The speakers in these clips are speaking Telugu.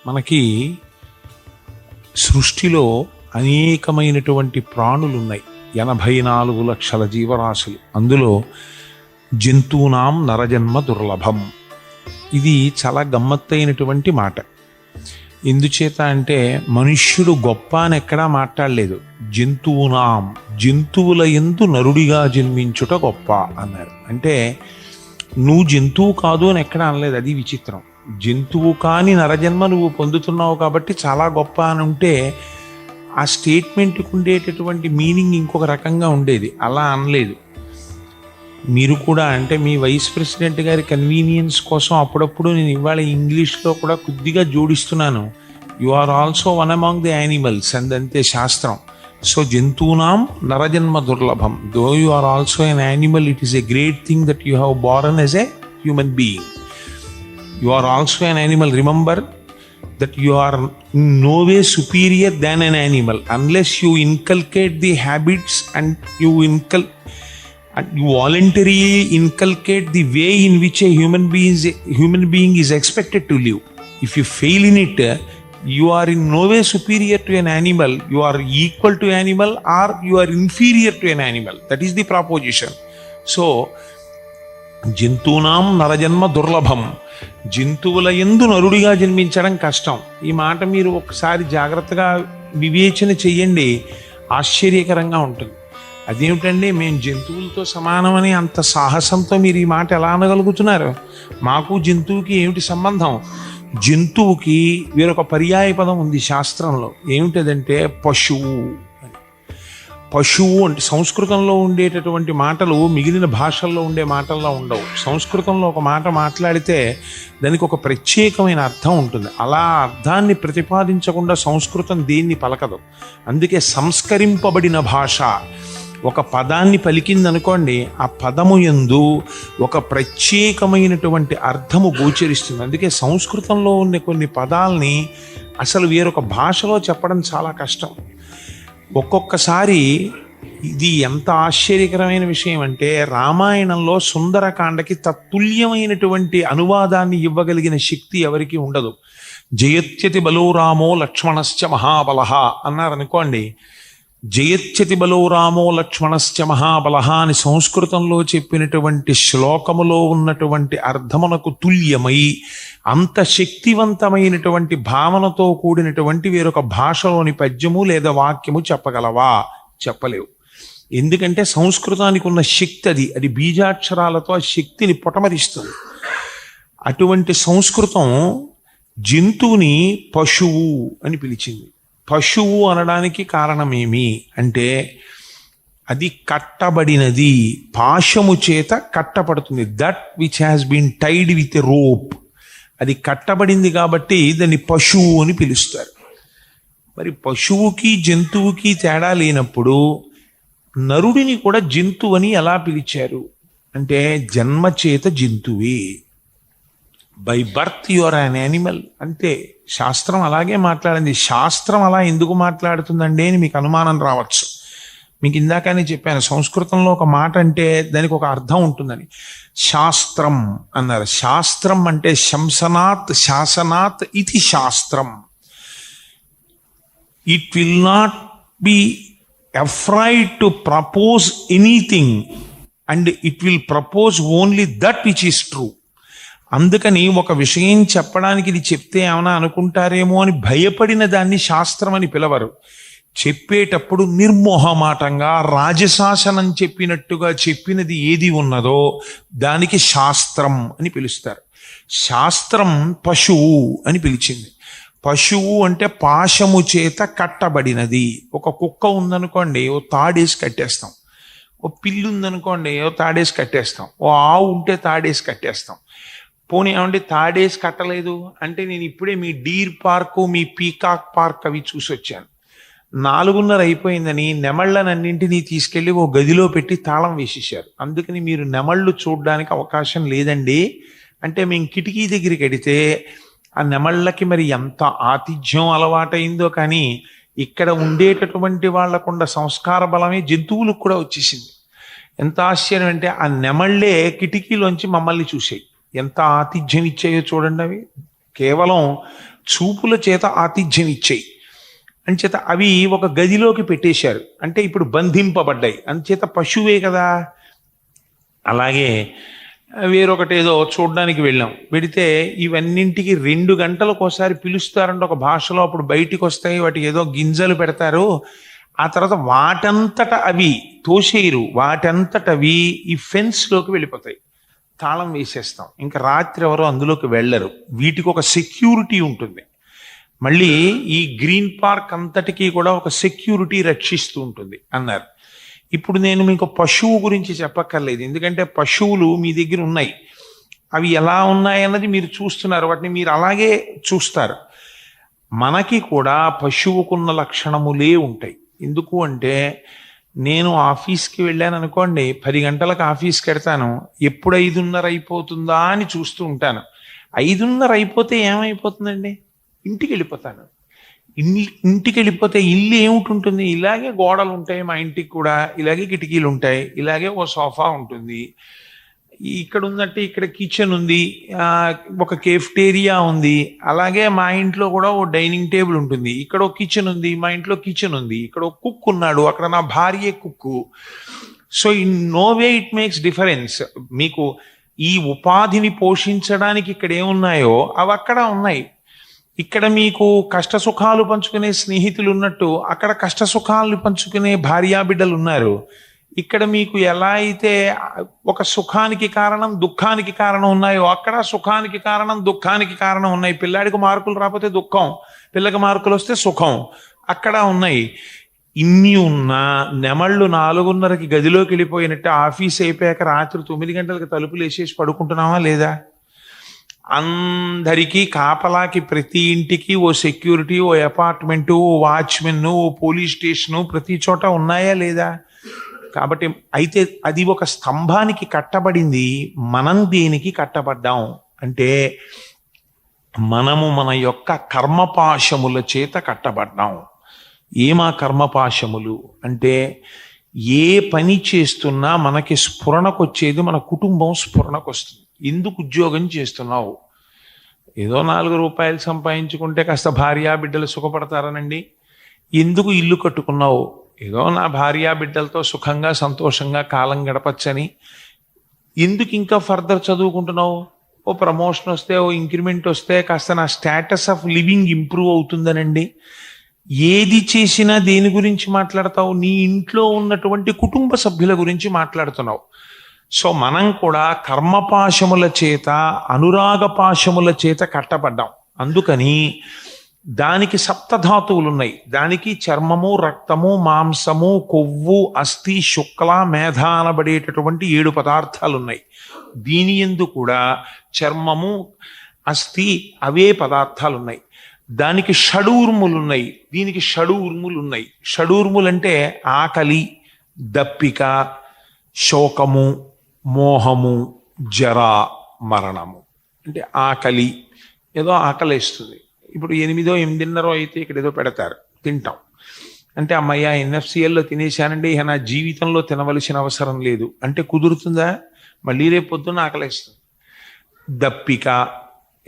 మనకి సృష్టిలో అనేకమైనటువంటి ప్రాణులు ఉన్నాయి. 84 లక్షల జీవరాశులు. అందులో జంతువునాం నరజన్మ దుర్లభం. ఇది చాలా గమ్మత్తైనటువంటి మాట. ఎందుచేత అంటే మనుష్యుడు గొప్ప అని ఎక్కడా మాట్లాడలేదు. జంతువునాం, జంతువుల యందు నరుడిగా జన్మించుట గొప్ప అన్నారు. అంటే నువ్వు జంతువు కాదు అని ఎక్కడా అనలేదు. అది విచిత్రం. జంతువు కాని నరజన్మ నువ్వు పొందుతున్నావు కాబట్టి చాలా గొప్ప అని ఉంటే ఆ స్టేట్మెంట్కి ఉండేటటువంటి మీనింగ్ ఇంకొక రకంగా ఉండేది. అలా అనలేదు. మీరు కూడా అంటే మీ వైస్ ప్రెసిడెంట్ గారి కన్వీనియన్స్ కోసం అప్పుడప్పుడు నేను ఇవాళ ఇంగ్లీష్లో కూడా కొద్దిగా జోడిస్తున్నాను. You are also one among the animals అంతే శాస్త్రం. సో జంతువునాం నరజన్మ దుర్లభం. Though you are also an animal, it is a great thing that you have born as a human being. You are also an animal. Remember that you are in no way superior than an animal unless you inculcate the habits and you voluntarily inculcate the way in which a human being is expected to live. If you fail in it, you are in no way superior to an animal. You are equal to an animal or you are inferior to an animal. That is the proposition. So జంతువునాం నరజన్మ దుర్లభం. జంతువుల యందు నరుడిగా జన్మించడం కష్టం. ఈ మాట మీరు ఒకసారి జాగ్రత్తగా వివేచన చెయ్యండి, ఆశ్చర్యకరంగా ఉంటుంది. అదేమిటండి మేము జంతువులతో సమానమని అంత సాహసంతో మీరు ఈ మాట ఎలా అనగలుగుతున్నారు? మాకు జంతువుకి ఏమిటి సంబంధం? జంతువుకి వేరొక పర్యాయ పదం ఉంది శాస్త్రంలో. ఏమిటదంటే పశువు. పశువు అంటే సంస్కృతంలో ఉండేటటువంటి మాటలు మిగిలిన భాషల్లో ఉండే మాటల్లో ఉండవు. సంస్కృతంలో ఒక మాట మాట్లాడితే దానికి ఒక ప్రత్యేకమైన అర్థం ఉంటుంది. అలా అర్థాన్ని ప్రతిపాదించకుండా సంస్కృతం దేన్ని పలకదు. అందుకే సంస్కరింపబడిన భాష ఒక పదాన్ని పలికిందనుకోండి, ఆ పదము యందు ఒక ప్రత్యేకమైనటువంటి అర్థము గోచరిస్తుంది. అందుకే సంస్కృతంలో ఉన్న కొన్ని పదాలని అసలు వేరొక భాషలో చెప్పడం చాలా కష్టం. ఒక్కొక్కసారి ఇది ఎంత ఆశ్చర్యకరమైన విషయం అంటే రామాయణంలో సుందరకాండకి తత్తుల్యమైనటువంటి అనువాదాన్ని ఇవ్వగలిగిన శక్తి ఎవరికి ఉండదు. జయత్యతి బలో రామో లక్ష్మణశ్చ మహాబలః అన్నారనుకోండి. జయత్యతి బలో రామో లక్ష్మణశ్చ మహాబలః అని సంస్కృతంలో చెప్పినటువంటి శ్లోకములో ఉన్నటువంటి అర్థమునకు తుల్యమై అంత శక్తివంతమైనటువంటి భావనతో కూడినటువంటి వేరొక భాషలోని పద్యము లేదా వాక్యము చెప్పగలవా? చెప్పలేవు. ఎందుకంటే సంస్కృతానికి ఉన్న శక్తి అది బీజాక్షరాలతో ఆ శక్తిని పొటమరిస్తుంది. అటువంటి సంస్కృతం జంతువుని పశువు అని పిలిచింది. పశువు అనడానికి కారణమేమి అంటే అది కట్టబడినది, పాశము చేత కట్టబడుతుంది. That which has been tied with a rope. అది కట్టబడింది కాబట్టి దాన్ని పశువు అని పిలుస్తారు. మరి పశువుకి జంతువుకి తేడా లేనప్పుడు నరుడిని కూడా జంతువు అని ఎలా పిలిచారు అంటే జన్మ చేత జంతువే. By birth you are an animal. అంతే. శాస్త్రం అలాగే మాట్లాడింది. శాస్త్రం అలా ఎందుకు మాట్లాడుతుందండి అని మీకు అనుమానం రావచ్చు. మీకు ఇందాకనే చెప్పాను, సంస్కృతంలో ఒక మాట అంటే దానికి ఒక అర్థం ఉంటుందని. శాస్త్రం అన్నారు. శాస్త్రం అంటే శంసనాత్ శాసనాత్ ఇది శాస్త్రం. It will not be afraid to propose anything and it will propose only that which is true. అందుకని ఒక విషయం చెప్పడానికి ఇది చెప్తే ఏమైనా అనుకుంటారేమో అని భయపడిన దాన్ని శాస్త్రం అని పిలవరు. చెప్పేటప్పుడు నిర్మోహమాటంగా రాజశాసనం చెప్పినట్టుగా చెప్పినది ఏది ఉన్నదో దానికి శాస్త్రం అని పిలుస్తారు. శాస్త్రం పశువు అని పిలిచింది. పశువు అంటే పాశము చేత కట్టబడినది. ఒక కుక్క ఉందనుకోండి, ఓ తాడేసి కట్టేస్తాం. ఓ పిల్లి ఉందనుకోండి, ఓ తాడేసి కట్టేస్తాం. ఓ ఆవు ఉంటే తాడేసి కట్టేస్తాం. పోనీ ఏమంటే తాడేసి కట్టలేదు అంటే నేను ఇప్పుడే మీ డీర్ పార్కు మీ పీకాక్ పార్క్ అవి చూసి వచ్చాను. 4:30 అయిపోయిందని నెమళ్ళనన్నింటినీ తీసుకెళ్లి ఓ గదిలో పెట్టి తాళం వేసేశారు. అందుకని మీరు నెమళ్ళు చూడడానికి అవకాశం లేదండి అంటే మేము కిటికీ దగ్గరికి వెడితే ఆ నెమళ్ళకి మరి ఎంత ఆతిథ్యం అలవాటైందో. కానీ ఇక్కడ ఉండేటటువంటి వాళ్ళకుండా సంస్కార బలమే జంతువులకు కూడా వచ్చేసింది. ఎంత ఆశ్చర్యం అంటే ఆ నెమళ్ళే కిటికీలోంచి మమ్మల్ని చూసాయి. ఎంత ఆతిథ్యం ఇచ్చాయో చూడండి. అవి కేవలం చూపుల చేత ఆతిథ్యం ఇచ్చాయి. అంచేత అవి ఒక గదిలోకి పెట్టేశారు, అంటే ఇప్పుడు బంధింపబడ్డాయి, అంచేత పశువే కదా. అలాగే వేరొకటి ఏదో చూడడానికి వెళ్ళాం, వెడితే ఇవన్నింటికి 2 గంటలకు ఒకసారి పిలుస్తారంటే ఒక భాషలో, అప్పుడు బయటికి వస్తాయి, వాటికి ఏదో గింజలు పెడతారు, ఆ తర్వాత వాటంతట అవి తోసేయరు, వాటంతట అవి ఈ ఫెన్స్లోకి వెళ్ళిపోతాయి, తాళం వేసేస్తాం, ఇంకా రాత్రి ఎవరో అందులోకి వెళ్ళరు. వీటికి ఒక సెక్యూరిటీ ఉంటుంది. మళ్ళీ ఈ గ్రీన్ పార్క్ అంతటికీ కూడా ఒక సెక్యూరిటీ రక్షిస్తూ ఉంటుంది అన్నారు. ఇప్పుడు నేను మీకు పశువు గురించి చెప్పక్కర్లేదు, ఎందుకంటే పశువులు మీ దగ్గర ఉన్నాయి, అవి ఎలా ఉన్నాయన్నది మీరు చూస్తున్నారు, వాటిని మీరు అలాగే చూస్తారు. మనకి కూడా పశువుకున్న లక్షణములే ఉంటాయి. ఎందుకు అంటే నేను ఆఫీస్కి వెళ్ళాను అనుకోండి, 10 గంటలకు ఆఫీస్కి వెళ్తాను, ఎప్పుడు 5:30 అయిపోతుందా అని చూస్తూ ఉంటాను. 5:30 అయిపోతే ఏమైపోతుందండి, ఇంటికి వెళ్ళిపోతాను. ఇంటికి వెళ్ళిపోతే ఇల్లు ఏమిటి, ఇలాగే గోడలు ఉంటాయి, మా ఇంటికి కూడా ఇలాగే కిటికీలు ఉంటాయి, ఇలాగే ఓ సోఫా ఉంటుంది, ఇక్కడ ఉన్నట్టు ఇక్కడ కిచెన్ ఉంది, ఒక కేఫ్టేరియా ఉంది, అలాగే మా ఇంట్లో కూడా ఓ డైనింగ్ టేబుల్ ఉంటుంది, ఇక్కడ ఒక కిచెన్ ఉంది, మా ఇంట్లో కిచెన్ ఉంది, ఇక్కడ ఒక కుక్ ఉన్నాడు, అక్కడ నా భార్య cook. So in no way it makes difference. మీకు ఈ ఉపాధిని పోషించడానికి ఇక్కడ ఏమున్నాయో అవి అక్కడ ఉన్నాయి. ఇక్కడ మీకు కష్ట సుఖాలు పంచుకునే స్నేహితులు ఉన్నట్టు అక్కడ కష్ట సుఖాలను పంచుకునే భార్యాబిడ్డలు ఉన్నారు. ఇక్కడ మీకు ఎలా అయితే ఒక సుఖానికి కారణం దుఃఖానికి కారణం ఉన్నాయో అక్కడ సుఖానికి కారణం దుఃఖానికి కారణం ఉన్నాయి. పిల్లాడికి మార్కులు రాకపోతే దుఃఖం, పిల్లకి మార్కులు వస్తే సుఖం అక్కడ ఉన్నాయి. ఇన్ని ఉన్నా నెమళ్ళు 4:30కి గదిలోకి వెళ్ళిపోయినట్టు ఆఫీస్ అయిపోయాక రాత్రి 9 గంటలకు తలుపులు వేసేసి పడుకుంటున్నావా లేదా? అందరికీ కాపలాకి ప్రతి ఇంటికి ఓ సెక్యూరిటీ, ఓ అపార్ట్మెంటు, ఓ వాచ్మెన్, ఓ పోలీస్ స్టేషను ప్రతి చోట ఉన్నాయా లేదా? కాబట్టి అయితే అది ఒక స్తంభానికి కట్టబడింది. మనం దేనికి కట్టబడ్డాం అంటే మనము మన యొక్క కర్మపాశముల చేత కట్టబడ్డాం. ఏమా కర్మపాశములు అంటే ఏ పని చేస్తున్నా మనకి స్ఫురణకొచ్చేది మన కుటుంబం స్ఫురణకొస్తుంది. ఎందుకు ఉద్యోగం చేస్తున్నావు? ఏదో 4 రూపాయలు సంపాదించుకుంటే కాస్త భార్యా బిడ్డలు సుఖపడతారనండి. ఎందుకు ఇల్లు కట్టుకున్నావు? ఏదో నా భార్యా బిడ్డలతో సుఖంగా సంతోషంగా కాలం గడపచ్చని. ఎందుకు ఇంకా ఫర్దర్ చదువుకుంటున్నావు? ఓ ప్రమోషన్ వస్తే, ఓ ఇంక్రిమెంట్ వస్తే కాస్త నా స్టేటస్ ఆఫ్ లివింగ్ ఇంప్రూవ్ అవుతుందనండి. ఏది చేసినా దేని గురించి మాట్లాడతావు? నీ ఇంట్లో ఉన్నటువంటి కుటుంబ సభ్యుల గురించి మాట్లాడుతున్నావు. సో మనం కూడా కర్మపాశముల చేత అనురాగపాశముల చేత కట్టబడ్డాం. అందుకని దానికి సప్తధాతువులు ఉన్నాయి. దానికి చర్మము, రక్తము, మాంసము, కొవ్వు, అస్థి, శుక్ల, మేధ అనబడేటటువంటి 7 పదార్థాలు ఉన్నాయి. దీని యందు కూడా చర్మము, అస్థి అవే పదార్థాలు ఉన్నాయి. దానికి షడూర్ములు ఉన్నాయి, దీనికి షడూర్ములు ఉన్నాయి. షడూర్ములు అంటే ఆకలి, దప్పిక, శోకము, మోహము, జర, మరణము. అంటే ఆకలి, ఏదో ఆకలేస్తుంది. ఇప్పుడు 8, 8:30 అయితే ఇక్కడ ఏదో పెడతారు, తింటాం. అంటే అమ్మయ్య NFCLలో తినేశానండి, ఇక నా జీవితంలో తినవలసిన అవసరం లేదు అంటే కుదురుతుందా? మళ్ళీ రేపు పొద్దున్న ఆకలేస్తుంది. దప్పిక,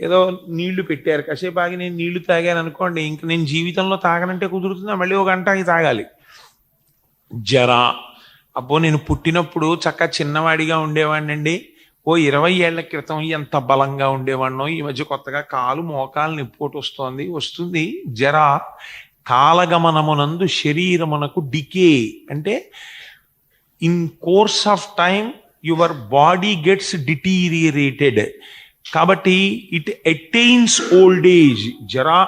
ఏదో నీళ్లు పెట్టారు, కాసేపు ఆగి నేను నీళ్లు తాగాను అనుకోండి, ఇంక నేను జీవితంలో తాగనంటే కుదురుతుందా? మళ్ళీ 1 గంట ఆగి తాగాలి. జర, అబ్బో నేను పుట్టినప్పుడు చక్కగా చిన్నవాడిగా ఉండేవాడినండి, ఓ 20 ఏళ్ల క్రితం ఎంత బలంగా ఉండేవాడినో, ఈ మధ్య కొత్తగా కాలు మోకాలు నొప్పోటు వస్తుంది. జర, కాలగమనమునందు శరీరమునకు డికే, అంటే in course of time your body gets deteriorated. కాబట్టి ఇట్ అటైన్స్ ఓల్డ్ ఏజ్. జరా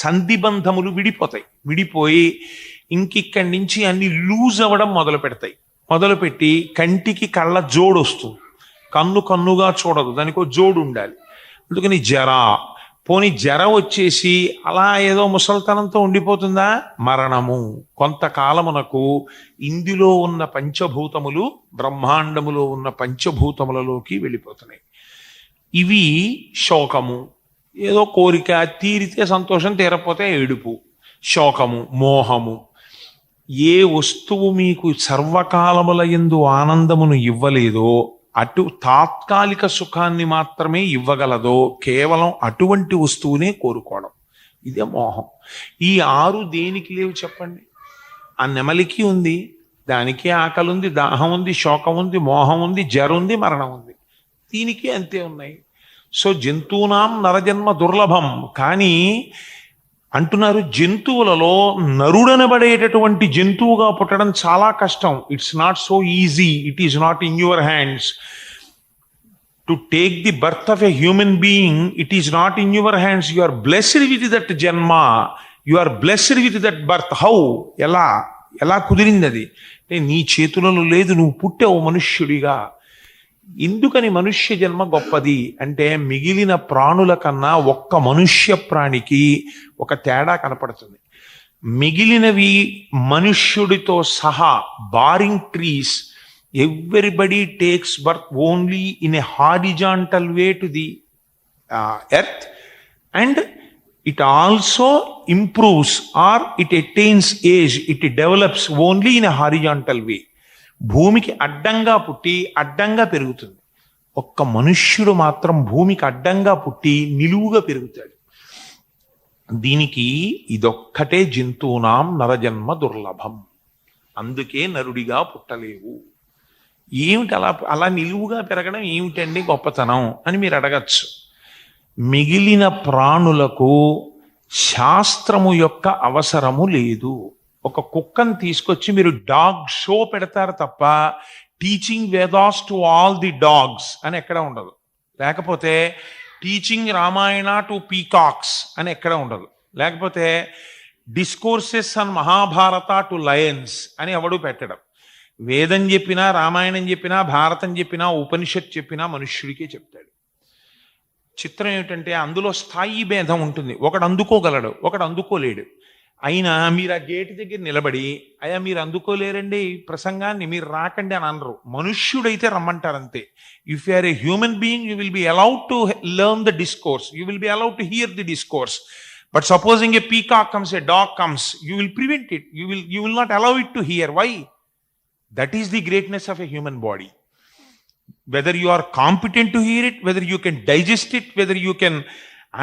సంధిబంధములు విడిపోయి ఇంకిక్కడి నుంచి అన్ని లూజ్ అవ్వడం మొదలుపెట్టి కంటికి కళ్ళ జోడు వస్తుంది. కన్నుగా చూడదు, దానికి జోడు ఉండాలి. అందుకని పోని జర వచ్చేసి అలా ఏదో ముసల్తనంతో ఉండిపోతుందా? మరణము. కొంతకాలమునకు ఇందులో ఉన్న పంచభూతములు బ్రహ్మాండములో ఉన్న పంచభూతములలోకి వెళ్ళిపోతున్నాయి. ఇవి శోకము, ఏదో కోరిక తీరితే సంతోషం, తీరపోతే ఏడుపు. శోకము, మోహము. ఏ వస్తువు మీకు సర్వకాలముల యందు ఆనందమును ఇవ్వలేదో, అటు తాత్కాలిక సుఖాన్ని మాత్రమే ఇవ్వగలదో, కేవలం అటువంటి వస్తువునే కోరుకోవడం. ఇదే మోహం. ఈ 6 దేనికి లేవు చెప్పండి? ఆ నెమలికి ఉంది, దానికి ఆకలి ఉంది, దాహం ఉంది, శోకం ఉంది, మోహం ఉంది, జర ఉంది, మరణం ఉంది. దీనికి అంతే ఉన్నాయి. సో జంతువునాం నరజన్మ దుర్లభం. కానీ అంటున్నారు జంతువులలో నరుడనబడేటటువంటి జంతువుగా పుట్టడం చాలా కష్టం. It's not so easy. It is not in your hands. To take the birth of a human being, it is not in your hands. You are blessed with that జన్మ. You are blessed with that birth. How? ఎలా కుదిరింది అది? అంటే నీ చేతులలో లేదు, నువ్వు పుట్టావు మనుష్యుడిగా. ఎందుకని మనుష్య జన్మ గొప్పది అంటే మిగిలిన ప్రాణుల కన్నా ఒక్క మనుష్య ప్రాణికి ఒక తేడా కనపడుతుంది. మిగిలినవి మనుష్యుడితో సహా barring trees, everybody takes birth only in a horizontal way to the earth, and it also improves or it attains age, it develops only in a horizontal way. భూమికి అడ్డంగా పుట్టి అడ్డంగా పెరుగుతుంది. ఒక్క మనుష్యుడు మాత్రం భూమికి అడ్డంగా పుట్టి నిలువుగా పెరుగుతాడు. దీనికి ఇదొక్కటే జంతువునాం నరజన్మ దుర్లభం. అందుకే నరుడిగా పుట్టలేవు. ఏమిటి అలా నిలువుగా పెరగడం ఏమిటండి గొప్పతనం అని మీరు అడగచ్చు. మిగిలిన ప్రాణులకు శాస్త్రము యొక్క అవసరము లేదు. ఒక కుక్కను తీసుకొచ్చి మీరు డాగ్ షో పెడతారు తప్ప teaching Vedas to all the dogs అని ఎక్కడ ఉండదు. లేకపోతే టీచింగ్ రామాయణ టు పీకాక్స్ అని ఎక్కడ ఉండదు. లేకపోతే discourses on Mahabharata to Lions అని ఎవడు పెట్టడం. వేదం చెప్పినా, రామాయణం చెప్పినా, భారతం చెప్పినా, ఉపనిషత్ చెప్పినా మనుష్యుడికే చెప్తాడు. చిత్రం ఏమిటంటే అందులో స్థాయి భేదం ఉంటుంది. ఒకడు అందుకోగలడు, ఒకడు అందుకోలేడు. అయినా మీరు ఆ గేటు దగ్గర నిలబడి అయ్యా మీరు అందుకోలేరండి ప్రసంగాన్ని, మీరు రాకండి అని అనరు. మనుష్యుడైతే రమ్మంటారు అంతే. If you are a human being you will be allowed to learn the discourse, you will be allowed to hear the discourse. But supposing a peacock comes, a dog comes, you will prevent it, you will not allow it to hear. Why? That is the greatness of a human body. Whether you are competent to hear it, whether you can digest it, whether you can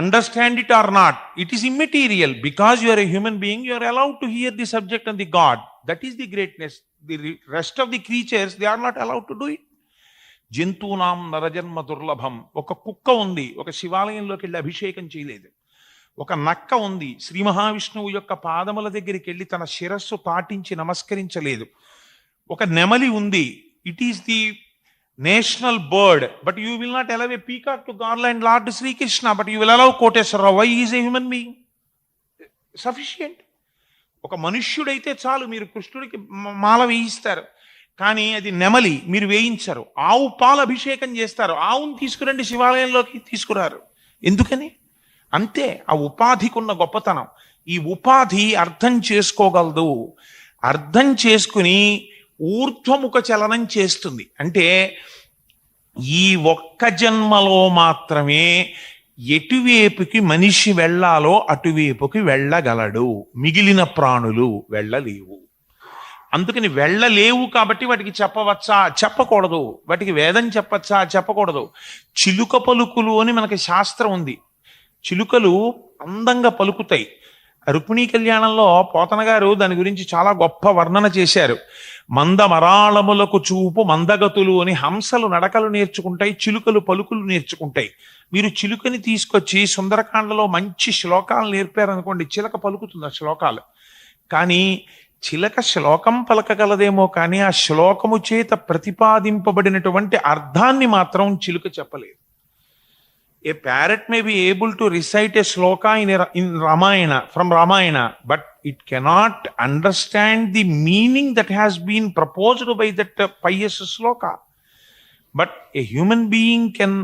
understand it or not, it is immaterial. Because you are a human being, you are allowed to hear the subject and the God. That is the greatness. The rest of the creatures, they are not allowed to do it. జంతువునాం నరజన్మ దుర్లభం. ఒక కుక్క ఉంది, ఒక శివాలయంలోకి వెళ్ళి అభిషేకం చేయలేదు. ఒక నక్క ఉంది, శ్రీ మహావిష్ణువు యొక్క పాదముల దగ్గరికి వెళ్ళి తన శిరస్సు పాటించి నమస్కరించలేదు. ఒక నెమలి ఉంది, it is the national bird, but you will not allow a peacock to garland lord Srikrishna, but you will allow Koteswararao. Why? Is a human being sufficient. ఒక మనుష్యుడైతే చాలు, మీరు కృష్ణుడికి మాల వేయిస్తారు. కానీ అది నెమలి, మీరు వేయించరు. ఆవు పాలు అభిషేకం చేస్తారు, ఆవును తీసుకురండి శివాలయంలోకి, తీసుకురారు. ఎందుకని? అంతే. ఆ ఉపాధికి ఉన్న గొప్పతనం. ఈ ఉపాధి అర్థం చేసుకోగలదు. అర్థం చేసుకుని ఊర్ధ్వముఖ చలనం చేస్తుంది. అంటే ఈ ఒక్క జన్మలో మాత్రమే ఎటువైపుకి మనిషి వెళ్ళాలో అటువైపుకి వెళ్ళగలడు. మిగిలిన ప్రాణులు వెళ్ళలేవు. అందుకని వెళ్ళలేవు కాబట్టి వాటికి చెప్పవచ్చా? చెప్పకూడదు. వాటికి వేదం చెప్పచ్చా? చెప్పకూడదు. చిలుక పలుకులు అని మనకి శాస్త్రం ఉంది. చిలుకలు అందంగా పలుకుతాయి. రుక్మిణీ కళ్యాణంలో పోతన గారు దాని గురించి చాలా గొప్ప వర్ణన చేశారు. మందమరాళములకు చూపు మందగతులు అని హంసలు నడకలు నేర్చుకుంటాయి, చిలుకలు పలుకులు నేర్చుకుంటాయి. మీరు చిలుకని తీసుకొచ్చి సుందరకాండలో మంచి శ్లోకాలు నేర్పారనుకోండి, చిలక పలుకుతుంది ఆ శ్లోకాలు. కానీ చిలక శ్లోకం పలకగలదేమో కానీ ఆ శ్లోకము చేత ప్రతిపాదింపబడినటువంటి అర్థాన్ని మాత్రం చిలుక చెప్పలేదు. A parrot may be able to recite a sloka in Ramayana, from Ramayana, but it cannot understand the meaning that has been proposed by that pious sloka. But a human being can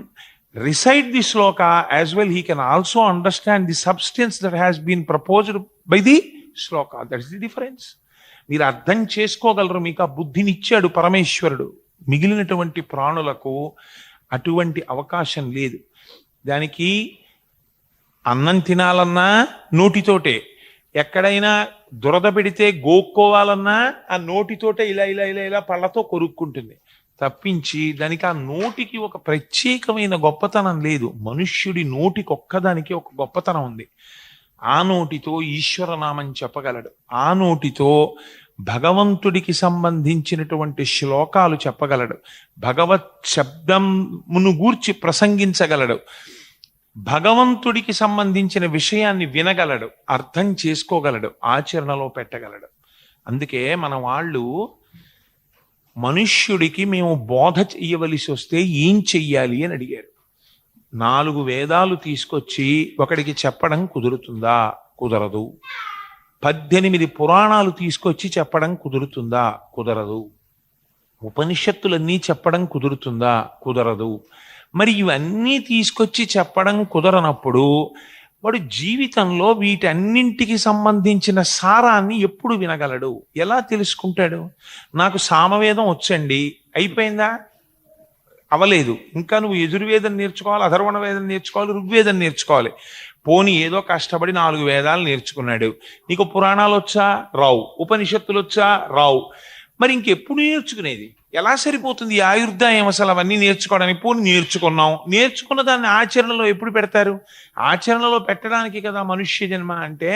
recite the sloka as well. He can also understand the substance that has been proposed by the sloka. That is the difference. మీరు అర్థం చేసుకోగలరు. మీకు ఆ బుద్ధినిచ్చాడు పరమేశ్వరుడు. మిగిలినటువంటి ప్రాణులకు అటువంటి అవకాశం లేదు. దానికి అన్నం తినాలన్నా నోటితోటే, ఎక్కడైనా దురద పెడితే గోక్కోవాలన్నా ఆ నోటితోటే ఇలా ఇలా ఇలా ఇలా పళ్ళతో కొరుక్కుంటుంది తప్పించి దానికి ఆ నోటికి ఒక ప్రత్యేకమైన గొప్పతనం లేదు. మనుష్యుడి నోటికి ఒక్కదానికి ఒక గొప్పతనం ఉంది. ఆ నోటితో ఈశ్వరనామం చెప్పగలడు, ఆ నోటితో భగవంతుడికి సంబంధించినటువంటి శ్లోకాలు చెప్పగలడు, భగవత్ శబ్దమును గూర్చి ప్రసంగించగలడు, భగవంతుడికి సంబంధించిన విషయాన్ని వినగలడు, అర్థం చేసుకోగలడు, ఆచరణలో పెట్టగలడు. అందుకే మన వాళ్ళు మనుష్యుడికి మేము బోధ చెయ్యవలసి వస్తే ఏం చెయ్యాలి అని అడిగారు. 4 వేదాలు తీసుకొచ్చి ఒకడికి చెప్పడం కుదురుతుందా? కుదరదు. 18 పురాణాలు తీసుకొచ్చి చెప్పడం కుదురుతుందా? కుదరదు. ఉపనిషత్తులన్నీ చెప్పడం కుదురుతుందా? కుదరదు. మరి ఇవన్నీ తీసుకొచ్చి చెప్పడం కుదరనప్పుడు వాడు జీవితంలో వీటన్నింటికి సంబంధించిన సారాన్ని ఎప్పుడు వినగలడు? ఎలా తెలుసుకుంటాడు? నాకు సామవేదం వచ్చండి, అయిపోయిందా? అవలేదు. ఇంకా నువ్వు యజుర్వేదం నేర్చుకోవాలి, అథర్వణ వేదం నేర్చుకోవాలి, ఋగ్వేదం నేర్చుకోవాలి. పోనీ ఏదో కష్టపడి 4 వేదాలు నేర్చుకున్నాడు. నీకు పురాణాలు వచ్చా? రావు. ఉపనిషత్తులు వచ్చా? రావు. మరి ఇంకెప్పుడు నేర్చుకునేది? ఎలా సరిపోతుంది ఆయుర్దాయం అసలు అవన్నీ నేర్చుకోవడానికి? పోనీ నేర్చుకున్నాం, నేర్చుకున్న దాన్ని ఆచరణలో ఎప్పుడు పెడతారు? ఆచరణలో పెట్టడానికి కదా మనుష్య జన్మ. అంటే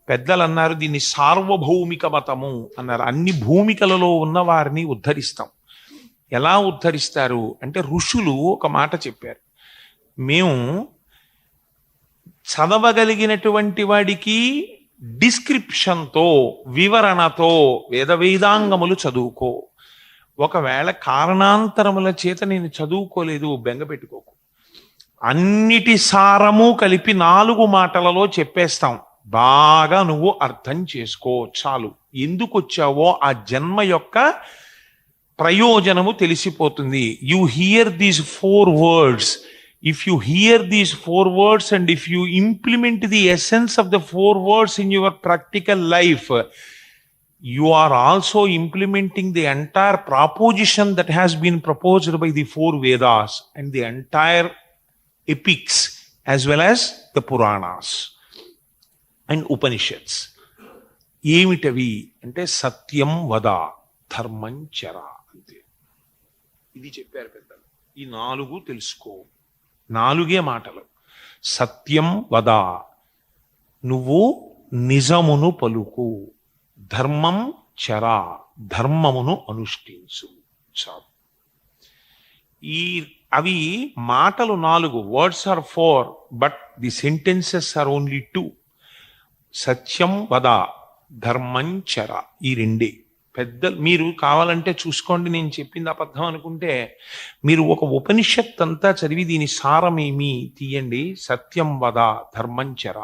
పెద్దలు అన్నారు, దీన్ని సార్వభౌమిక మతము అన్నారు. అన్ని భూమికలలో ఉన్న వారిని ఉద్ధరిస్తాం. ఎలా ఉద్ధరిస్తారు అంటే, ఋషులు ఒక మాట చెప్పారు, మేము చదవగలిగినటువంటి వాడికి డిస్క్రిప్షన్తో, వివరణతో వేదాంగములు చదువుకో. ఒకవేళ కారణాంతరముల చేత నేను చదువుకోలేదు, బెంగ పెట్టుకోకు. అన్నిటి సారము కలిపి 4 మాటలలో చెప్పేస్తాం, బాగా నువ్వు అర్థం చేసుకో చాలు. ఎందుకు వచ్చావో ఆ జన్మ యొక్క ప్రయోజనము తెలిసిపోతుంది. You here these 4 words. If you hear these 4 words and if you implement the essence of the 4 words in your practical life, you are also implementing the entire proposition that has been proposed by the 4 Vedas and the entire epics as well as the Puranas and Upanishads. ఏమిటవి అంటే సత్యం వద, ధర్మం చర. అంతే. ఇది చెప్పారు పెద్దలు. ఈ 4 తెలుసుకో. 4 మాటలు. సత్యం వద, నువ్వు నిజమును పలుకు. ధర్మం చర, ధర్మమును అనుష్ఠించు. చాలు. అవి మాటలు 4. Words are 4, but the sentences are only 2. సత్యం వద, ధర్మం చర, ఈ 2. పెద్దలు మీరు కావాలంటే చూసుకోండి, నేను చెప్పింది అబద్ధం అనుకుంటే మీరు ఒక ఉపనిషత్ అంతా చదివి దీని సారమేమి తీయండి. సత్యం వద, ధర్మం చర.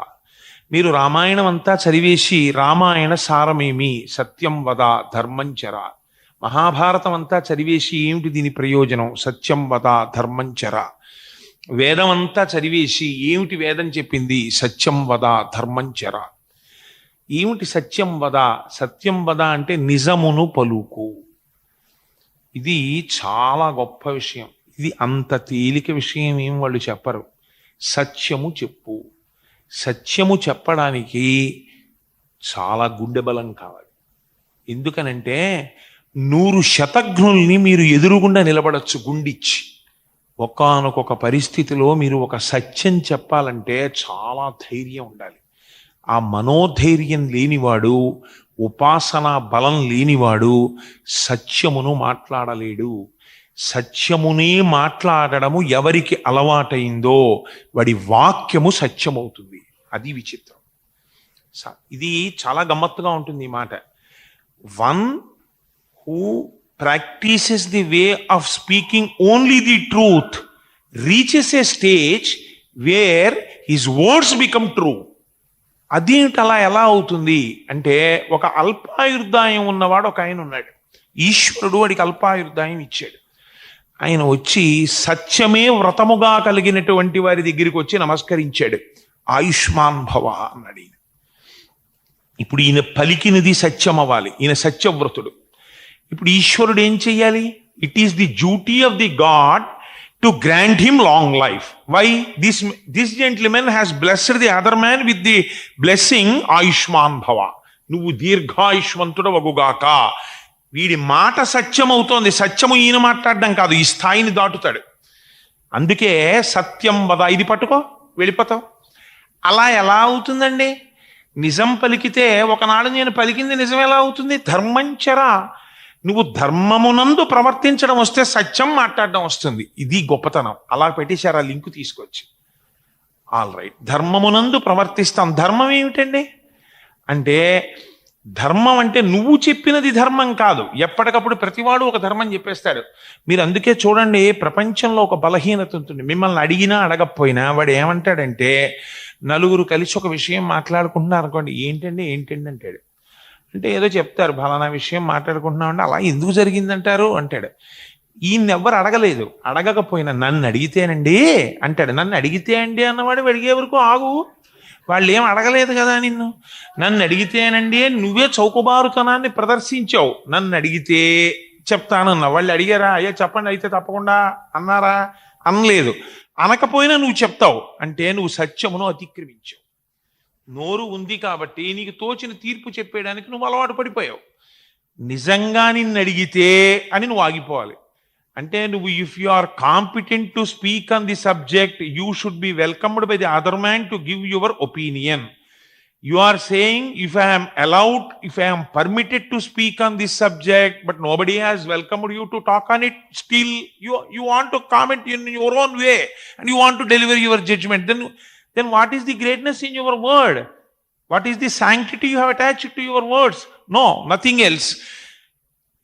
మీరు రామాయణం అంతా చదివేసి రామాయణ సారమేమి, సత్యం వద, ధర్మం చర. మహాభారతం అంతా చదివేసి ఏమిటి దీని ప్రయోజనం, సత్యం వద, ధర్మం చర. వేదం అంతా చదివేసి ఏమిటి వేదం చెప్పింది, సత్యం వద, ధర్మం చర. ఏమిటి సత్యం వద? సత్యం వద అంటే నిజమును పలుకు. ఇది చాలా గొప్ప విషయం. ఇది అంత తేలిక విషయం ఏం వాళ్ళు చెప్పరు. సత్యము చెప్పు. సత్యము చెప్పడానికి చాలా గుండె బలం కావాలి. ఎందుకనంటే 100 శతఘ్నుల్ని మీరు ఎదురుగుండా నిలబడచ్చు గుండిచ్చి. ఒకానొక పరిస్థితిలో మీరు ఒక సత్యం చెప్పాలంటే చాలా ధైర్యం ఉండాలి. ఆ మనోధైర్యం లేనివాడు, ఉపాసనా బలం లేనివాడు సత్యమును మాట్లాడలేడు. సత్యమునే మాట్లాడడము ఎవరికి అలవాటైందో వాడి వాక్యము సత్యమవుతుంది. అది విచిత్రం. ఇది చాలా గమ్మత్తుగా ఉంటుంది ఈ మాట. One who practices the way of speaking only the truth reaches A stage where his words become true. అదేంటి అలా ఎలా అవుతుంది అంటే, ఒక అల్పాయుర్దాయం ఉన్నవాడు ఒక ఆయన ఉన్నాడు. ఈశ్వరుడు వాడికి అల్పాయుర్దాయం ఇచ్చాడు. ఆయన వచ్చి సత్యమే వ్రతముగా కలిగినటువంటి వారి దగ్గరికి వచ్చి నమస్కరించాడు. ఆయుష్మాన్ భవ అన్నాడు ఈయన. ఇప్పుడు ఈయన పలికినది సత్యం అవ్వాలి. ఈయన సత్యవ్రతుడు. ఇప్పుడు ఈశ్వరుడు ఏం చెయ్యాలి? It is the duty of the God to grant him long life. Why? This gentleman has blessed the other man with the blessing Ayushman Bhava. నువ్వు దీర్ఘాయుష్మంతుడు వగుగాక. వీడి మాట సత్యం అవుతోంది. సత్యము ఈయన మాట్లాడడం కాదు, ఈ స్థాయిని దాటుతాడు. అందుకే సత్యం వద, ఇది పట్టుకో వెళ్ళిపోతావు. అలా ఎలా అవుతుందండి? నిజం పలికితే ఒకనాడు నేను పలికింది నిజం ఎలా అవుతుంది? ధర్మంచరా, నువ్వు ధర్మమునందు ప్రవర్తించడం వస్తే సత్యం మాట్లాడడం వస్తుంది. ఇది గొప్పతనం. అలా పెట్టేశారు ఆ లింకు తీసుకొచ్చి. ఆల్ రైట్, ధర్మమునందు ప్రవర్తిస్తాం. ధర్మం ఏమిటండి అంటే, ధర్మం అంటే నువ్వు చెప్పినది ధర్మం కాదు. ఎప్పటికప్పుడు ప్రతివాడు ఒక ధర్మం చెప్పేస్తాడు. మీరు అందుకే చూడండి, ప్రపంచంలో ఒక బలహీనత ఉంటుంది. మిమ్మల్ని అడిగినా అడగకపోయినా వాడు ఏమంటాడంటే, నలుగురు కలిసి ఒక విషయం మాట్లాడుకుంటున్నారు అనుకోండి, ఏంటండి ఏంటండి అంటాడు. అంటే ఏదో చెప్తారు, ఫలానా విషయం మాట్లాడుకుంటున్నాం అంటే, అలా ఎందుకు జరిగిందంటారు అంటాడు. ఈయన్ని ఎవ్వరు అడగలేదు. అడగకపోయినా నన్ను అడిగితేనండి అంటాడు. నన్ను అడిగితే అండి అన్నవాడు అడిగే వరకు ఆగు. వాళ్ళు ఏం అడగలేదు కదా నిన్ను. నన్ను అడిగితేనండి నువ్వే చౌకబారుతనాన్ని ప్రదర్శించావు. నన్ను అడిగితే చెప్తానన్నా. వాళ్ళు అడిగారా, అయ్యా చెప్పండి అయితే తప్పకుండా అన్నారా? అనలేదు. అనకపోయినా నువ్వు చెప్తావు అంటే నువ్వు సత్యమును అతిక్రమించావు. నోరు ఉంది కాబట్టి నీకు తోచిన తీర్పు చెప్పేయడానికి నువ్వు అలవాటు పడిపోయావు. నిజంగా నిన్ను అడిగితే అని నువ్వు ఆగిపోవాలి. అంటే నువ్వు, if you are competent to speak on the subject, you should be welcomed by the other man to give your opinion. You are saying, if I am allowed, if I am permitted to speak on this subject, but nobody has welcomed you to talk on it, still you want to comment in your own way and you want to deliver your judgment. Then what is the greatness in your word? What is the sanctity you have attached to your words? No, nothing else.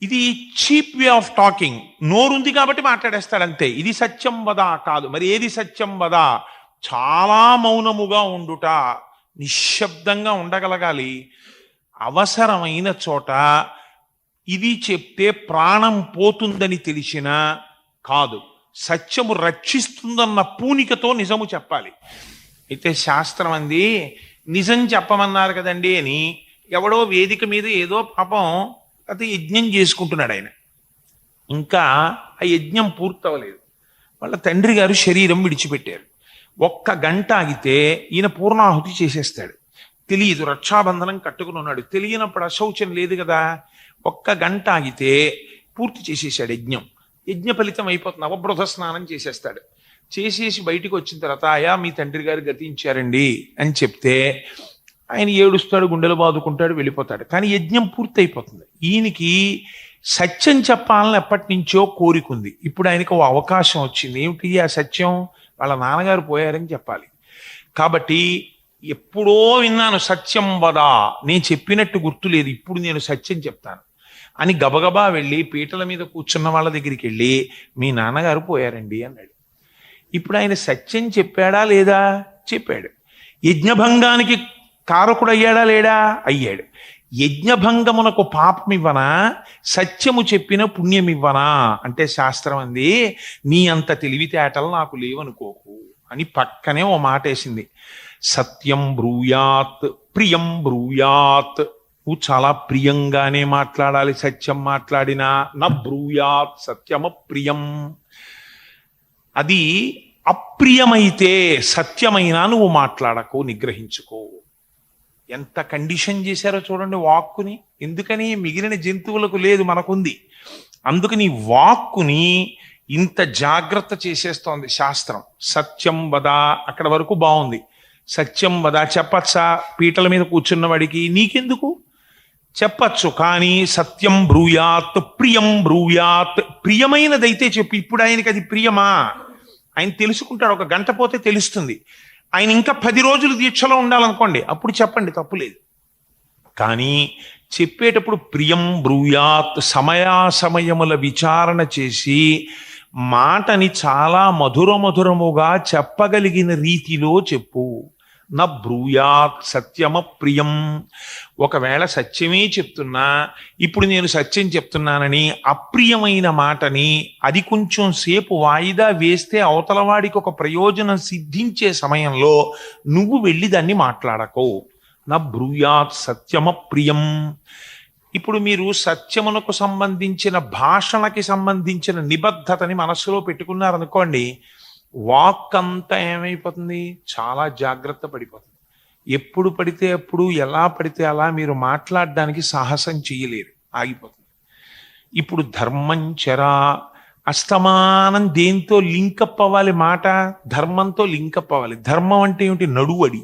ఇది చీప్ వే ఆఫ్ టాకింగ్. నోరుంది కాబట్టి మాట్లాడేస్తాడు అంతే. ఇది సత్యం వదా కాదు. మరి ఏది సత్యం వదా? చాలా మౌనముగా ఉండుట, నిశ్శబ్దంగా ఉండగలగాలి. అవసరమైన చోట ఇది చెప్తే ప్రాణం పోతుందని తెలిసినా కాదు, సత్యము రక్షిస్తుందన్న పూనికతో నిజము చెప్పాలి. అయితే శాస్త్రం అంది, నిజం చెప్పమన్నారు కదండి అని ఎవడో వేదిక మీద ఏదో పాపం అది యజ్ఞం చేసుకుంటున్నాడు. ఆయన ఇంకా ఆ యజ్ఞం పూర్తవలేదు. వాళ్ళ తండ్రి గారు శరీరం విడిచిపెట్టారు. 1 గంట ఆగితే ఈయన పూర్ణాహుతి చేసేస్తాడు. తెలియదు, రక్షాబంధనం కట్టుకుని ఉన్నాడు. తెలియనప్పుడు అశౌచం లేదు కదా. 1 గంట ఆగితే పూర్తి చేసేసాడు యజ్ఞం. యజ్ఞ ఫలితం అయిపోతుంది. అవబృధ స్నానం చేసేస్తాడు. చేసేసి బయటికి వచ్చిన తర్వాత, అయా మీ తండ్రి గారు గతించారండి అని చెప్తే ఆయన ఏడుస్తాడు, గుండెలు బాదుకుంటాడు, వెళ్ళిపోతాడు. కానీ యజ్ఞం పూర్తి అయిపోతుంది. ఈయనకి సత్యం చెప్పాలని ఎప్పటి నుంచో కోరికుంది. ఇప్పుడు ఆయనకు ఓ అవకాశం వచ్చింది. ఏమిటి ఆ సత్యం? వాళ్ళ నాన్నగారు పోయారని చెప్పాలి. కాబట్టి ఎప్పుడో విన్నాను సత్యం వదా, నేను చెప్పినట్టు గుర్తులేదు, ఇప్పుడు నేను సత్యం చెప్తాను అని గబగబా వెళ్ళి పీటల మీద కూర్చున్న వాళ్ళ దగ్గరికి వెళ్ళి, మీ నాన్నగారు పోయారండి అన్నాడు. ఇప్పుడు ఆయన సత్యం చెప్పాడా లేదా? చెప్పాడు. యజ్ఞభంగానికి కారకుడు అయ్యాడా లేడా? అయ్యాడు. యజ్ఞభంగమునకు పాపం ఇవ్వనా, సత్యము చెప్పిన పుణ్యం ఇవ్వనా అంటే శాస్త్రం అంది, నీ అంత తెలివితేటలు నాకు లేవనుకోకు అని పక్కనే ఓ మాట వేసింది. సత్యం బ్రూయాత్ ప్రియం బ్రూయాత్. నువ్వు చాలా ప్రియంగానే మాట్లాడాలి. సత్యం మాట్లాడినా నా బ్రూయాత్ సత్యమ ప్రియం. అది అప్రియమైతే సత్యమైనా నువ్వు మాట్లాడకు, నిగ్రహించుకో. ఎంత కండిషన్ చేశారో చూడండి వాక్కుని. ఎందుకని? మిగిలిన జంతువులకు లేదు, మనకుంది. అందుకని వాక్కుని ఇంత జాగ్రత్త చేసేస్తోంది శాస్త్రం. సత్యం వదా, అక్కడ వరకు బాగుంది. సత్యం వదా చెప్పచ్చా? పీటల మీద కూర్చున్న వాడికి నీకెందుకు? చెప్పచ్చు. కానీ సత్యం బ్రూయాత్ ప్రియం బ్రూయాత్, ప్రియమైనదైతే చెప్పు. ఇప్పుడు ఆయనకి అది ప్రియమా? ఆయన తెలుసుకుంటాడు. 1 గంట పోతే తెలుస్తుంది. ఆయన ఇంకా 10 రోజులు దీక్షలో ఉండాలనుకోండి, అప్పుడు చెప్పండి, తప్పులేదు. కానీ చెప్పేటప్పుడు ప్రియం బ్రూయాత్, సమయాసమయముల విచారణ చేసి మాటని చాలా మధురముగా చెప్పగలిగిన రీతిలో చెప్పు. నా బ్రూయాత్ సత్యమ ప్రియం. ఒకవేళ సత్యమే చెప్తున్నా, ఇప్పుడు నేను సత్యం చెప్తున్నానని అప్రియమైన మాటని అది కొంచెం సేపు వాయిదా వేస్తే అవతలవాడికి ఒక ప్రయోజనం సిద్ధించే సమయంలో నువ్వు వెళ్ళి దాన్ని మాట్లాడకో. నా బ్రూయాత్ సత్యమ ప్రియం. ఇప్పుడు మీరు సత్యమునకు సంబంధించిన భాషణకి సంబంధించిన నిబద్ధతని మనస్సులో పెట్టుకున్నారనుకోండి, వాక్ అంతా ఏమైపోతుంది? చాలా జాగ్రత్త పడిపోతుంది. ఎప్పుడు పడితే అప్పుడు, ఎలా పడితే అలా మీరు మాట్లాడడానికి సాహసం చేయలేరు, ఆగిపోతుంది. ఇప్పుడు ధర్మంచరా, అస్తమానం దేంతో లింకప్ అవ్వాలి మాట? ధర్మంతో లింకప్ అవ్వాలి. ధర్మం అంటే ఏమిటి? నడువడి.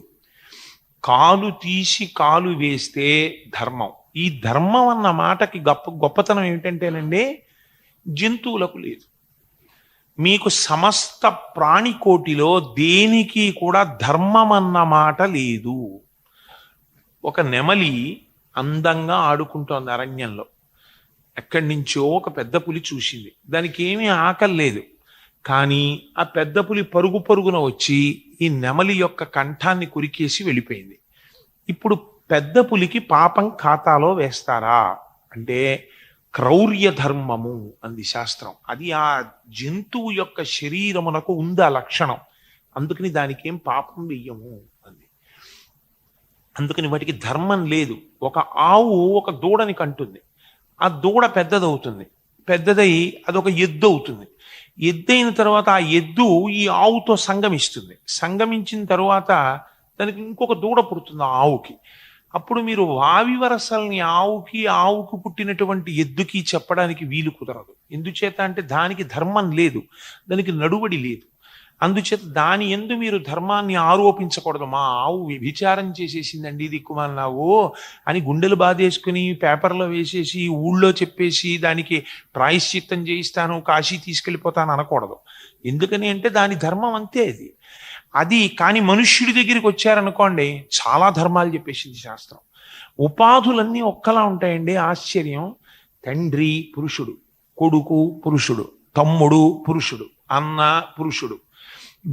కాలు తీసి కాలు వేస్తే ధర్మం. ఈ ధర్మం అన్న మాటకి గొప్పతనం ఏమిటంటేనండి, జంతువులకు లేదు. మీకు సమస్త ప్రాణికోటిలో దేనికి కూడా ధర్మం అన్న మాట లేదు. ఒక నెమలి అందంగా ఆడుకుంటోంది అరణ్యంలో. ఎక్కడి నుంచో ఒక పెద్ద పులి చూసింది. దానికి ఏమీ ఆకలి లేదు. కానీ ఆ పెద్ద పులి పరుగు పరుగున వచ్చి ఈ నెమలి యొక్క కంఠాన్ని కొరికేసి వెళ్ళిపోయింది. ఇప్పుడు పెద్ద పులికి పాపం ఖాతాలో వేస్తారా అంటే క్రౌర్య ధర్మము అంది శాస్త్రం. అది ఆ జంతువు యొక్క శరీరమునకు ఉంది ఆ లక్షణం. అందుకని దానికి ఏం పాపం వెయ్యము అంది. అందుకని వాటికి ధర్మం లేదు. ఒక ఆవు ఒక దూడని కంటుంది. ఆ దూడ పెద్దదవుతుంది. పెద్దదై అదొక ఎద్దు అవుతుంది. ఎద్దైన తర్వాత ఆ ఎద్దు ఈ ఆవుతో సంగమిస్తుంది. సంగమించిన తర్వాత దానికి ఇంకొక దూడ పుడుతుంది ఆ ఆవుకి. అప్పుడు మీరు వావి వరసల్ని ఆవుకి పుట్టినటువంటి ఎద్దుకి చెప్పడానికి వీలు కుదరదు. ఎందుచేత అంటే దానికి ధర్మం లేదు, దానికి నడువడి లేదు. అందుచేత దాని యందు మీరు ధర్మాన్ని ఆరోపించకూడదు. మా ఆవు వ్యభిచారం చేసేసిందండి దిక్కుమాలినావు అని గుండెలు బాధేసుకుని పేపర్లో వేసేసి ఊళ్ళో చెప్పేసి దానికి ప్రాయశ్చిత్తం చేయిస్తాను, కాశీ తీసుకెళ్ళిపోతాను అనకూడదు. ఎందుకని అంటే దాని ధర్మం అంతే అది. కానీ మనుష్యుడి దగ్గరికి వచ్చారనుకోండి, చాలా ధర్మాలు చెప్పేసింది శాస్త్రం. ఉపాధులన్నీ ఒక్కలా ఉంటాయండి. ఆశ్చర్యం. తండ్రి పురుషుడు, కొడుకు పురుషుడు, తమ్ముడు పురుషుడు, అన్న పురుషుడు,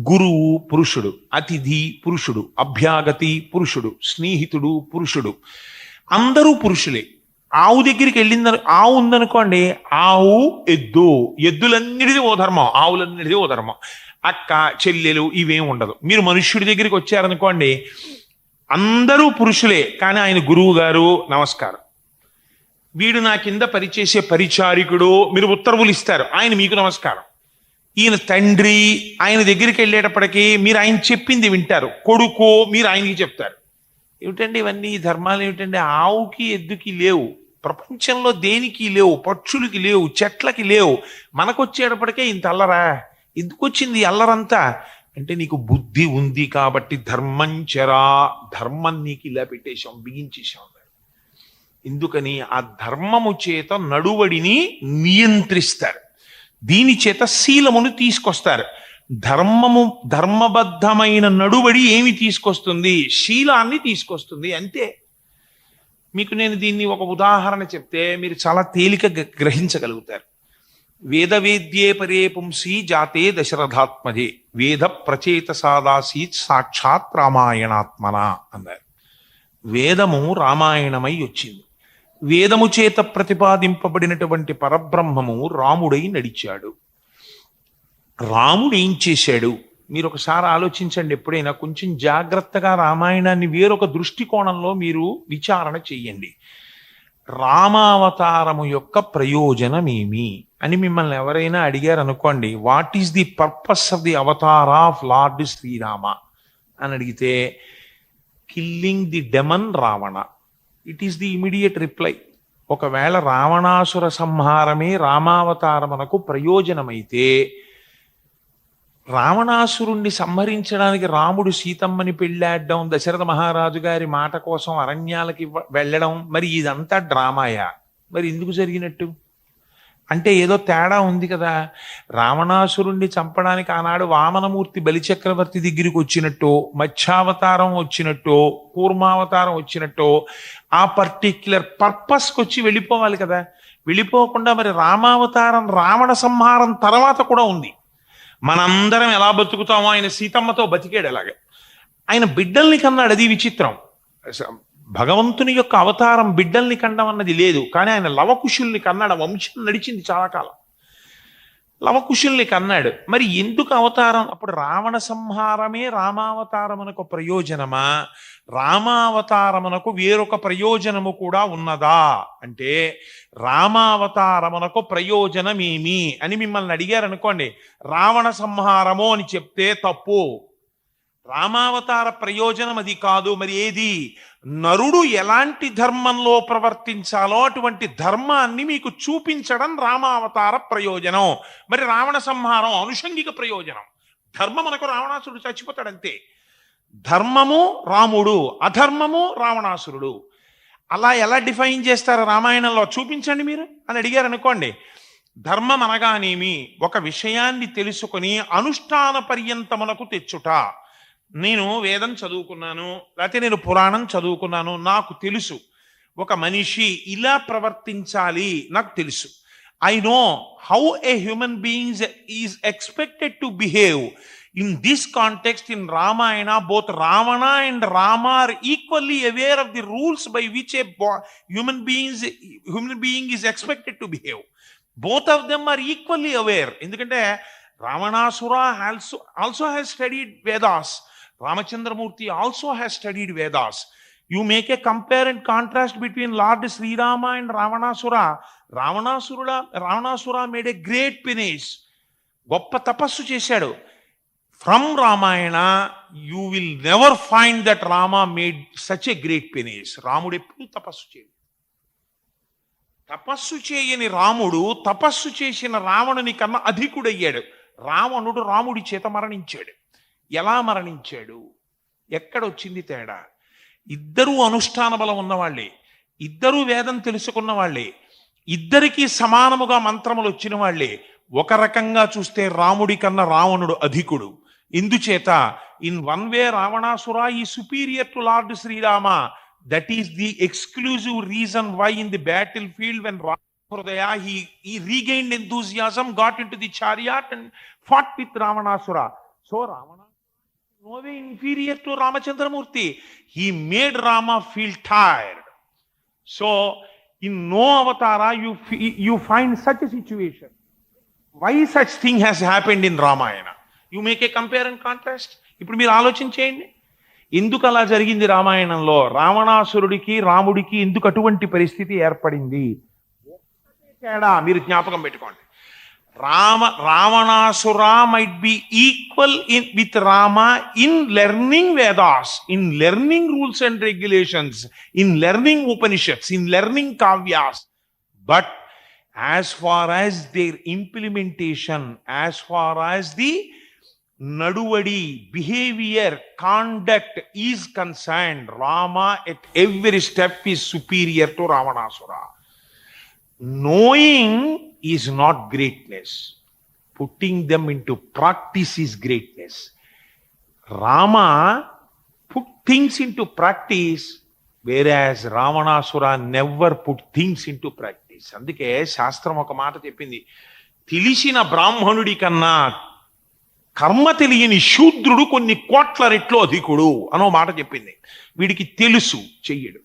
గురువు పురుషుడు, అతిథి పురుషుడు, అభ్యాగతి పురుషుడు, స్నేహితుడు పురుషుడు, అందరూ పురుషులే. ఆవు దగ్గరికి ఆవు ఉందనుకోండి, ఆవు ఎద్దులన్నిటిది ఓ ధర్మం, ఆవులన్నిటిది ఓ ధర్మం. అక్క చెల్లెలు ఇవేం ఉండదు. మీరు మనుష్యుడి దగ్గరికి వచ్చారనుకోండి, అందరూ పురుషులే. కానీ ఆయన గురువు గారు నమస్కారం, వీడు నా కింద పనిచేసే పరిచారికుడు, మీరు ఉత్తర్వులు ఇస్తారు, ఆయన మీకు నమస్కారం. ఈయన తండ్రి, ఆయన దగ్గరికి వెళ్ళేటప్పటికీ మీరు ఆయన చెప్పింది వింటారు. కొడుకు, మీరు ఆయనకి చెప్తారు. ఏమిటండి ఇవన్నీ ధర్మాలు? ఏమిటండి? ఆవుకి ఎద్దుకి లేవు, ప్రపంచంలో దేనికి లేవు, పక్షులకి లేవు, చెట్లకి లేవు. మనకొచ్చేటప్పటికే ఇంత అల్లరా. ఎందుకు వచ్చింది అల్లరంతా అంటే నీకు బుద్ధి ఉంది కాబట్టి ధర్మంచరా, ధర్మం నీకు ఇలా పెట్టేశాం, బిగించేశాం. ఎందుకని ఆ ధర్మము చేత నడువడిని నియంత్రిస్తారు. దీని చేత శీలమును తీసుకొస్తారు. ధర్మబద్ధమైన నడువడి ఏమి తీసుకొస్తుంది? శీలాన్ని తీసుకొస్తుంది, అంతే. మీకు నేను దీన్ని ఒక ఉదాహరణ చెప్తే మీరు చాలా తేలికగా గ్రహించగలుగుతారు. వేదవేద్యే పరే పుంసి జాతే దశరథాత్మజే వేద ప్రచేత సాదాసీత్ సాక్షాత్ రామాయణాత్మన అన్నారు. వేదము రామాయణమై వచ్చింది. వేదము చేత ప్రతిపాదింపబడినటువంటి పరబ్రహ్మము రాముడై నడిచాడు. రాముడు ఏం చేశాడు? మీరు ఒకసారి ఆలోచించండి. ఎప్పుడైనా కొంచెం జాగ్రత్తగా రామాయణాన్ని వేరొక దృష్టికోణంలో మీరు విచారణ చెయ్యండి. రామావతారము యొక్క ప్రయోజనమేమి అని మిమ్మల్ని ఎవరైనా అడిగారు అనుకోండి, what is the purpose of the avatar of lord Srirama అని అడిగితే, killing the demon Ravana. It is the immediate reply. ఒకవేళ రావణాసుర సంహారమే రామావతారమునకు ప్రయోజనమైతే, రావణాసురుణ్ణి సంహరించడానికి రాముడు సీతమ్మని పెళ్ళాడడం, దశరథ మహారాజు గారి మాట కోసం అరణ్యాలకి వెళ్ళడం, మరి ఇదంతా డ్రామాయా? మరి ఎందుకు జరిగినట్టు అంటే ఏదో తేడా ఉంది కదా. రావణాసురుణ్ణి చంపడానికి ఆనాడు వామనమూర్తి బలిచక్రవర్తి దగ్గరికి వచ్చినట్టు, మత్స్యావతారం వచ్చినట్టు, కూర్మావతారం వచ్చినట్టు ఆ పర్టిక్యులర్ పర్పస్కి వచ్చి వెళ్ళిపోవాలి కదా. వెళ్ళిపోకుండా మరి రామావతారం రావణ సంహారం తర్వాత కూడా ఉంది. మనందరం ఎలా బతుకుతామో ఆయన సీతమ్మతో బతికాడు. అలాగే ఆయన బిడ్డల్ని కన్నాడు. అది విచిత్రం. భగవంతుని యొక్క అవతారం బిడ్డల్ని కండం అన్నది లేదు. కానీ ఆయన లవకుశుల్ని కన్నాడు. వంశం నడిచింది చాలా కాలం. లవకుశుల్ని కన్నాడు. మరి ఎందుకు అవతారం? అప్పుడు రావణ సంహారమే రామావతారమునకు ప్రయోజనమా, రామావతారమునకు వేరొక ప్రయోజనము కూడా ఉన్నదా అంటే, రామావతారమునకు ప్రయోజనమేమి అని మిమ్మల్ని అడిగారు అనుకోండి, రావణ సంహారము అని చెప్తే తప్పు. రామావతార ప్రయోజనం అది కాదు. మరి ఏది? నరుడు ఎలాంటి ధర్మంలో ప్రవర్తించాలో అటువంటి ధర్మాన్ని మీకు చూపించడం రామావతార ప్రయోజనం. మరి రావణ సంహారం అనుషంగిక ప్రయోజనం. ధర్మమునకు రావణాసురుడు చచ్చిపోతాడంతే. ధర్మము రాముడు, అధర్మము రావణాసురుడు. అలా ఎలా డిఫైన్ చేస్తారు రామాయణంలో చూపించండి మీరు అని అడిగారు అనుకోండి. ధర్మం అనగానేమి, ఒక విషయాన్ని తెలుసుకుని అనుష్ఠాన పర్యంతమునకు తెచ్చుట. నేను వేదం చదువుకున్నాను, లేకపోతే నేను పురాణం చదువుకున్నాను, నాకు తెలుసు ఒక మనిషి ఇలా ప్రవర్తించాలి, నాకు తెలుసు. I know how A human being is expected to behave. In this context, in Ramayana, both Ravana and Rama are equally aware of the rules by which a human being is expected to behave. Both of them are equally aware. Endukante Ravanasura also has studied Vedas. Ramachandramurti also has studied Vedas. You make a compare and contrast between Lord Sri Rama and Ravanasura. Ravanasura made a great penance. Goppa tapassu chesadu. From Ramayana, you will never find that Rama made such a great penance. Ramudu eppudu tapassu cheyadu. Tapassu cheyani Ramudu tapassu chesina Ravanuni kanna adhikudayyadu. Ravanudu Ramudi cheta maraninchadu. Ela maraninchadu? Ekkada ochindi teda? Iddaru anusthana balam unnavalli, iddaru vedam telusukunna valli, ఇద్దరికి సమానముగా మంత్రములు వచ్చిన వాళ్ళే. ఒక రకంగా చూస్తే రాముడి కన్నా రావణుడు అధికుడు. ఇందుచేత in one way Ravanasura is superior to Lord Sri Rama. That is the exclusive reason why in the battle field when హృదయ he regained enthusiasm, got into the chariot and fought with Ravanasura. So Ravana no way inferior to Ramachandramurti. He made Rama feel tired. So in no avatara you find such a situation. Why such thing has happened in Ramayana? You make a compare and contrast. ఇప్పుడు మీరు ఆలోచించేయండి, ఎందుకు అలా జరిగింది రామాయణంలో? రావణాసురుడికి రాముడికి ఎందుకు అటువంటి పరిస్థితి ఏర్పడింది? తేడా మీరు జ్ఞాపకం పెట్టుకోండి. Ravanasura might be equal with Rama in learning Vedas, in learning rules and regulations, in learning Upanishads, in learning Kavyas. But as far as their implementation, as far as the naduvadi, behavior, conduct is concerned, Rama at every step is superior to Ravanasura. Knowing is not greatness. Putting them into practice is greatness. Rama put things into practice, whereas Ravanasura never put things into practice. అందుకే శాస్త్రం ఒక మాట చెప్పింది, తెలిసిన బ్రాహ్మణుడి కన్నా కర్మ తెలియని శూద్రుడు కొన్ని కోట్ల రెట్లు అధికుడు అనో మాట చెప్పింది. వీడికి తెలుసు చెయ్యడు,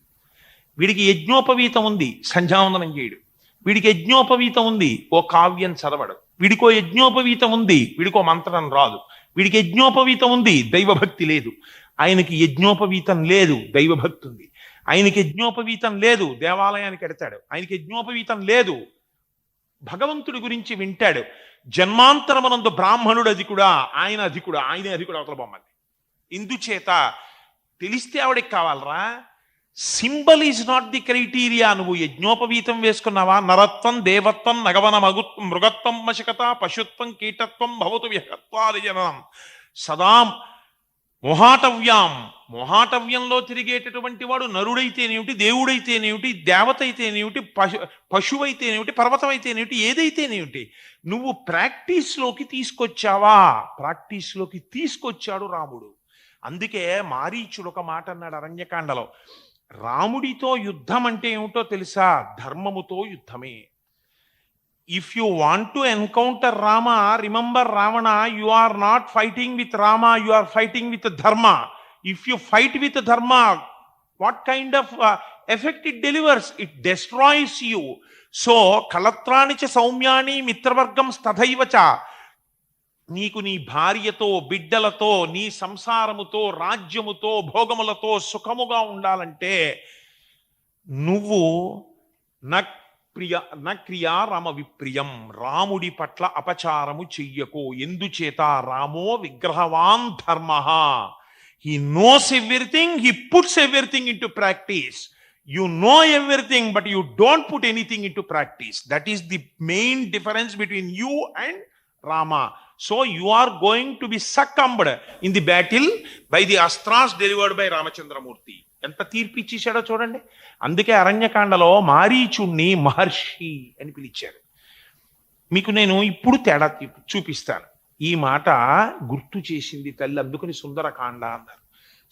వీడికి యజ్ఞోపవీతం ఉంది సంధ్యావందనం చేయడు, వీడికి యజ్ఞోపవీతం ఉంది ఓ కావ్యం చదవడు, వీడికో యజ్ఞోపవీతం ఉంది వీడికో మంత్రం రాదు, వీడికి యజ్ఞోపవీతం ఉంది దైవభక్తి లేదు, ఆయనకి యజ్ఞోపవీతం లేదు దైవభక్తి ఉంది, ఆయనకి యజ్ఞోపవీతం లేదు దేవాలయానికి ఎడతాడు, ఆయనకి యజ్ఞోపవీతం లేదు భగవంతుడి గురించి వింటాడు. జన్మాంతరమనందు బ్రాహ్మణుడు అధికుడా, ఆయనే అధికుడు అవతల బొమ్మది. ఇందుచేత తెలిస్తే ఆవిడకి కావాలరా? Symbol is not the criteria. నువ్వు యజ్ఞోపవీతం వేసుకున్నావా? నరత్వం దేవత్వం నగవన మృగత్వం మశకత పశుత్వం కీటత్వం భవతు వ్యహత్వాదిజనం సదా మొహాటవ్యంలో తిరిగేటటువంటి వాడు నరుడైతేనేమిటి, దేవుడైతేనేమిటి, దేవత అయితేనేమిటి, పశువైతేనేమిటి, పర్వతం అయితేనేమిటి, ఏదైతేనేమిటి, నువ్వు ప్రాక్టీస్లోకి తీసుకొచ్చావా? ప్రాక్టీస్లోకి తీసుకొచ్చాడు రాముడు. అందుకే మారీచుడు ఒక మాట అన్నాడు అరణ్యకాండలో, రాముడితో యుద్ధం అంటే ఏమిటో తెలుసా? ధర్మముతో యుద్ధమే. If you want to encounter Rama, remember Ravana, you are not fighting with Rama, you are fighting with Dharma. If you fight with Dharma, what kind of effect it delivers? It destroys you. So, kalatrani cha saumyani mitravargam stathaivacha. నీకు నీ భార్యతో బిడ్డలతో నీ సంసారముతో రాజ్యముతో భోగములతో సుఖముగా ఉండాలంటే నువ్వు క్రియా రామ విప్రియం, రాముడి పట్ల అపచారము చెయ్యకు. ఎందుచేత? రామో విగ్రహవాన్ ధర్మ. He knows everything, he puts everything in to practice. You know everything, but you don't put anything into practice. That is the main difference between you and Rama. So you are going to be succumbed in the battle by the astras delivered by Ramachandramurthy. ఎంత తీర్పు ఇచ్చేశాడో చూడండి. అందుకే అరణ్యకాండలో మారీచుణ్ణి మహర్షి అని పిలిచారు. మీకు నేను ఇప్పుడు తేడా చూపిస్తాను. ఈ మాట గుర్తు చేసింది తల్లి, అందుకని సుందరకాండ అన్నారు.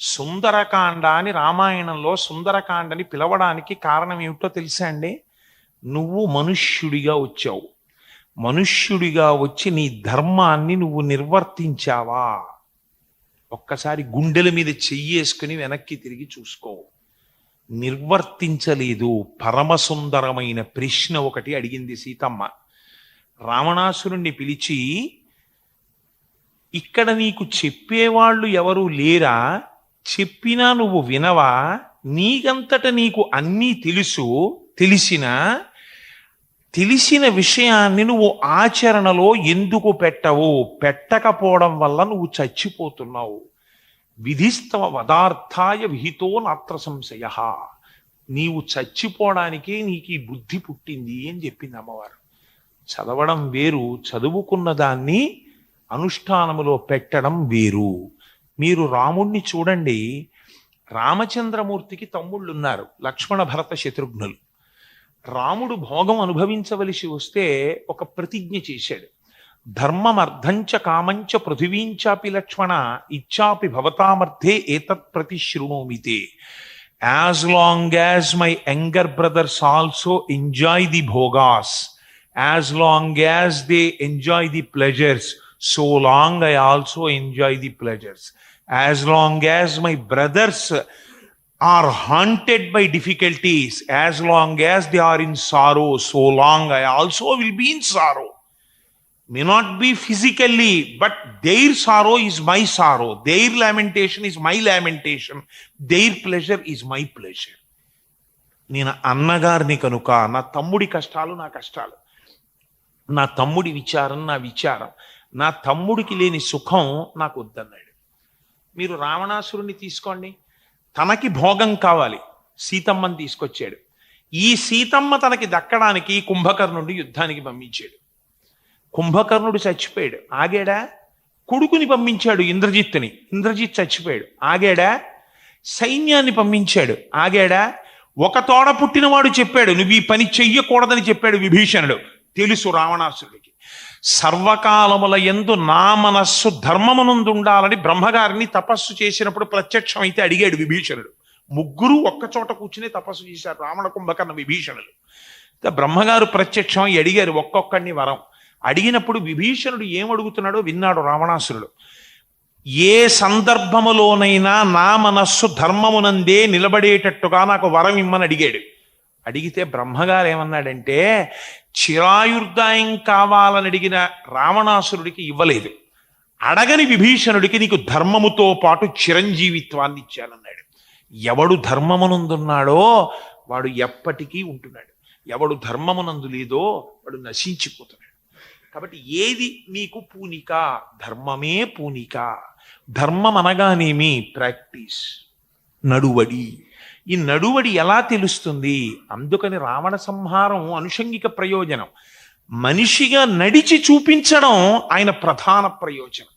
సుందరకాండ అని రామాయణంలో సుందరకాండని పిలవడానికి కారణం ఏమిటో తెలుసా అండి? నువ్వు మనుష్యుడిగా వచ్చావు, మనుష్యుడిగా వచ్చి నీ ధర్మాన్ని నువ్వు నిర్వర్తించావా? ఒక్కసారి గుండెల మీద చెయ్యేసుకుని వెనక్కి తిరిగి చూసుకో. నిర్వర్తించలేదు. పరమసుందరమైన ప్రశ్న ఒకటి అడిగింది సీతమ్మ. రావణాసురుణ్ణి పిలిచి, ఇక్కడ నీకు చెప్పేవాళ్ళు ఎవరు లేరా? చెప్పినా నువ్వు వినవా? నీకంతట నీకు అన్నీ తెలిసిన విషయాన్ని నువ్వు ఆచరణలో ఎందుకు పెట్టవు? పెట్టకపోవడం వల్ల నువ్వు చచ్చిపోతున్నావు. విధిస్తవ వదార్థాయ విహితో నాత్ర సంశయ. నీవు చచ్చిపోవడానికే నీకు ఈ బుద్ధి పుట్టింది అని చెప్పింది అమ్మవారు. చదవడం వేరు, చదువుకున్న దాన్ని అనుష్ఠానములో పెట్టడం వేరు. మీరు రాముణ్ణి చూడండి. రామచంద్రమూర్తికి తమ్ముళ్ళు ఉన్నారు, లక్ష్మణ భరత శత్రుఘ్నులు. రాముడు భోగం అనుభవించవలసి వస్తే ఒక ప్రతిజ్ఞ చేశాడు. ధర్మమర్థంచ కామంచ పృథివీంచాపి లక్ష్మణ ఇచ్చాపి భవతామర్థే ఏతత్ ప్రతిశృణోమితే. As long as my younger brothers also enjoy the bhogas, as long as they enjoy the pleasures, so long I also enjoy the pleasures. As long as my brothers are haunted by difficulties, as long as they are in sorrow, so long I also will be in sorrow. May not be physically, but their sorrow is my sorrow, their lamentation is my lamentation, their pleasure is my pleasure. నేను అన్నగారిని కనుక నా తమ్ముడి కష్టాలు నా కష్టాలు, నా తమ్ముడి విచారం నా విచారం, నా తమ్ముడికి లేని సుఖం నాకు వద్దన్నాడు. మీరు రావణాసురుణ్ణి తీసుకోండి. తనకి భోగం కావాలి, సీతమ్మని తీసుకొచ్చాడు. ఈ సీతమ్మ తనకి దక్కడానికి కుంభకర్ణుడిని యుద్ధానికి పంపించాడు. కుంభకర్ణుడు చచ్చిపోయాడు, ఆగాడా? కొడుకుని పంపించాడు ఇంద్రజిత్తుని, ఇంద్రజిత్ చచ్చిపోయాడు, ఆగాడా? సైన్యాన్ని పంపించాడు, ఆగాడా? ఒక తోడ పుట్టినవాడు చెప్పాడు నువ్వు ఈ పని చెయ్యకూడదని చెప్పాడు విభీషణుడు. తెలుసు రావణాసురుడికి. సర్వకాలముల యందు నా మనస్సు ధర్మమునందుండాలని బ్రహ్మగారిని తపస్సు చేసినప్పుడు ప్రత్యక్షం అయితే అడిగాడు విభీషణుడు. ముగ్గురు ఒక్క చోట కూర్చుని తపస్సు చేశారు, రావణ కుంభకర్ణ విభీషణులు. బ్రహ్మగారు ప్రత్యక్షం అడిగారు ఒక్కొక్కడిని వరం. అడిగినప్పుడు విభీషణుడు ఏమడుగుతున్నాడో విన్నాడు రావణాసురుడు. ఏ సందర్భములోనైనా నా మనస్సు ధర్మమునందే నిలబడేటట్టుగా నాకు వరం ఇమ్మని అడిగాడు. అడిగితే బ్రహ్మగారు ఏమన్నాడంటే, చిరాయుర్దాయం కావాలని అడిగిన రావణాసురుడికి ఇవ్వలేదు, అడగని విభీషణుడికి నీకు ధర్మముతో పాటు చిరంజీవిత్వాన్ని ఇచ్చానన్నాడు. ఎవడు ధర్మమునందున్నాడో వాడు ఎప్పటికీ ఉంటున్నాడు, ఎవడు ధర్మమునందు లేదో వాడు నశించిపోతున్నాడు. కాబట్టి ఏది నీకు పూనిక? ధర్మమే పూనిక. ధర్మం అనగానేమి? ప్రాక్టీస్, నడువడి. ఈ నడువడి ఎలా తెలుస్తుంది? అందుకని రావణ సంహారం అనుషంగిక ప్రయోజనం, మనిషిగా నడిచి చూపించడం ఆయన ప్రధాన ప్రయోజనం.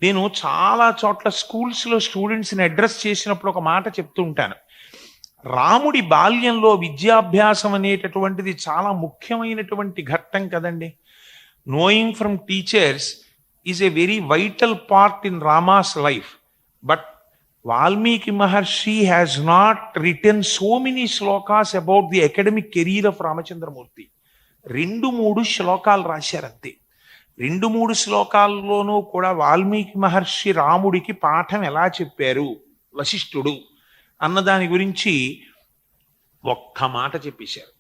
నేను చాలా చోట్ల స్కూల్స్లో స్టూడెంట్స్ని అడ్రస్ చేసినప్పుడు ఒక మాట చెప్తూ ఉంటాను. రాముడి బాల్యంలో విద్యాభ్యాసం అనేటటువంటిది చాలా ముఖ్యమైనటువంటి ఘట్టం కదండి. Knowing from teachers is a very vital part in Rama's life. But Valmiki Maharshi has not written so many shlokas about the academic career of Ramachandramurti. 2-3 శ్లోకాలు రాశారంతే. 2-3 శ్లోకాల్లోనూ కూడా వాల్మీకి మహర్షి రాముడికి పాఠం ఎలా చెప్పారు వశిష్ఠుడు అన్న దాని గురించి ఒక్క మాట చెప్పేశారు.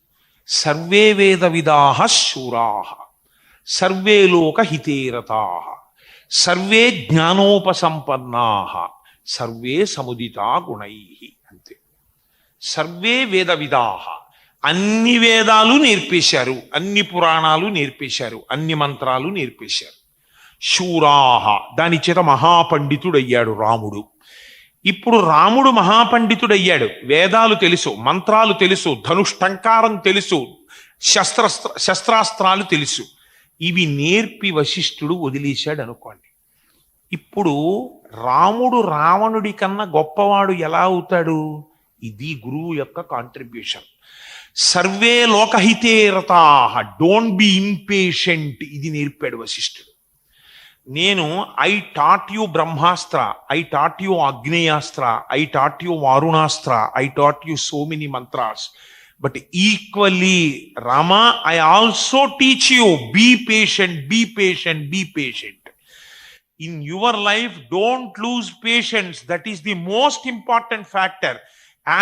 సర్వే వేద విదాః శూరాః, సర్వే లోక హితేరతాః, సర్వే జ్ఞానోపసంపన్నాః, సర్వే సముదితా గుణై. అంతే. సర్వే వేద విదాహ, అన్ని వేదాలు నేర్పేశారు, అన్ని పురాణాలు నేర్పేశారు, అన్ని మంత్రాలు నేర్పేశారు. శూరాహ, దాని చేత మహాపండితుడయ్యాడు రాముడు. ఇప్పుడు రాముడు మహాపండితుడయ్యాడు, వేదాలు తెలుసు, మంత్రాలు తెలుసు, ధనుష్టంకారం తెలుసు, శస్త్రాస్త్రాలు తెలుసు. ఇవి నేర్పి వశిష్ఠుడు వదిలేశాడు అనుకోండి. ఇప్పుడు రాముడు రావణుడి కన్నా గొప్పవాడు ఎలా అవుతాడు? ఇది గురువు యొక్క కాంట్రిబ్యూషన్. సర్వే లోకహితే రతాః, డోంట్ బి ఇంపేషెంట్, ఇది నేర్పాడు వశిష్ఠుడు. నేను I taught you Brahmastra, I taught you Agneyastra, I taught you Varunastra, I taught you so many mantras, but equally Rama I also teach you be patient, be patient, be patient. In your life, don't lose patience. That is the most important factor.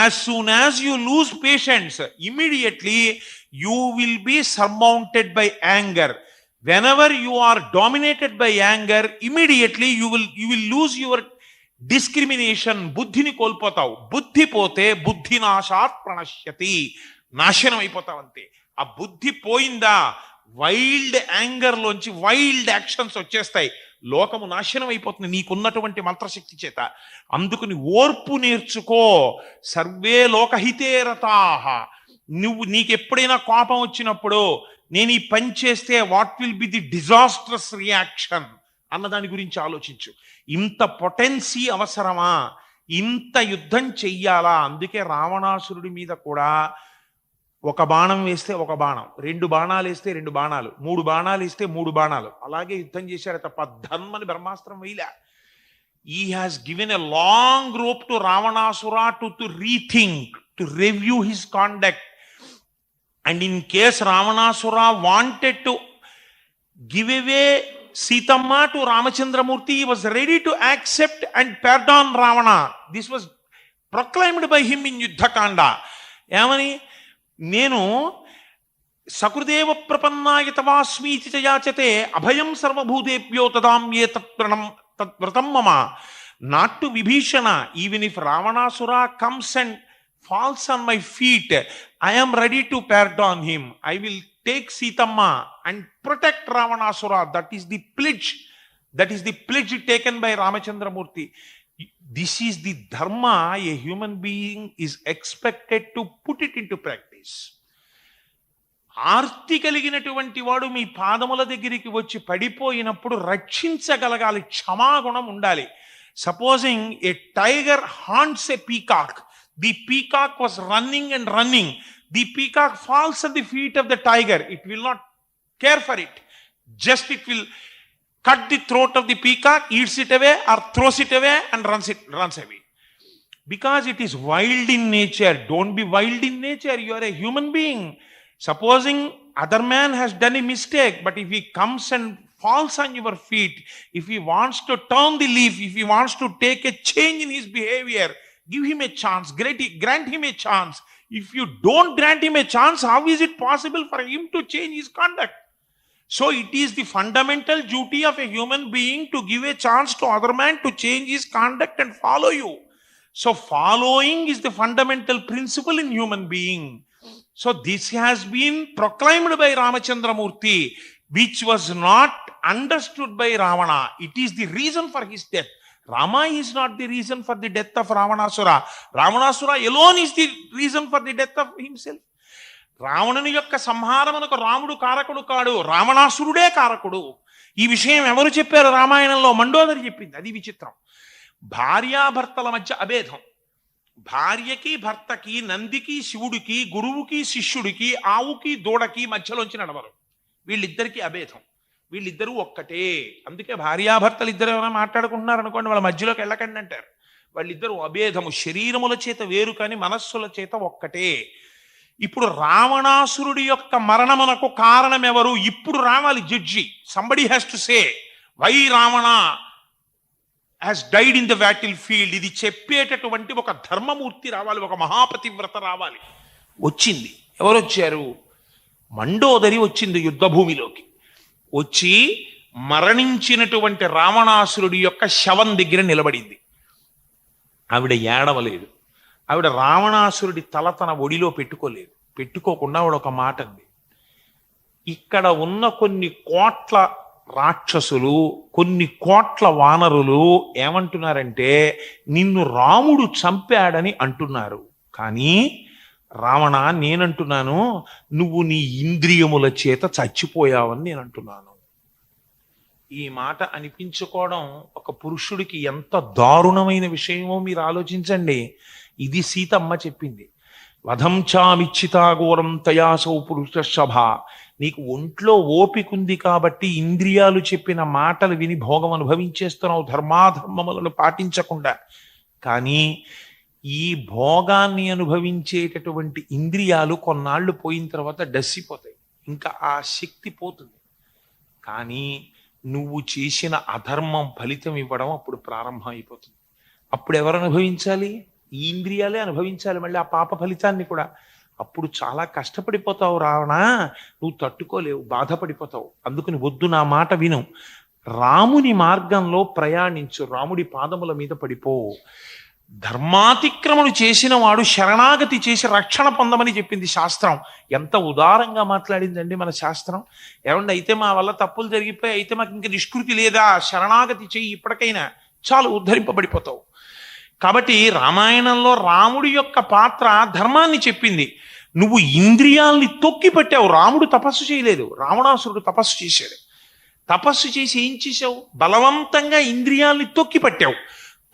As soon as you lose patience, immediately you will be surmounted by anger. Whenever you are dominated by anger, immediately you will lose your discrimination. బుద్ధిని కోల్పోతావు. బుద్ధి పోతే బుద్ధి నాశాత్ ప్రణశ్యతి, నాశనం అయిపోతావు అంతే. ఆ బుద్ధి పోయిందా, వైల్డ్ యాంగర్ లోంచి వైల్డ్ యాక్షన్స్ వచ్చేస్తాయి. లోకము నాశనం అయిపోతుంది నీకున్నటువంటి మంత్రశక్తి చేత. అందుకుని ఓర్పు నేర్చుకో. సర్వే లోకహితే రతాః. నీకెప్పుడైనా కోపం వచ్చినప్పుడు నేను ఈ పని చేస్తే what will be the disastrous reaction అన్న దాని గురించి ఆలోచించు. ఇంత పొటెన్సీ అవసరమా? ఇంత యుద్ధం చెయ్యాలా? అందుకే రావణాసురుడి మీద కూడా ఒక బాణం వేస్తే ఒక బాణం, 2 బాణాలు వేస్తే 2 బాణాలు, 3 బాణాలు వేస్తే 3 బాణాలు, అలాగే యుద్ధం చేశాడు తప్ప ధర్మని బ్రహ్మాస్త్రం వేయలే. He has given a long rope to Ravanasura to rethink, to review his conduct. And in case Ravanasura wanted to give away Sitamma to Ramachandramurti, he was ready to accept and pardon Ravana. This was proclaimed by him in Yuddhakanda. ఏమని? నేను సకృదేవ ప్రపన్నాయ తవాస్మీతి చ యాచతే అభయం సర్వభూతేభ్యో తదామ్యే తద్వ్రతం మమ. Not to Vibhishana, even if Ravanasura comes and falls on my feet, I am ready to pardon him. I will take Sitamma and protect Ravanasura. That is the pledge. That is the pledge taken by Ramachandramurti. This is the dharma a human being is expected to put it into practice. Aarti కలిగినటువంటి వాడు మీ పాదముల దగ్గరికి వచ్చి పడిపోయినప్పుడు రక్షించగలగాలి. క్షమాగుణం ఉండాలి. Supposing A tiger haunts A peacock. The peacock was running and running. The peacock falls at the feet of the tiger. It will not care for it. Just it will cut the throat of the peacock, eats it away, or throws it away and runs away. Because it is wild in nature. Don't be wild in nature. You are a human being. Supposing other man has done a mistake, but if he comes and falls on your feet, if he wants to turn the leaf, if he wants to take a change in his behavior, give him a chance, grant him a chance. If you don't grant him a chance, how is it possible for him to change his conduct? So it is the fundamental duty of a human being to give a chance to other man to change his conduct and follow you. So following is the fundamental principle in human being. So this has been proclaimed by Ramachandramurti, which was not understood by Ravana. It is the reason for his death. Rama is not the reason for the death of Ravanasura. Ravanasura alone is the reason for the death of himself. రావణుని యొక్క సంహారమునకు రాముడు కారకుడు కాడు, రావణాసురుడే కారకుడు. ఈ విషయం ఎవరు చెప్పారు రామాయణంలో? మండోదరి చెప్పింది. అది విచిత్రం. భార్యాభర్తల మధ్య అభేదం. భార్యకి భర్తకి, నందికి శివుడికి, గురువుకి శిష్యుడికి, ఆవుకి దూడకి మధ్యలోంచి నడవరు. వీళ్ళిద్దరికీ అభేదం. వీళ్ళిద్దరూ ఒక్కటే. అందుకే భార్యాభర్తలు ఇద్దరు ఏమైనా మాట్లాడుకుంటున్నారు అనుకోండి, వాళ్ళ మధ్యలోకి వెళ్ళకండి అంటారు. వాళ్ళిద్దరూ అభేదము. శరీరముల చేత వేరు కానీ మనస్సుల చేత ఒక్కటే. ఇప్పుడు రావణాసురుడి యొక్క మరణమునకు కారణం ఎవరు? ఇప్పుడు రావాలి judge. Somebody has to say why Ravana has died in the battle field. ఇది చెప్పేటటువంటి ఒక ధర్మమూర్తి రావాలి, ఒక మహాపతివ్రత రావాలి. వచ్చింది. ఎవరు వచ్చారు? మండోదరి వచ్చింది యుద్ధభూమిలోకి. వచ్చి మరణించినటువంటి రావణాసురుడి యొక్క శవం దగ్గర నిలబడింది. ఆవిడ ఏడవలేదు. ఆవిడ రావణాసురుడి తల తన ఒడిలో పెట్టుకోలేదు. పెట్టుకోకుండా ఆవిడ ఒక మాట అంది, ఇక్కడ ఉన్న కొన్ని కోట్ల రాక్షసులు, కొన్ని కోట్ల వానరులు ఏమంటున్నారంటే నిన్ను రాముడు చంపాడని అంటున్నారు. కానీ రావణ, నేనంటున్నాను నువ్వు నీ ఇంద్రియముల చేత చచ్చిపోయావని నేను అంటున్నాను. ఈ మాట అనిపించుకోవడం ఒక పురుషుడికి ఎంత దారుణమైన విషయమో మీరు ఆలోచించండి. ఇది సీతమ్మ చెప్పింది. వధం చామిచ్చితాఘోరం తయాసౌ పురుషశభ. నీకు ఒంట్లో ఓపికంది కాబట్టి ఇంద్రియాలు చెప్పిన మాటలు విని భోగం అనుభవించేస్తున్నావు ధర్మాధర్మములను పాటించకుండా. కానీ ఈ భోగాన్ని అనుభవించేటటువంటి ఇంద్రియాలు కొన్నాళ్ళు పోయిన తర్వాత డస్సిపోతాయి, ఇంకా ఆ శక్తి పోతుంది. కానీ నువ్వు చేసిన అధర్మం ఫలితం ఇవ్వడం అప్పుడు ప్రారంభం అయిపోతుంది. అప్పుడు ఎవరు అనుభవించాలి? ఈ ఇంద్రియాలే అనుభవించాలి మళ్ళీ ఆ పాప ఫలితాన్ని కూడా. అప్పుడు చాలా కష్టపడిపోతావు రావణ, నువ్వు తట్టుకోలేవు, బాధపడిపోతావు. అందుకని వద్దు, నా మాట విను, రాముని మార్గంలో ప్రయాణించు, రాముడి పాదముల మీద పడిపో. ధర్మాతిక్రమణ చేసిన వాడు శరణాగతి చేసి రక్షణ పొందమని చెప్పింది శాస్త్రం. ఎంత ఉదారంగా మాట్లాడిందండి మన శాస్త్రం. ఏమండి, అయితే మా వల్ల తప్పులు జరిగిపోయి అయితే మాకు ఇంక నిష్కృతి లేదా, శరణాగతి చెయ్యి, ఇప్పటికైనా చాలు, ఉద్ధరింపబడిపోతావు. కాబట్టి రామాయణంలో రాముడి యొక్క పాత్ర ధర్మాన్ని చెప్పింది. నువ్వు ఇంద్రియాల్ని తొక్కి పెట్టావు. రాముడు తపస్సు చేయలేదు, రావణాసురుడు తపస్సు చేశాడు. తపస్సు చేసి ఏం చేశావు? బలవంతంగా ఇంద్రియాల్ని తొక్కి పట్టావు.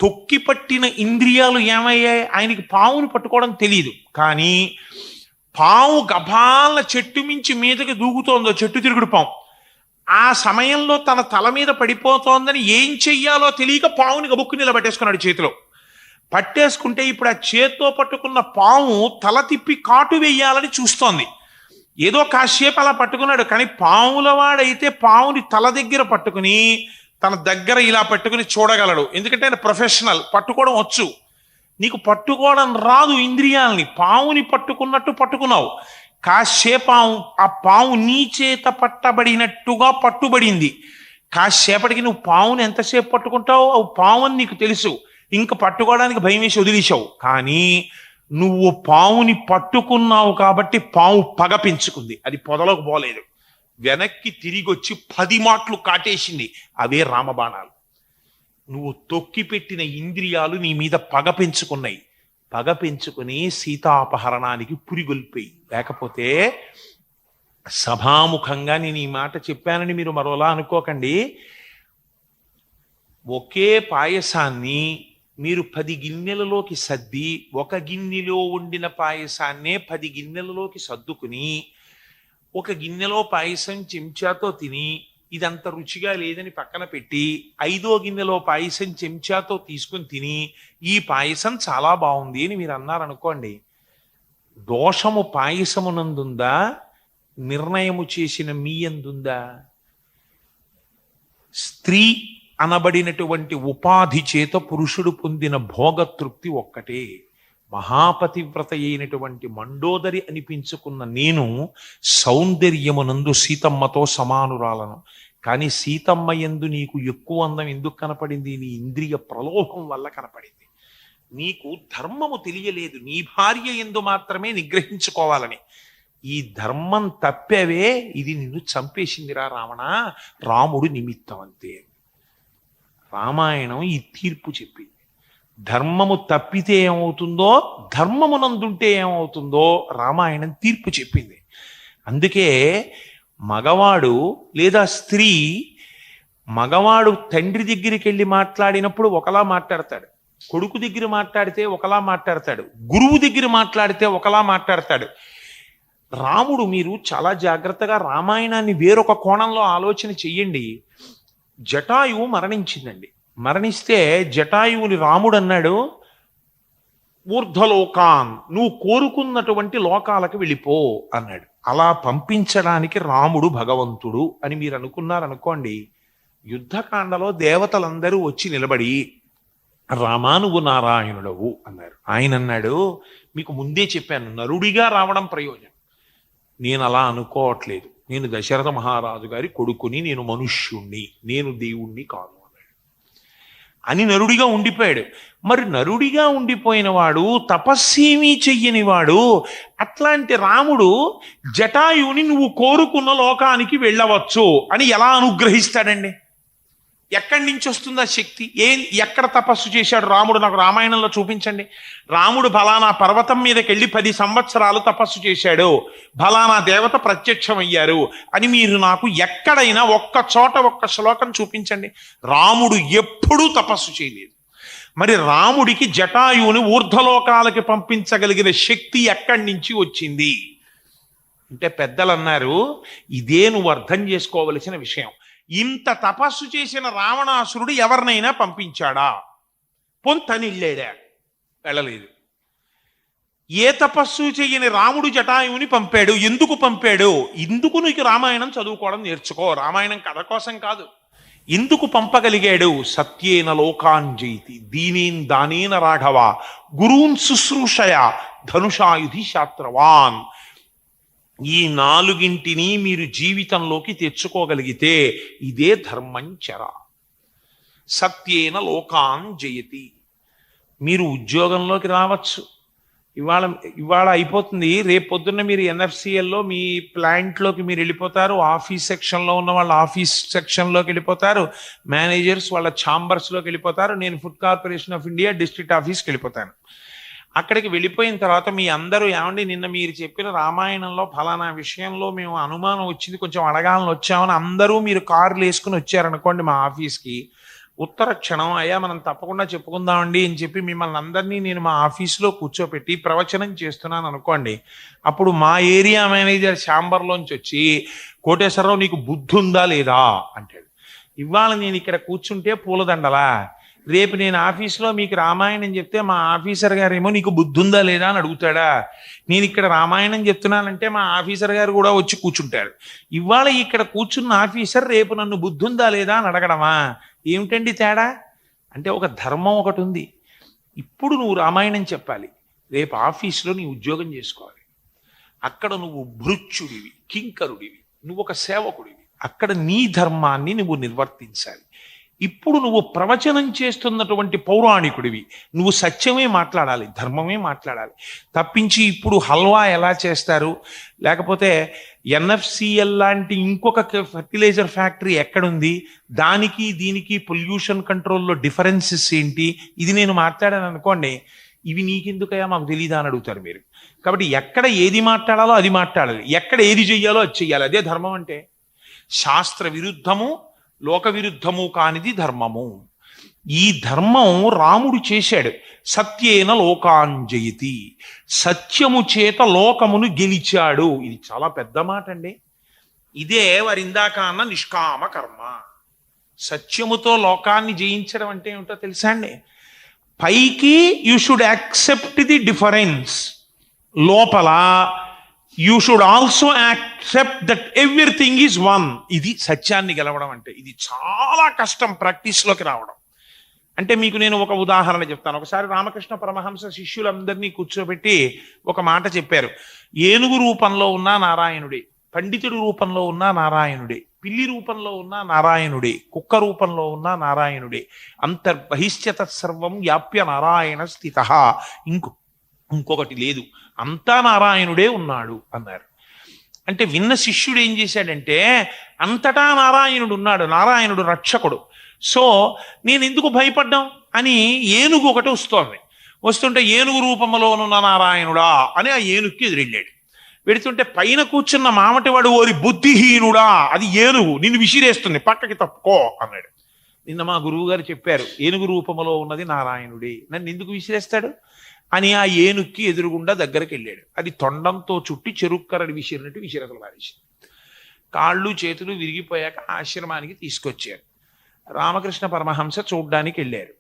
తొక్కి పట్టిన ఇంద్రియాలు ఏమయ్యాయి? ఆయనకి పావును పట్టుకోవడం తెలియదు, కానీ పావు గభాల చెట్టు మించి మీదకి దూకుతోందో, చెట్టు తిరుగుడు పాము. ఆ సమయంలో తన తల మీద పడిపోతోందని ఏం చెయ్యాలో తెలియక పావుని గబుక్కు నిలబెట్టేసుకున్నాడు చేతిలో. పట్టేసుకుంటే ఇప్పుడు ఆ చేత్తో పట్టుకున్న పాము తల తిప్పి కాటు వేయాలని చూస్తోంది. ఏదో కాసేపు అలా పట్టుకున్నాడు, కానీ పాముల వాడైతే పావుని తల దగ్గర పట్టుకుని తన దగ్గర ఇలా పట్టుకుని చూడగలడు, ఎందుకంటే ఆయన ప్రొఫెషనల్, పట్టుకోవడం వచ్చు. నీకు పట్టుకోవడం రాదు ఇంద్రియాలని. పావుని పట్టుకున్నట్టు పట్టుకున్నావు. కాసేపు ఆ పావు నీ చేత పట్టబడినట్టుగా పట్టుబడింది. కాసేపటికి నువ్వు పావుని ఎంతసేపు పట్టుకుంటావు? అవు పావు అని నీకు తెలుసు, ఇంక పట్టుకోవడానికి భయం వేసి వదిలేశావు. కానీ నువ్వు పావుని పట్టుకున్నావు కాబట్టి పావు పగ పెంచుకుంది, అది పొదలకు పోలేదు, వెనక్కి తిరిగి వచ్చి 10 మాటలు కాటేసింది. అవే రామబాణాలు. నువ్వు తొక్కి పెట్టిన ఇంద్రియాలు నీ మీద పగ పెంచుకున్నాయి. పగ పెంచుకుని సీతాపహరణానికి పురిగొల్పాయి. లేకపోతే సభాముఖంగా నేను ఈ మాట చెప్పానని మీరు మరోలా అనుకోకండి. ఒకే పాయసాన్ని మీరు 10 గిన్నెలలోకి సర్ది, ఒక గిన్నెలో వండిన పాయసాన్నే 10 గిన్నెలలోకి సర్దుకుని, ఒక గిన్నెలో పాయసం చెంచాతో తిని ఇదంత రుచిగా లేదని పక్కన పెట్టి 5వ గిన్నెలో పాయసం చెంచాతో తీసుకుని తిని ఈ పాయసం చాలా బాగుంది అని మీరు అన్నారనుకోండి, దోషము పాయసమునందుందా, నిర్ణయము చేసిన మీ యందుందా? స్త్రీ అనబడినటువంటి ఉపాధి చేత పురుషుడు పొందిన భోగతృప్తి ఒక్కటే. మహాపతివ్రత అయినటువంటి మండోదరి అనిపించుకున్న నేను సౌందర్యమునందు సీతమ్మతో సమానురాలను. కానీ సీతమ్మ యందు నీకు ఎక్కువ అందం ఎందుకు కనపడింది? నీ ఇంద్రియ ప్రలోభం వల్ల కనపడింది. నీకు ధర్మము తెలియలేదు, నీ భార్య యందు మాత్రమే నిగ్రహించుకోవాలని. ఈ ధర్మం తప్పేవే, ఇది నిన్ను చంపేసిందిరా రావణ, రాముడు నిమిత్తం అంతే. రామాయణం ఈ తీర్పు చెప్పింది. ధర్మము తప్పితే ఏమవుతుందో, ధర్మమునందుంటే ఏమవుతుందో రామాయణం తీర్పు చెప్పింది. అందుకే మగవాడు లేదా స్త్రీ, మగవాడు తండ్రి దగ్గరికి వెళ్ళి మాట్లాడినప్పుడు ఒకలా మాట్లాడతాడు, కొడుకు దగ్గర మాట్లాడితే ఒకలా మాట్లాడతాడు, గురువు దగ్గర మాట్లాడితే ఒకలా మాట్లాడతాడు. రాముడు, మీరు చాలా జాగ్రత్తగా రామాయణాన్ని వేరొక కోణంలో ఆలోచన చెయ్యండి. జటాయువు మరణించిందండి. మరణిస్తే జటాయువుని రాముడు అన్నాడు, ఊర్ధ్వలోకాన్, నువ్వు కోరుకున్నటువంటి లోకాలకు వెళ్ళిపో అన్నాడు. అలా పంపించడానికి రాముడు భగవంతుడు అని మీరు అనుకున్నారనుకోండి, యుద్ధకాండలో దేవతలందరూ వచ్చి నిలబడి రామా నువ్వు నారాయణుడవు అన్నారు. ఆయన అన్నాడు, మీకు ముందే చెప్పాను, నరుడిగా రావడం ప్రయోజనం. నేను అలా అనుకోవట్లేదు, నేను దశరథ మహారాజు గారి కొడుకుని, నేను మనుష్యుణ్ణి, నేను దేవుణ్ణి కాను అన్నాడు. అని నరుడిగా ఉండిపోయాడు. మరి నరుడిగా ఉండిపోయిన వాడు, తపస్సేమీ చెయ్యని వాడు, అట్లాంటి రాముడు జటాయువుని నువ్వు కోరుకున్న లోకానికి వెళ్ళవచ్చు అని ఎలా అనుగ్రహిస్తాడండి? ఎక్కడి నుంచి వస్తుంది ఆ శక్తి? ఎక్కడ తపస్సు చేశాడు రాముడు? నాకు రామాయణంలో చూపించండి. రాముడు ఫలానా పర్వతం మీదకి వెళ్ళి 10 సంవత్సరాలు తపస్సు చేశాడు, ఫలానా దేవత ప్రత్యక్షమయ్యారు అని మీరు నాకు ఎక్కడైనా ఒక్క చోట ఒక్క శ్లోకం చూపించండి. రాముడు ఎప్పుడూ తపస్సు చేయలేదు. మరి రాముడికి జటాయువుని ఊర్ధ్వలోకాలకి పంపించగలిగిన శక్తి ఎక్కడి నుంచి వచ్చింది అంటే పెద్దలు అన్నారు, ఇదే నువ్వు అర్థం చేసుకోవలసిన విషయం. ఇంత తపస్సు చేసిన రావణాసురుడు ఎవరినైనా పంపించాడా? పొంతనిళ్ళాడా? వెళ్ళలేదు. ఏ తపస్సు చేయని రాముడు జటాయువుని పంపాడు. ఎందుకు పంపాడు? ఇందుకు నీకు రామాయణం చదువుకోవడం నేర్చుకో. రామాయణం కథ కోసం కాదు. ఎందుకు పంపగలిగాడు? సత్యేన లోకాంజయితి దీనేన్ దానేన రాఘవ గురూన్ శుశ్రూషయ ధనుషాయుధి శాస్త్రవాన్. ఈ 4గింటిని మీరు జీవితంలోకి తెచ్చుకోగలిగితే ఇదే ధర్మంచర. సత్యేన లోకాన్ జయతి. మీరు ఉద్యోగంలోకి రావచ్చు. ఇవాళ అయిపోతుంది, రేపు పొద్దున్న మీరు ఎన్ఎఫ్సిఎల్లో మీ ప్లాంట్లోకి మీరు వెళ్ళిపోతారు. ఆఫీస్ సెక్షన్లో ఉన్న వాళ్ళ ఆఫీస్ సెక్షన్లోకి వెళ్ళిపోతారు. మేనేజర్స్ వాళ్ళ ఛాంబర్స్లోకి వెళ్ళిపోతారు. నేను food corporation of India district ఆఫీస్కి వెళ్ళిపోతాను. అక్కడికి వెళ్ళిపోయిన తర్వాత మీ అందరూ ఏమండి నిన్న మీరు చెప్పిన రామాయణంలో ఫలానా విషయంలో మేము అనుమానం వచ్చింది, కొంచెం అడగాలని వచ్చామని అందరూ మీరు కార్లు వేసుకుని వచ్చారనుకోండి మా ఆఫీస్కి. ఉత్తర క్షణం అయ్యా మనం తప్పకుండా చెప్పుకుందామండి అని చెప్పి మిమ్మల్ని అందరినీ నేను మా ఆఫీస్లో కూర్చోపెట్టి ప్రవచనం చేస్తున్నాను అనుకోండి. అప్పుడు మా ఏరియా మేనేజర్ ఛాంబర్లోంచి వచ్చి, కోటేశ్వరరావు నీకు బుద్ధి ఉందా లేదా అంటాడు. ఇవాళ నేను ఇక్కడ కూర్చుంటే పూలదండలా, రేపు నేను ఆఫీస్లో మీకు రామాయణం చెప్తే మా ఆఫీసర్ గారేమో నీకు బుద్ధి ఉందా లేదా అని అడుగుతాడా? నేను ఇక్కడ రామాయణం చెప్తున్నానంటే మా ఆఫీసర్ గారు కూడా వచ్చి కూర్చుంటారు. ఇవాళ ఇక్కడ కూర్చున్న ఆఫీసర్ రేపు నన్ను బుద్ధి ఉందా లేదా అని అడగడమా? ఏమిటండి తేడా? అంటే ఒక ధర్మం ఒకటి ఉంది. ఇప్పుడు నువ్వు రామాయణం చెప్పాలి, రేపు ఆఫీసులో నీ ఉద్యోగం చేసుకోవాలి. అక్కడ నువ్వు భృత్యుడివి, కింకరుడివి, నువ్వు ఒక సేవకుడివి. అక్కడ నీ ధర్మాన్ని నువ్వు నిర్వర్తించాలి. ఇప్పుడు నువ్వు ప్రవచనం చేస్తున్నటువంటి పౌరాణికుడివి, నువ్వు సత్యమే మాట్లాడాలి, ధర్మమే మాట్లాడాలి. తప్పించి ఇప్పుడు హల్వా ఎలా చేస్తారు, లేకపోతే ఎన్ఎఫ్సిఎల్ లాంటి ఇంకొక ఫర్టిలైజర్ ఫ్యాక్టరీ ఎక్కడుంది, దానికి దీనికి పొల్యూషన్ కంట్రోల్లో డిఫరెన్సెస్ ఏంటి, ఇది నేను మాట్లాడాను అనుకోండి, ఇవి నీకెందుకయ్యా మాకు తెలీదా అని అడుగుతారు మీరు. కాబట్టి ఎక్కడ ఏది మాట్లాడాలో అది మాట్లాడాలి, ఎక్కడ ఏది చెయ్యాలో అది చెయ్యాలి. అదే ధర్మం అంటే. శాస్త్ర విరుద్ధము లోక విరుద్ధము కానిది ధర్మము. ఈ ధర్మం రాముడు చేశాడు. సత్యేన లోకాంజయతి, సత్యము చేత లోకమును గెలిచాడు. ఇది చాలా పెద్ద మాట అండి. ఇదే వారిందాక అన్న నిష్కామ కర్మ. సత్యముతో లోకాన్ని జయించడం అంటే ఏమిటో తెలుసా అండి? పైకి you should accept the difference, లోపల you should also accept that everything is one. ఇది సత్యాన్ని గెలవడం అంటే. ఇది చాలా కష్టం ప్రాక్టీస్లోకి రావడం. అంటే మీకు నేను ఒక ఉదాహరణ చెప్తాను. ఒకసారి రామకృష్ణ పరమహంస శిష్యులందరినీ కూర్చోబెట్టి ఒక మాట చెప్పారు. ఏనుగు రూపంలో ఉన్న నారాయణుడే, పండితుడి రూపంలో ఉన్న నారాయణుడే, పిల్లి రూపంలో ఉన్న నారాయణుడే, కుక్క రూపంలో ఉన్న నారాయణుడే, అంతర్బహిష్యత సర్వం వ్యాప్య నారాయణ స్థిత, ఇంకొకటి లేదు, అంతా నారాయణుడే ఉన్నాడు అన్నారు. అంటే విన్న శిష్యుడు ఏం చేశాడంటే, అంతటా నారాయణుడు ఉన్నాడు, నారాయణుడు రక్షకుడు, సో నేను ఎందుకు భయపడ్డాం అని ఏనుగు ఒకటి వస్తుంటే ఏనుగు రూపంలో ఉన్న నారాయణుడా అని ఆ ఏనుగుకి ఎదురెళ్ళాడు. పెడుతుంటే పైన కూర్చున్న మామటివాడు, ఓరి బుద్ధిహీనుడా, అది ఏనుగు నిన్ను విసిరేస్తుంది, పక్కకి తప్పుకో అన్నాడు. నిన్న మా గురువు గారు చెప్పారు, ఏనుగు రూపంలో ఉన్నది నారాయణుడే, నన్ను ఎందుకు విసిరేస్తాడు అని ఆ ఏనుక్కి ఎదురుగుండా దగ్గరికి వెళ్ళాడు. అది తొండంతో చుట్టి చెరుక్కరని విసిరినట్టు విసిరకలు వారేసి కాళ్ళు చేతులు విరిగిపోయాక ఆశ్రమానికి తీసుకొచ్చారు. రామకృష్ణ పరమహంస చూడ్డానికి వెళ్ళారు.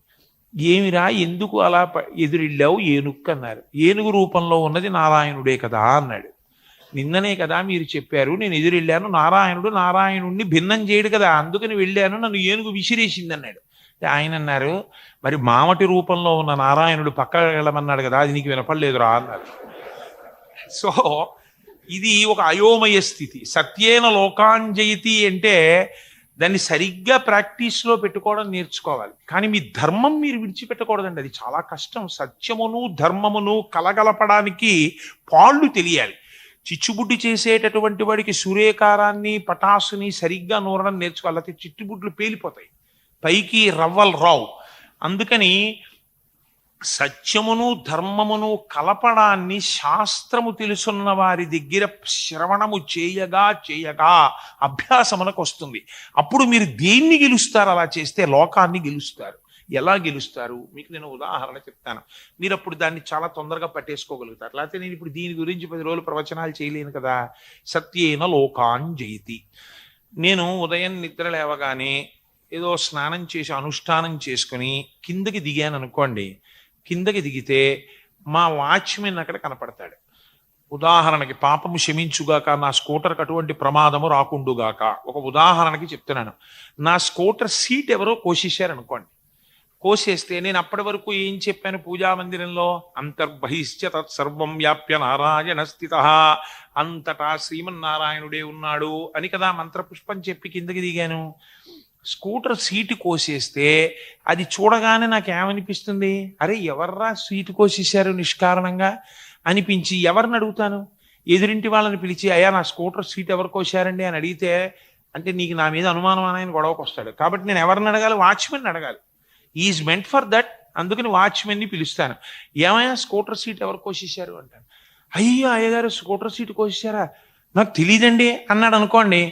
ఏమిరా ఎందుకు అలా ఎదురెళ్ళావు ఏనుక్కు అన్నారు. ఏనుగు రూపంలో ఉన్నది నారాయణుడే కదా అన్నాడు. నిన్ననే కదా మీరు చెప్పారు, నేను ఎదురెళ్ళాను, నారాయణుడిని భిన్నం చేయడు కదా, అందుకని వెళ్ళాను, నన్ను ఏనుగు విసిరేసింది అన్నాడు. ఆయన అన్నారు, మరి మామటి రూపంలో ఉన్న నారాయణుడు పక్క వెళ్ళమన్నాడు కదా, అది నీకు వినపడలేదురా అన్నారు. సో ఇది ఒక అయోమయ స్థితి. సత్యేన లోకాంజయతి అంటే దాన్ని సరిగ్గా ప్రాక్టీస్లో పెట్టుకోవడం నేర్చుకోవాలి. కానీ మీ ధర్మం మీరు విడిచిపెట్టకూడదండి, అది చాలా కష్టం. సత్యమును ధర్మమును కలగలపడానికి పాళ్ళు తెలియాలి. చిచ్చుబుడ్డి చేసేటటువంటి వాడికి సూర్యకారాన్ని పటాసుని సరిగ్గా నూరడం నేర్చుకోవాలి, అయితే చిట్టుబుడ్లు పేలిపోతాయి. పైకి రవ్వలు రావు. అందుకని సత్యమును ధర్మమును కలపడాన్ని శాస్త్రము తెలుసున్న వారి దగ్గర శ్రవణము చేయగా చేయగా అభ్యాసమునకు వస్తుంది. అప్పుడు మీరు దేన్ని గెలుస్తారు? అలా చేస్తే లోకాన్ని గెలుస్తారు. ఎలా గెలుస్తారు? మీకు నేను ఉదాహరణ చెప్తాను, మీరు అప్పుడు దాన్ని చాలా తొందరగా పట్టేసుకోగలుగుతారు. లేకపోతే నేను ఇప్పుడు దీని గురించి 10 రోజులు ప్రవచనాలు చేయలేను కదా. సత్యేన లోకాన్ జయతి. నేను ఉదయం నిద్ర లేవగానే ఏదో స్నానం చేసి అనుష్ఠానం చేసుకుని కిందకి దిగాను అనుకోండి. కిందకి దిగితే మా వాచ్మెన్ అక్కడ కనపడతాడు. ఉదాహరణకి పాపము క్షమించుగాక, నా స్కూటర్కి అటువంటి ప్రమాదము రాకుండుగాక. ఒక ఉదాహరణకి చెప్తున్నాను. నా స్కూటర్ సీట్ ఎవరో కోసేశారనుకోండి. కోసేస్తే నేను అప్పటి వరకు ఏం చెప్పాను పూజా మందిరంలో? అంతర్బహిష్య తత్సర్వం వ్యాప్య నారాయణ స్థిత, అంతటా శ్రీమన్నారాయణుడే ఉన్నాడు అని కదా మంత్రపుష్పం చెప్పి కిందకి దిగాను. స్కూటర్ సీటు కోసేస్తే అది చూడగానే నాకేమనిపిస్తుంది? అరే ఎవర్రా సీటు కోసేశారు నిష్కారణంగా అనిపించి ఎవరిని అడుగుతాను? ఎదురింటి వాళ్ళని పిలిచి అయ్యా నా స్కూటర్ సీట్ ఎవరు కోసారండి అని అడిగితే, అంటే నీకు నా మీద అనుమానం అని గొడవకు వస్తాడు. కాబట్టి నేను ఎవరిని అడగాలి? వాచ్మెన్ అడగాలి. Is meant for that. అందుకని వాచ్మెన్ని పిలుస్తాను. ఏమయ్యా స్కూటర్ సీట్ ఎవరు కోసేశారు అంటాను. అయ్యో అయ్యగారు స్కూటర్ సీట్ కోసేశారా, నాకు తెలియదండి అన్నాడు అనుకోండి.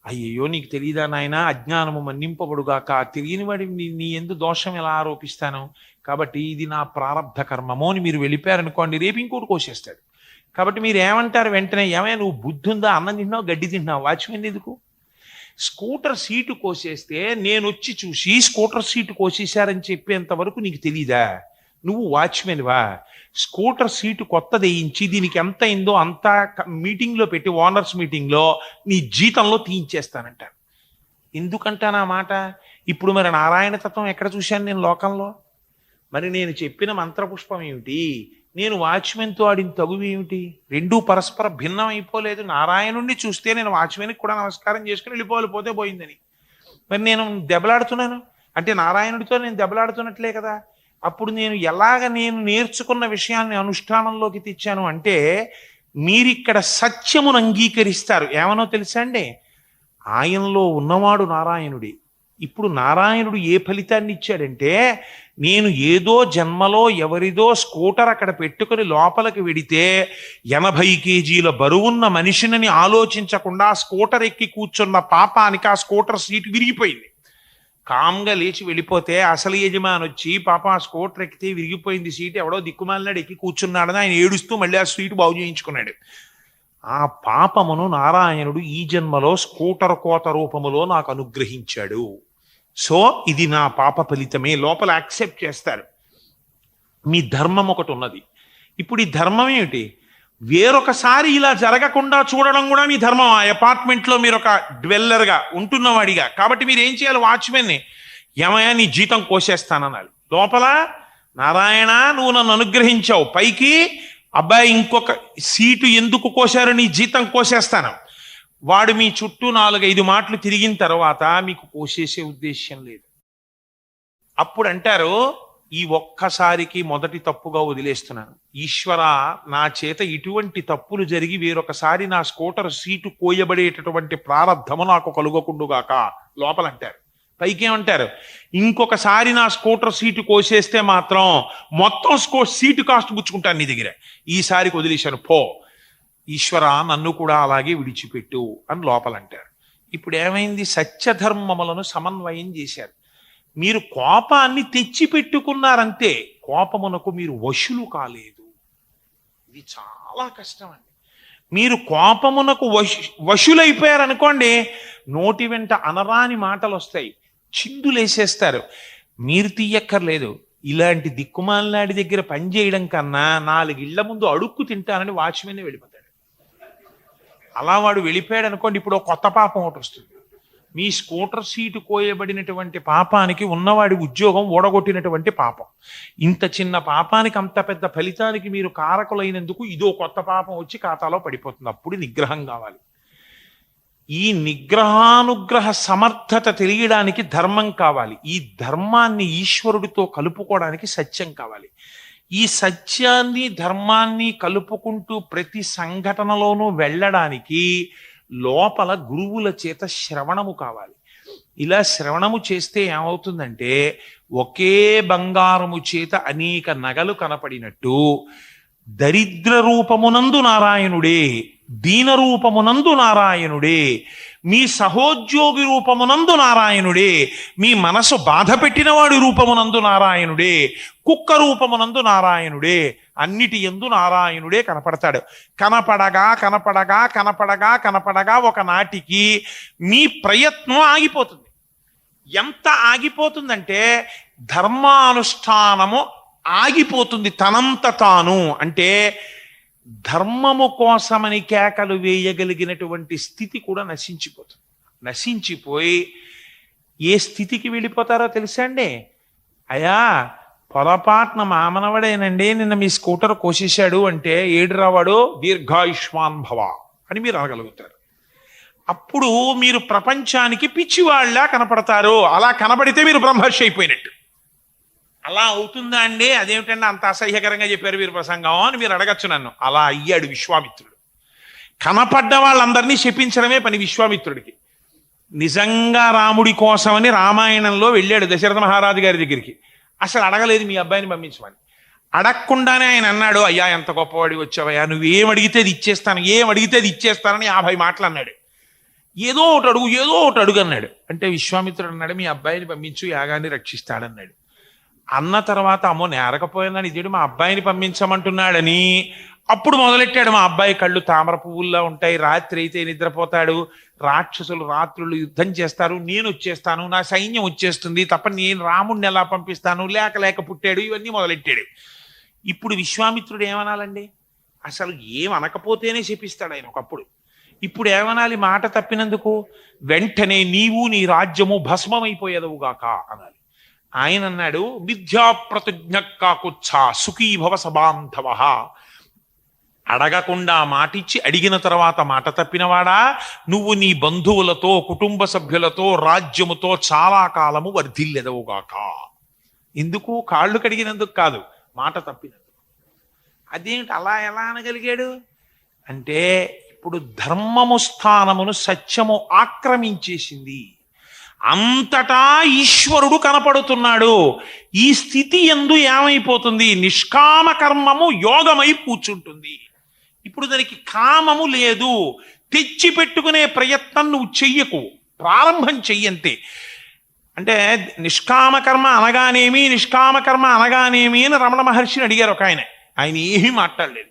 అయ్యయ్యో నీకు తెలియదా నాయన, అజ్ఞానము మన్నింపబడుగాక, తెలియని వాడి నీ ఎందు దోషం ఎలా ఆరోపిస్తాను? కాబట్టి ఇది నా ప్రారబ్ధ కర్మము అని మీరు వెళ్ళిపోయారనుకోండి, రేపు ఇంకోటి కోసేస్తాడు. కాబట్టి మీరు ఏమంటారు వెంటనే? ఏమయ్యా నువ్వు బుద్ధి ఉందా? అన్నం తింటున్నావు, గడ్డి తింటున్నావు, వాచ్మెన్ ఎందుకు? స్కూటర్ సీటు కోసేస్తే నేను వచ్చి చూసి స్కూటర్ సీటు కోసేశారని చెప్పేంత వరకు నీకు తెలీదా? నువ్వు వాచ్మెన్వా? స్కూటర్ సీటు కొత్తది వేయించి దీనికి ఎంత అయిందో అంతా మీటింగ్లో పెట్టి, ఓనర్స్ మీటింగ్లో నీ జీతంలో తీయించేస్తానంట. ఎందుకంటానా మాట? ఇప్పుడు మరి నారాయణ తత్వం ఎక్కడ చూశాను నేను లోకంలో? మరి నేను చెప్పిన మంత్రపుష్పం ఏమిటి, నేను వాచ్మెన్తో ఆడిన తగువి ఏమిటి? రెండూ పరస్పర భిన్నం అయిపోలేదు. నారాయణుణ్ణి చూస్తే నేను వాచ్మెన్కి కూడా నమస్కారం చేసుకుని వెళ్ళిపోవాలి, పోతే పోయిందని. మరి నేను దెబ్బలాడుతున్నాను అంటే నారాయణుడితో నేను దెబ్బలాడుతున్నట్లే కదా. అప్పుడు నేను నేను నేర్చుకున్న విషయాన్ని అనుష్ఠానంలోకి తెచ్చాను అంటే మీరిక్కడ సత్యమును అంగీకరిస్తారు. ఏమనో తెలుసా అండి? ఆయనలో ఉన్నవాడు నారాయణుడి. ఇప్పుడు నారాయణుడు ఏ ఫలితాన్ని ఇచ్చాడంటే, నేను ఏదో జన్మలో ఎవరిదో స్కూటర్ అక్కడ పెట్టుకుని లోపలికి వెడితే 80 కేజీల బరువున్న మనిషిని ఆలోచించకుండా స్కూటర్ ఎక్కి కూర్చున్న పాపానికి ఆ స్కూటర్ సీటు విరిగిపోయింది. కామ్గా లేచి వెళ్ళిపోతే అసలు యజమాని వచ్చి పాప ఆ స్కూటర్ ఎక్కితే విరిగిపోయింది సీటు, ఎవడో దిక్కుమాలినాడు ఎక్కి కూర్చున్నాడని ఆయన ఏడుస్తూ మళ్ళీ ఆ సీటు బాగు చేయించుకున్నాడు. ఆ పాపమును నారాయణుడు ఈ జన్మలో స్కూటర్ కోత రూపములో నాకు అనుగ్రహించాడు. సో ఇది నా పాప ఫలితమే. లోపల యాక్సెప్ట్ చేస్తారు. మీ ధర్మం ఒకటి ఉన్నది. ఇప్పుడు ఈ ధర్మం ఏమిటి? వేరొకసారి ఇలా జరగకుండా చూడడం కూడా మీ ధర్మం. ఆ అపార్ట్మెంట్లో మీరు ఒక డ్వెల్లర్గా ఉంటున్నవాడిగా. కాబట్టి మీరు ఏం చేయాలి? వాచ్మెన్ని ఏమయ్యా నీ జీతం కోసేస్తానన్నాడు. లోపల నారాయణ నువ్వు నన్ను అనుగ్రహించావు, పైకి అబ్బాయి ఇంకొక సీటు ఎందుకు కోశారు, నీ జీతం కోసేస్తాను. వాడు మీ చుట్టూ 4-5 మాటలు తిరిగిన తర్వాత మీకు కోసేసే ఉద్దేశ్యం లేదు. అప్పుడు అంటారు, ఈ ఒక్కసారికి మొదటి తప్పుగా వదిలేస్తున్నాను. ఈశ్వర, నా చేత ఇటువంటి తప్పులు జరిగి వేరొకసారి నా స్కూటర్ సీటు కోయబడేటటువంటి ప్రారంధము నాకు కలుగకుండుగాక లోపలంటారు. పైకేమంటారు? ఇంకొకసారి నా స్కూటర్ సీటు కోసేస్తే మాత్రం మొత్తం సీటు కాస్ట్ పుచ్చుకుంటాను నీ దగ్గర. ఈసారికి వదిలేశాను, పో ఈశ్వర, నన్ను కూడా అలాగే విడిచిపెట్టు అని లోపలంటారు. ఇప్పుడు ఏమైంది? సత్యధర్మములను సమన్వయం చేశారు. మీరు కోపాన్ని తెచ్చిపెట్టుకున్నారంతే, కోపమునకు మీరు వశులు కాలేదు. ఇది చాలా కష్టం అండి. మీరు కోపమునకు వశులైపోయారనుకోండి, నోటి వెంట అనరాని మాటలు వస్తాయి, చిందులేసేస్తారు. మీరు తీయక్కర్లేదు. ఇలాంటి దిక్కుమాలినాడి దగ్గర పనిచేయడం కన్నా 4 ఇళ్ల ముందు అడుక్కు తింటానని వాచ్మెన్ వెళ్ళిపోతాడు. అలా వాడు వెళ్ళిపోయాడు అనుకోండి, ఇప్పుడు కొత్త పాపం ఒకటి వస్తుంది. మీ స్కూటర్ సీటు కోయబడినటువంటి పాపానికి ఉన్నవాడి ఉద్యోగం ఓడగొట్టినటువంటి పాపం. ఇంత చిన్న పాపానికి అంత పెద్ద ఫలితానికి మీరు కారకులైనందుకు ఇదో కొత్త పాపం వచ్చి ఖాతాలో పడిపోతుంది. అప్పుడు నిగ్రహం కావాలి. ఈ నిగ్రహానుగ్రహ సమర్థత తెలియడానికి ధర్మం కావాలి. ఈ ధర్మాన్ని ఈశ్వరుడితో కలుపుకోవడానికి సత్యం కావాలి. ఈ సత్యాన్ని ధర్మాన్ని కలుపుకుంటూ ప్రతి సంఘటనలోనూ వెళ్ళడానికి లోపల గురువుల చేత శ్రవణము కావాలి. ఇలా శ్రవణము చేస్తే ఏమవుతుందంటే ఒకే బంగారము చేత అనేక నగలు కనపడినట్టు దరిద్ర రూపమునందు నారాయణుడే, దీన రూపమునందు నారాయణుడే, మీ సహోద్యోగి రూపమునందు నారాయణుడే, మీ మనసు బాధ పెట్టినవాడి రూపమునందు నారాయణుడే, కుక్క రూపమునందు నారాయణుడే, అన్నిటి యందు నారాయణుడే కనపడతాడు. కనపడగా కనపడగా కనపడగా కనపడగా ఒకనాటికి మీ ప్రయత్నం ఆగిపోతుంది. ఎంత ఆగిపోతుందంటే ధర్మానుష్ఠానము ఆగిపోతుంది తనంత తాను. అంటే ధర్మము కోసమని కేకలు వేయగలిగినటువంటి స్థితి కూడా నశించిపోతుంది. నశించిపోయి ఏ స్థితికి వెళ్ళిపోతారో తెలుసా అండి? అయ్యా పొరపాటున మామనవడేనండి నిన్న మీ స్కూటర్ కోసేశాడు అంటే ఏడురావాడు దీర్ఘాయుష్మాన్ భవ అని మీరు అనగలుగుతారు. అప్పుడు మీరు ప్రపంచానికి పిచ్చివాళ్ళ కనపడతారు. అలా కనబడితే మీరు బ్రహ్మర్షి అయిపోయినట్టు. అలా అవుతుందా అండి? అదేమిటండి అంత అసహ్యకరంగా చెప్పారు మీరు ప్రసంగం అని మీరు అడగచ్చు నన్ను. అలా అయ్యాడు విశ్వామిత్రుడు. కనపడ్డ వాళ్ళందరినీ శపించడమే పని విశ్వామిత్రుడికి. నిజంగా రాముడి కోసమని రామాయణంలో వెళ్ళాడు దశరథ మహారాజు గారి దగ్గరికి. అసలు అడగలేదు మీ అబ్బాయిని పంపించమని. అడగకుండానే ఆయన అన్నాడు, అయ్యా ఎంత గొప్పవాడి వచ్చావయ్యా, నువ్వేం అడిగితే అది ఇచ్చేస్తాను, ఏం అడిగితే అది ఇచ్చేస్తానని 50 మాటలు అన్నాడు. ఏదో ఒకటి అడుగు, ఏదో ఒకటి అడుగు అన్నాడు. అంటే విశ్వామిత్రుడు అన్నాడు, మీ అబ్బాయిని పంపించు, యాగాన్ని రక్షిస్తాడన్నాడు. అన్న తర్వాత అమ్మో నేరకపోయిందని ఇదేడు మా అబ్బాయిని పంపించమంటున్నాడని అప్పుడు మొదలెట్టాడు. మా అబ్బాయి కళ్ళు తామర పువ్వుల్లా ఉంటాయి, రాత్రి అయితే నిద్రపోతాడు, రాక్షసులు రాత్రులు యుద్ధం చేస్తారు, నేను వచ్చేస్తాను, నా సైన్యం వచ్చేస్తుంది తప్ప నేను రాముడిని ఎలా పంపిస్తాను, లేక లేక పుట్టాడు, ఇవన్నీ మొదలెట్టాడు. ఇప్పుడు విశ్వామిత్రుడు ఏమనాలండి? అసలు ఏమనకపోతేనే శపిస్తాడు ఆయన ఒకప్పుడు. ఇప్పుడు ఏమనాలి? మాట తప్పినందుకు వెంటనే నీవు నీ రాజ్యము భస్మమైపోయేదవుగాక అనాలి. ఆయన అన్నాడు, మిథ్యా ప్రతిజ్ఞ కాకుచ్చా సుఖీభవ సబాంధవ. అడగకుండా మాటిచ్చి అడిగిన తర్వాత మాట తప్పినవాడా, నువ్వు నీ బంధువులతో కుటుంబ సభ్యులతో రాజ్యముతో చాలా కాలము వర్ధిల్లెదవుగాక. ఎందుకు? కాళ్ళు కడిగినందుకు కాదు, మాట తప్పినందుకు. అదేంటి అలా ఎలా అనగలిగాడు అంటే ఇప్పుడు ధర్మము స్థానమును సత్యము ఆక్రమించేసింది. అంతటా ఈశ్వరుడు కనపడుతున్నాడు. ఈ స్థితి యందు ఏమైపోతుంది? నిష్కామ కర్మము యోగమై కూర్చుంటుంది. ఇప్పుడు దానికి కామము లేదు. తెచ్చి పెట్టుకునే ప్రయత్నం నువ్వు చెయ్యకు, ప్రారంభం చెయ్యంతే. అంటే నిష్కామకర్మ అనగానేమి, నిష్కామకర్మ అనగానేమి అని రమణ మహర్షిని అడిగారు ఒక ఆయన. ఆయన ఏమీ మాట్లాడలేదు.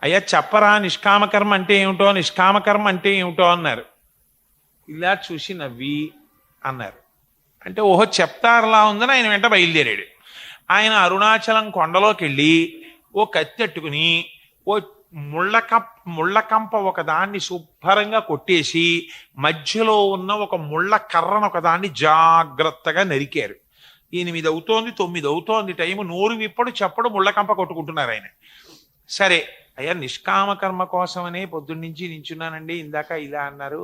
అయ్యా చెప్పరా నిష్కామకర్మ అంటే ఏమిటో, నిష్కామకర్మ అంటే ఏమిటో అన్నారు. ఇలా చూసి నవ్వి అన్నారు. అంటే ఓహో చెప్తారులా ఉందని ఆయన వెంట బయలుదేరాడు. ఆయన అరుణాచలం కొండలోకి వెళ్ళి ఓ కత్తెట్టుకుని ఓ ముళ్ళకంప ఒకదాన్ని శుభ్రంగా కొట్టేసి మధ్యలో ఉన్న ఒక ముళ్ళ కర్రను ఒకదాన్ని జాగ్రత్తగా నరికారు. 8 అవుతోంది, 9 అవుతోంది టైం, నోరు విప్పడు చెప్పడు ముళ్ళకంప కొట్టుకుంటున్నారు ఆయన. సరే అయ్యా నిష్కామకర్మ కోసమనే పొద్దున్నుంచి నించున్నానండి, ఇందాక ఇలా అన్నారు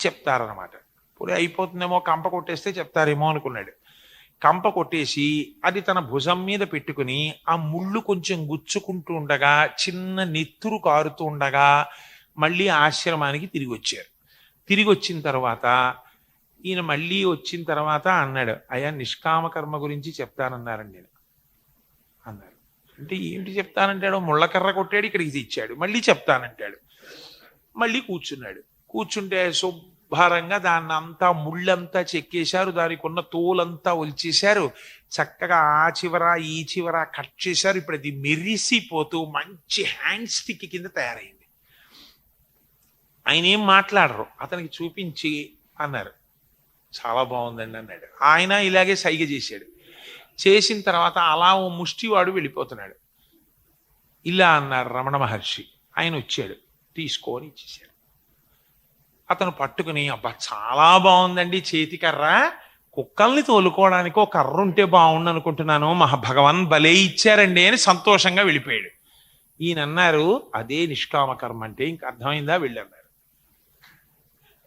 చెప్తారనమాట. ఇప్పుడు అయిపోతుందేమో, కంప కొట్టేస్తే చెప్తారేమో అనుకున్నాడు. కంప కొట్టేసి అది తన భుజం మీద పెట్టుకుని ఆ ముళ్ళు కొంచెం గుచ్చుకుంటూ ఉండగా, చిన్న నెత్తురు కారుతూ ఉండగా మళ్ళీ ఆశ్రమానికి తిరిగి వచ్చారు. తిరిగి వచ్చిన తర్వాత ఈయన మళ్ళీ వచ్చిన తర్వాత అన్నాడు, అయ్యా నిష్కామకర్మ గురించి చెప్తానన్నారండి నేను అన్నారు. అంటే ఏంటి చెప్తానంటాడు? ముళ్ళకర్ర కొట్టాడు, ఇక్కడికి తెచ్చాడు, మళ్ళీ చెప్తానంటాడు. మళ్ళీ కూర్చున్నాడు. కూర్చుంటే శుభ్రంగా దాన్ని అంతా ముళ్ళంతా చెక్కేశారు, దానికి ఉన్న తోలంతా ఒలిచేశారు, చక్కగా ఆ చివర ఈ చివర కట్ చేశారు. ఇప్పుడు అది మెరిసిపోతూ మంచి హ్యాండ్ స్టిక్ కింద తయారైంది. ఆయన ఏం మాట్లాడరు, అతనికి చూపించి అన్నారు చాలా బాగుందండి అన్నాడు. ఆయన ఇలాగే సైగ చేశాడు. చేసిన తర్వాత అలా ఓ ముష్టివాడు వెళ్ళిపోతున్నాడు. ఇలా అన్నారు రమణ మహర్షి. ఆయన వచ్చాడు, తీసుకొని ఇచ్చేశాడు. అతను పట్టుకుని, అబ్బా చాలా బాగుందండి చేతికర్ర, కుక్కల్ని తోలుకోవడానికి ఒక కర్ర ఉంటే బాగుండు అనుకుంటున్నాను, భగవాన్ భలే ఇచ్చారండి అని సంతోషంగా వెళ్ళిపోయాడు. ఈయన అన్నారు, అదే నిష్కామకర్మ అంటే. ఇంక అర్థమైందా? వెళ్ళన్నారు.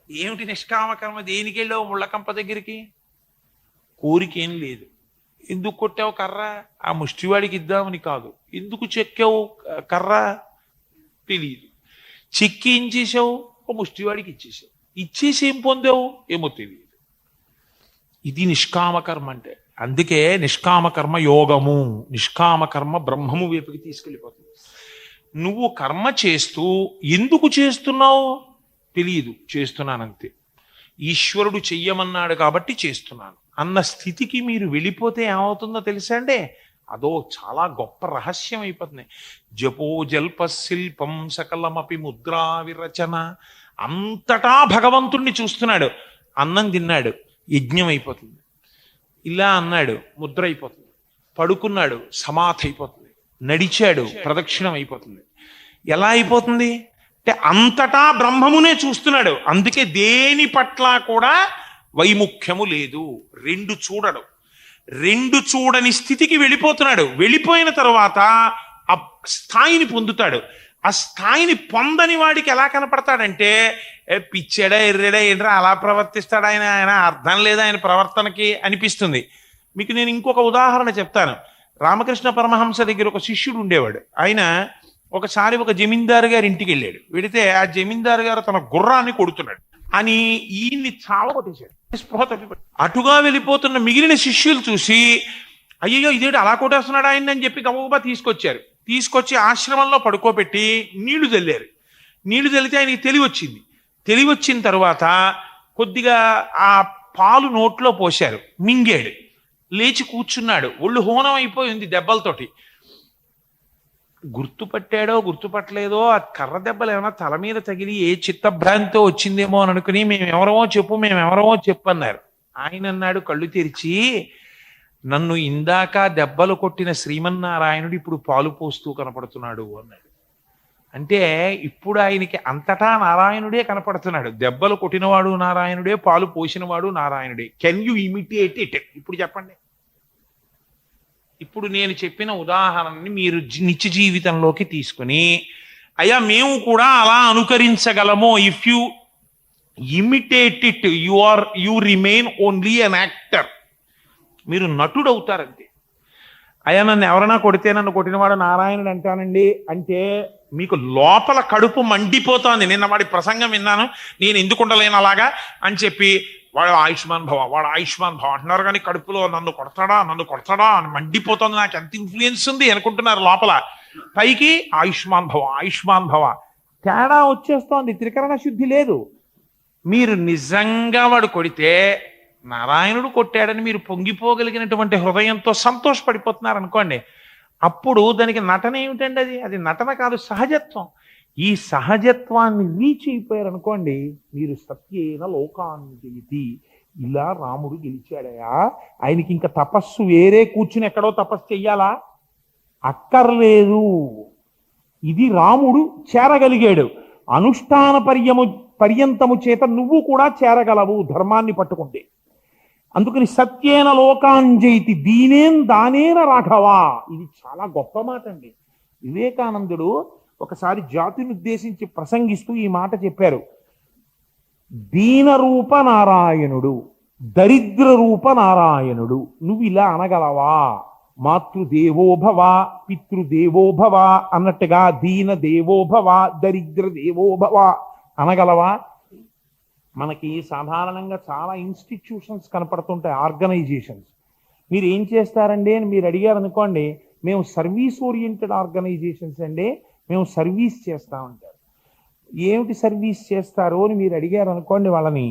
ఏమిటి నిష్కామకర్మ? దేనికి వెళ్ళావు ముళ్ళకంప దగ్గరికి? కోరికేం లేదు. ఎందుకు కొట్టావు కర్ర? ఆ ముష్టివాడికి ఇద్దామని కాదు. ఎందుకు చెక్కావు కర్ర? తెలియదు. చెక్కి ఏం చేసావు? ఓ ముష్టివాడికి ఇచ్చేసావు. ఇచ్చేసి ఏం పొందావు ఏమో తెలియదు. ఇది నిష్కామకర్మ అంటే. అందుకే నిష్కామకర్మ యోగము, నిష్కామకర్మ బ్రహ్మము వైపుకి తీసుకెళ్ళిపోతుంది. నువ్వు కర్మ చేస్తూ ఎందుకు చేస్తున్నావు తెలియదు, చేస్తున్నానంతే, ఈశ్వరుడు చెయ్యమన్నాడు కాబట్టి చేస్తున్నాను అన్న స్థితికి మీరు వెళ్ళిపోతే ఏమవుతుందో తెలుసా అండి? అదో చాలా గొప్ప రహస్యం అయిపోతుంది. జపో జల్ప శిల్పం సకలమపి ముద్రా విరచన. అంతటా భగవంతుణ్ణి చూస్తున్నాడు. అన్నం తిన్నాడు, యజ్ఞం అయిపోతుంది. ఇలా అన్నాడు, ముద్ర అయిపోతుంది. పడుకున్నాడు, సమాధి అయిపోతుంది. నడిచాడు, ప్రదక్షిణం అయిపోతుంది. ఎలా అయిపోతుంది అంటే అంతటా బ్రహ్మమునే చూస్తున్నాడు. అందుకే దేని పట్ల కూడా వైముఖ్యము లేదు. రెండు చూడడు, రెండు చూడని స్థితికి వెళ్ళిపోతున్నాడు. వెళ్ళిపోయిన తర్వాత ఆ స్థాయిని పొందుతాడు. ఆ స్థాయిని పొందని వాడికి ఎలా కనపడతాడంటే, పిచ్చాడా ఎర్రడా ఏంట్రా అలా ప్రవర్తిస్తాడు ఆయన, ఆయన అర్థం లేదా ఆయన ప్రవర్తనకి అనిపిస్తుంది. మీకు నేను ఇంకొక ఉదాహరణ చెప్తాను. రామకృష్ణ పరమహంస దగ్గర ఒక శిష్యుడు ఉండేవాడు. ఆయన ఒకసారి ఒక జమీందారు గారి ఇంటికి వెళ్ళాడు. వెడితే ఆ జమీందారు గారు తన గుర్రాన్ని కొడుతున్నాడు అని ఈయన్ని చావగొట్టేశాడు. స్పృహ తప్పిపోయాడు. అటుగా వెళ్ళిపోతున్న మిగిలిన శిష్యులు చూసి, అయ్యో ఇదేంటి అలా కొట్టేస్తున్నాడు ఆయన అని చెప్పి గబగబా తీసుకొచ్చారు. తీసుకొచ్చి ఆశ్రమంలో పడుకోబెట్టి నీళ్లు చల్లారు. నీళ్లు చల్లితే ఆయనకి తెలివి వచ్చింది. తెలివి వచ్చిన తర్వాత కొద్దిగా ఆ పాలు నోట్లో పోశారు, మింగాడు. లేచి కూర్చున్నాడు. ఒళ్ళు హోనం అయిపోయింది దెబ్బలతోటి. గుర్తుపట్టాడో గుర్తుపట్టలేదో ఆ కర్ర దెబ్బలు ఏమైనా తల మీద తగిలి ఏ చిత్తభ్రాంతితో వచ్చిందేమో అని అనుకుని మేమెవరమో చెప్పు అన్నారు. ఆయన అన్నాడు కళ్ళు తెరిచి, నన్ను ఇందాక దెబ్బలు కొట్టిన శ్రీమన్నారాయణుడు ఇప్పుడు పాలు పోస్తూ కనపడుతున్నాడు అన్నాడు. అంటే ఇప్పుడు ఆయనకి అంతటా నారాయణుడే కనపడుతున్నాడు. దెబ్బలు కొట్టినవాడు నారాయణుడే, పాలు పోసినవాడు నారాయణుడే. Can you imitate it? ఇప్పుడు చెప్పండి. ఇప్పుడు నేను చెప్పిన ఉదాహరణని మీరు నిత్య జీవితంలోకి తీసుకుని, అయ్యా మేము కూడా అలా అనుకరించగలమో, if you imitate it you remain only an actor. మీరు నటుడు అవుతారంతే. అయ్యా నన్ను ఎవరైనా కొడితే నన్ను కొట్టినవాడు నారాయణుడు అంటానండి అంటే మీకు లోపల కడుపు మండిపోతోంది. నిన్న వాడి ప్రసంగం విన్నాను, నేను ఎందుకు ఉండలేను అలాగా అని చెప్పి, వాడు ఆయుష్మాన్ భవ అంటున్నారు కానీ కడుపులో నన్ను కొడతాడా అని మండిపోతుంది. నాకు ఎంత ఇన్ఫ్లుయెన్స్ ఉంది అనుకుంటున్నారు లోపల. పైకి ఆయుష్మాన్ భవ తేడా వచ్చేస్తోంది. త్రికరణ శుద్ధి లేదు. మీరు నిజంగా వాడు కొడితే నారాయణుడు కొట్టాడని మీరు పొంగిపోగలిగినటువంటి హృదయంతో సంతోషపడిపోతున్నారు అనుకోండి. అప్పుడు దానికి నటన ఏమిటండి? అది నటన కాదు, సహజత్వం. ఈ సహజత్వాన్ని రీచ్ అయిపోయారు అనుకోండి, మీరు సత్యేన లోకాన్ని జయతి. ఇలా రాముడు గెలిచాడయా. ఆయనకి ఇంకా తపస్సు వేరే కూర్చుని ఎక్కడో తపస్సు చెయ్యాలా అక్కర్లేదు. ఇది రాముడు చేరగలిగాడు. అనుష్ఠాన పర్యంతము చేత నువ్వు కూడా చేరగలవు ధర్మాన్ని పట్టుకుంటే. అందుకని సత్యేన లోకాంజయితి దీనేం దానేన రాఘవా. ఇది చాలా గొప్ప మాట అండి. వివేకానందుడు ఒకసారి జాతిని ఉద్దేశించి ప్రసంగిస్తూ ఈ మాట చెప్పారు. దీనరూప నారాయణుడు, దరిద్ర రూప నారాయణుడు. నువ్వు ఇలా అనగలవా? మాతృదేవోభవ పితృదేవోభవ అన్నట్టుగా దీన దేవోభవ దరిద్ర దేవోభవ అనగలవా? మనకి సాధారణంగా చాలా ఇన్స్టిట్యూషన్స్ కనపడుతుంటాయి, ఆర్గనైజేషన్స్. మీరు ఏం చేస్తారండి అని మీరు అడిగారు అనుకోండి, మేము సర్వీస్ ఓరియంటెడ్ ఆర్గనైజేషన్స్ అండి, మేము సర్వీస్ చేస్తామంటారు. ఏమిటి సర్వీస్ చేస్తారు అని మీరు అడిగారు అనుకోండి, వాళ్ళని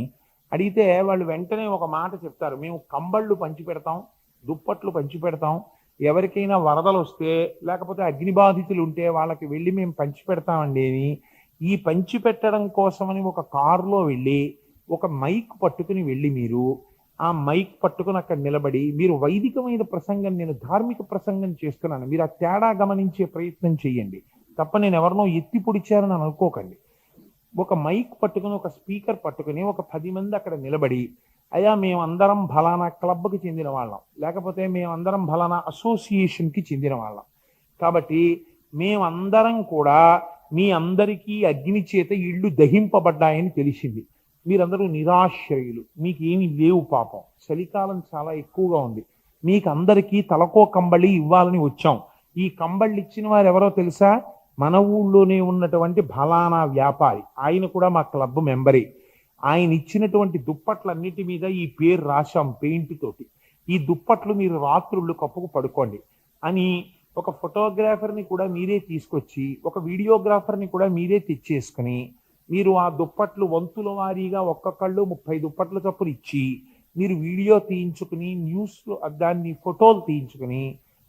అడిగితే వాళ్ళు వెంటనే ఒక మాట చెప్తారు. మేము కంబళ్ళు పంచిపెడతాం, దుప్పట్లు పంచిపెడతాం, ఎవరికైనా వరదలు వస్తే లేకపోతే అగ్నిబాధితులు ఉంటే వాళ్ళకి వెళ్ళి మేము పంచిపెడతామండి అని. ఈ పంచిపెట్టడం కోసమని ఒక కారులో వెళ్ళి ఒక మైక్ పట్టుకుని వెళ్ళి మీరు ఆ మైక్ పట్టుకుని అక్కడ నిలబడి మీరు వైదికమైన ప్రసంగం, నేను ధార్మిక ప్రసంగం చేస్తున్నాను, మీరు ఆ తేడా గమనించే ప్రయత్నం చేయండి తప్ప నేను ఎవరినో ఎత్తి పొడిచారని అనుకోకండి. ఒక మైక్ పట్టుకుని ఒక స్పీకర్ పట్టుకుని ఒక 10 మంది అక్కడ నిలబడి, అయ్యా మేమందరం ఫలానా క్లబ్కి చెందిన వాళ్ళం, లేకపోతే మేమందరం ఫలానా అసోసియేషన్కి చెందిన వాళ్ళం, కాబట్టి మేమందరం కూడా మీ అందరికీ అగ్ని చేత ఇళ్ళు దహింపబడ్డాయని తెలిసింది. మీరందరూ నిరాశ్రయులు, మీకు ఏమి లేవు పాపం, చలికాలం చాలా ఎక్కువగా ఉంది, మీకు అందరికీ తలకో కంబళి ఇవ్వాలని వచ్చాం. ఈ కంబళ్ళు ఇచ్చిన వారు ఎవరో తెలుసా? మన ఊళ్ళోనే ఉన్నటువంటి ఫలానా వ్యాపారి, ఆయన కూడా మా క్లబ్ మెంబరే. ఆయన ఇచ్చినటువంటి దుప్పట్లన్నిటి మీద ఈ పేరు రాశాం పెయింట్ తోటి, ఈ దుప్పట్లు మీరు రాత్రుళ్ళు కప్పుకు పడుకోండి అని ఒక ఫోటోగ్రాఫర్ని కూడా మీరే తీసుకొచ్చి, ఒక వీడియోగ్రాఫర్ని కూడా మీరే తెచ్చేసుకుని, మీరు ఆ దుప్పట్లు వంతుల వారీగా ఒక్కొక్కళ్ళు 30 దుప్పట్ల చొప్పున ఇచ్చి, మీరు వీడియో తీయించుకుని న్యూస్లో దాన్ని ఫోటోలు తీయించుకుని,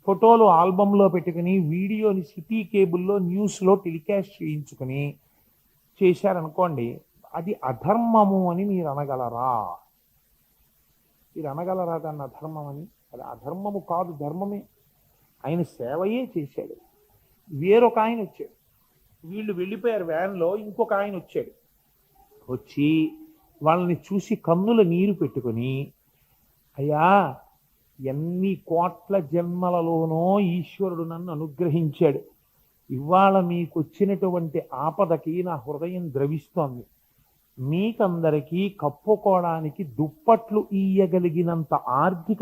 ఫోటోలు ఆల్బంలో పెట్టుకుని, వీడియోని సిటీ కేబుల్లో న్యూస్లో టెలికాస్ట్ చేయించుకుని చేశారనుకోండి, అది అధర్మము అని మీరు అనగలరా? మీరు అనగలరా దాన్ని అధర్మం అని? అది అధర్మము కాదు, ధర్మమే. ఆయన సేవయే చేశాడు. వేరొక ఆయన వచ్చాడు, వీళ్ళు వెళ్ళిపోయారు వ్యాన్లో, ఇంకొక ఆయన వచ్చాడు. వచ్చి వాళ్ళని చూసి కన్నుల నీరు పెట్టుకొని, అయ్యా ఎన్ని కోట్ల జన్మలలోనో ఈశ్వరుడు నన్ను అనుగ్రహించాడు, ఇవాళ మీకు వచ్చినటువంటి ఆపదకి నా హృదయం ద్రవిస్తోంది, మీకందరికీ కప్పుకోవడానికి దుప్పట్లు ఇయ్యగలిగినంత ఆర్థిక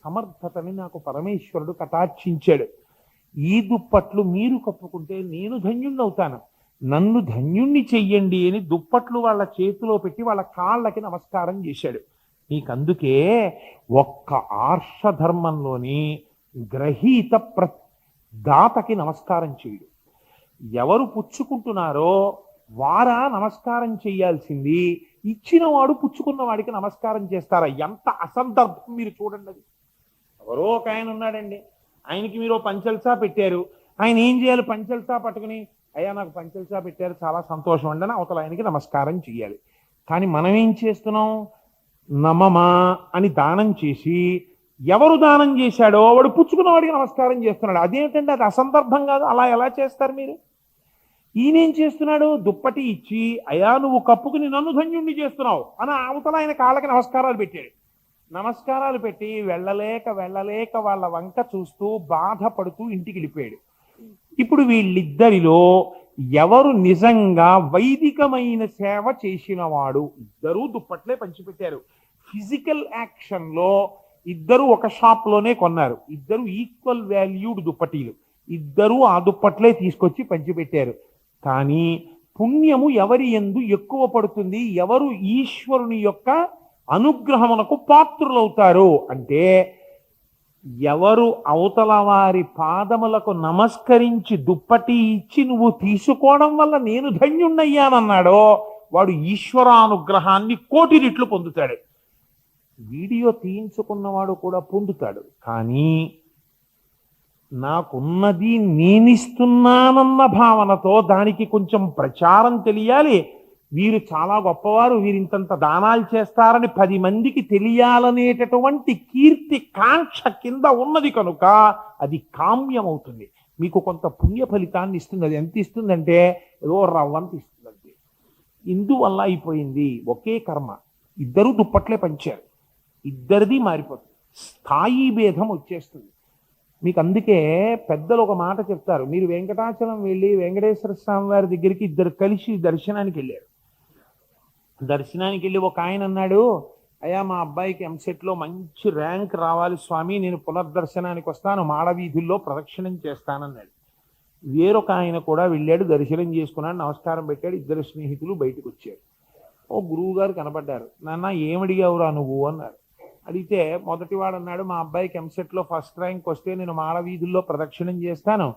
సమర్థతని నాకు పరమేశ్వరుడు కటాక్షించాడు, ఈ దుప్పట్లు మీరు కప్పుకుంటే నేను ధన్యుణ్ణవుతాను, నన్ను ధన్యుణ్ణి చెయ్యండి అని దుప్పట్లు వాళ్ళ చేతిలో పెట్టి వాళ్ళ కాళ్ళకి నమస్కారం చేశాడు. నీకందుకే ఒక్క ఆర్షధర్మంలోని గ్రహీత దాతకి నమస్కారం చేయడు. ఎవరు పుచ్చుకుంటున్నారో వారా నమస్కారం చేయాల్సింది, ఇచ్చిన వాడు పుచ్చుకున్న వాడికి నమస్కారం చేస్తారా? ఎంత అసందర్భం మీరు చూడండి. అది ఎవరో ఒక ఆయన ఉన్నాడండి, ఆయనకి మీరు పంచల్సా పెట్టారు, ఆయన ఏం చేయాలి? పంచల్సా పట్టుకుని, అయ్యా నాకు పంచల్సా పెట్టారు చాలా సంతోషం అండి అని అవతల ఆయనకి నమస్కారం చేయాలి. కానీ మనం ఏం చేస్తున్నాం? నమమా అని దానం చేసి, ఎవరు దానం చేశాడో వాడు పుచ్చుకున్న వాడికి నమస్కారం చేస్తున్నాడు. అదేంటంటే అది అసందర్భం కాదు, అలా ఎలా చేస్తారు మీరు? ఈయనేం చేస్తున్నాడు? దుప్పటి ఇచ్చి, అయ్యా నువ్వు కప్పుకుని నన్ను ధన్యుణ్ణి చేస్తున్నావు అని అవతల ఆయన కాళ్ళకి నమస్కారాలు పెట్టాడు. నమస్కారాలు పెట్టి వెళ్ళలేక వాళ్ళ వంక చూస్తూ బాధపడుతూ ఇంటికి వెళ్ళిపోయాడు. ఇప్పుడు వీళ్ళిద్దరిలో ఎవరు నిజంగా వైదికమైన సేవ చేసినవాడు? ఇద్దరూ దుప్పట్లే పంచిపెట్టారు. ఫిజికల్ యాక్షన్ లో ఇద్దరు ఒక షాప్ లోనే కొన్నారు, ఇద్దరు ఈక్వల్ వాల్యూడ్ దుప్పటీలు, ఇద్దరూ ఆ దుప్పట్లే తీసుకొచ్చి పంచిపెట్టారు. కానీ పుణ్యము ఎవరి యందు ఎక్కువ పడుతుంది, ఎవరు ఈశ్వరుని యొక్క అనుగ్రహమునకు పాత్రులవుతారు అంటే, ఎవరు అవతల వారి పాదములకు నమస్కరించి దుప్పటి ఇచ్చి నువ్వు తీసుకోవడం వల్ల నేను ధన్యుణ్ణయ్యానన్నాడో వాడు ఈశ్వరానుగ్రహాన్ని 1,000,000 రెట్లు పొందుతాడు. వీడియో తీయించుకున్నవాడు కూడా పొందుతాడు. కానీ నాకున్నది నేనిస్తున్నానన్న భావనతో దానికి కొంచెం ప్రచారం తెలియాలి, వీరు చాలా గొప్పవారు, వీరు ఇంతంత దానాలు చేస్తారని 10 మందికి తెలియాలనేటటువంటి కీర్తి కాంక్ష కింద ఉన్నది కనుక అది కామ్యం అవుతుంది. మీకు కొంత పుణ్య ఫలితాన్ని ఇస్తుంది. అది ఎంత ఇస్తుందంటే ఏదో రవ్వంత ఇస్తుందంటే. ఇందువల్ల అయిపోయింది ఒకే కర్మ, ఇద్దరు దుప్పట్లే పంచారు, ఇద్దరిది మారిపోతుంది, స్థాయి భేదం వచ్చేస్తుంది మీకు. అందుకే పెద్దలు ఒక మాట చెప్తారు, మీరు వెంకటాచలం వెళ్ళి వెంకటేశ్వర స్వామి వారి దగ్గరికి ఇద్దరు కలిసి దర్శనానికి వెళ్ళారు. దర్శనానికి వెళ్ళి ఒక ఆయన అన్నాడు, అయ్యా మా అబ్బాయికి ఎంసెట్లో మంచి ర్యాంక్ రావాలి స్వామి, నేను పునర్దర్శనానికి వస్తాను, మాడవీధుల్లో ప్రదక్షిణం చేస్తానన్నాడు. వేరొక ఆయన కూడా వెళ్ళాడు, దర్శనం చేసుకున్నాడు, నమస్కారం పెట్టాడు. ఇద్దరు స్నేహితులు బయటకు వచ్చారు. ఓ గురువు గారు కనపడ్డారు. నాన్న ఏమడిగావురా నువ్వు అన్నారు. అడిగితే మొదటివాడు అన్నాడు, మా అబ్బాయికి ఎంసెట్లో ఫస్ట్ ర్యాంక్ వస్తే నేను మాడవీధుల్లో ప్రదక్షిణం చేస్తాను,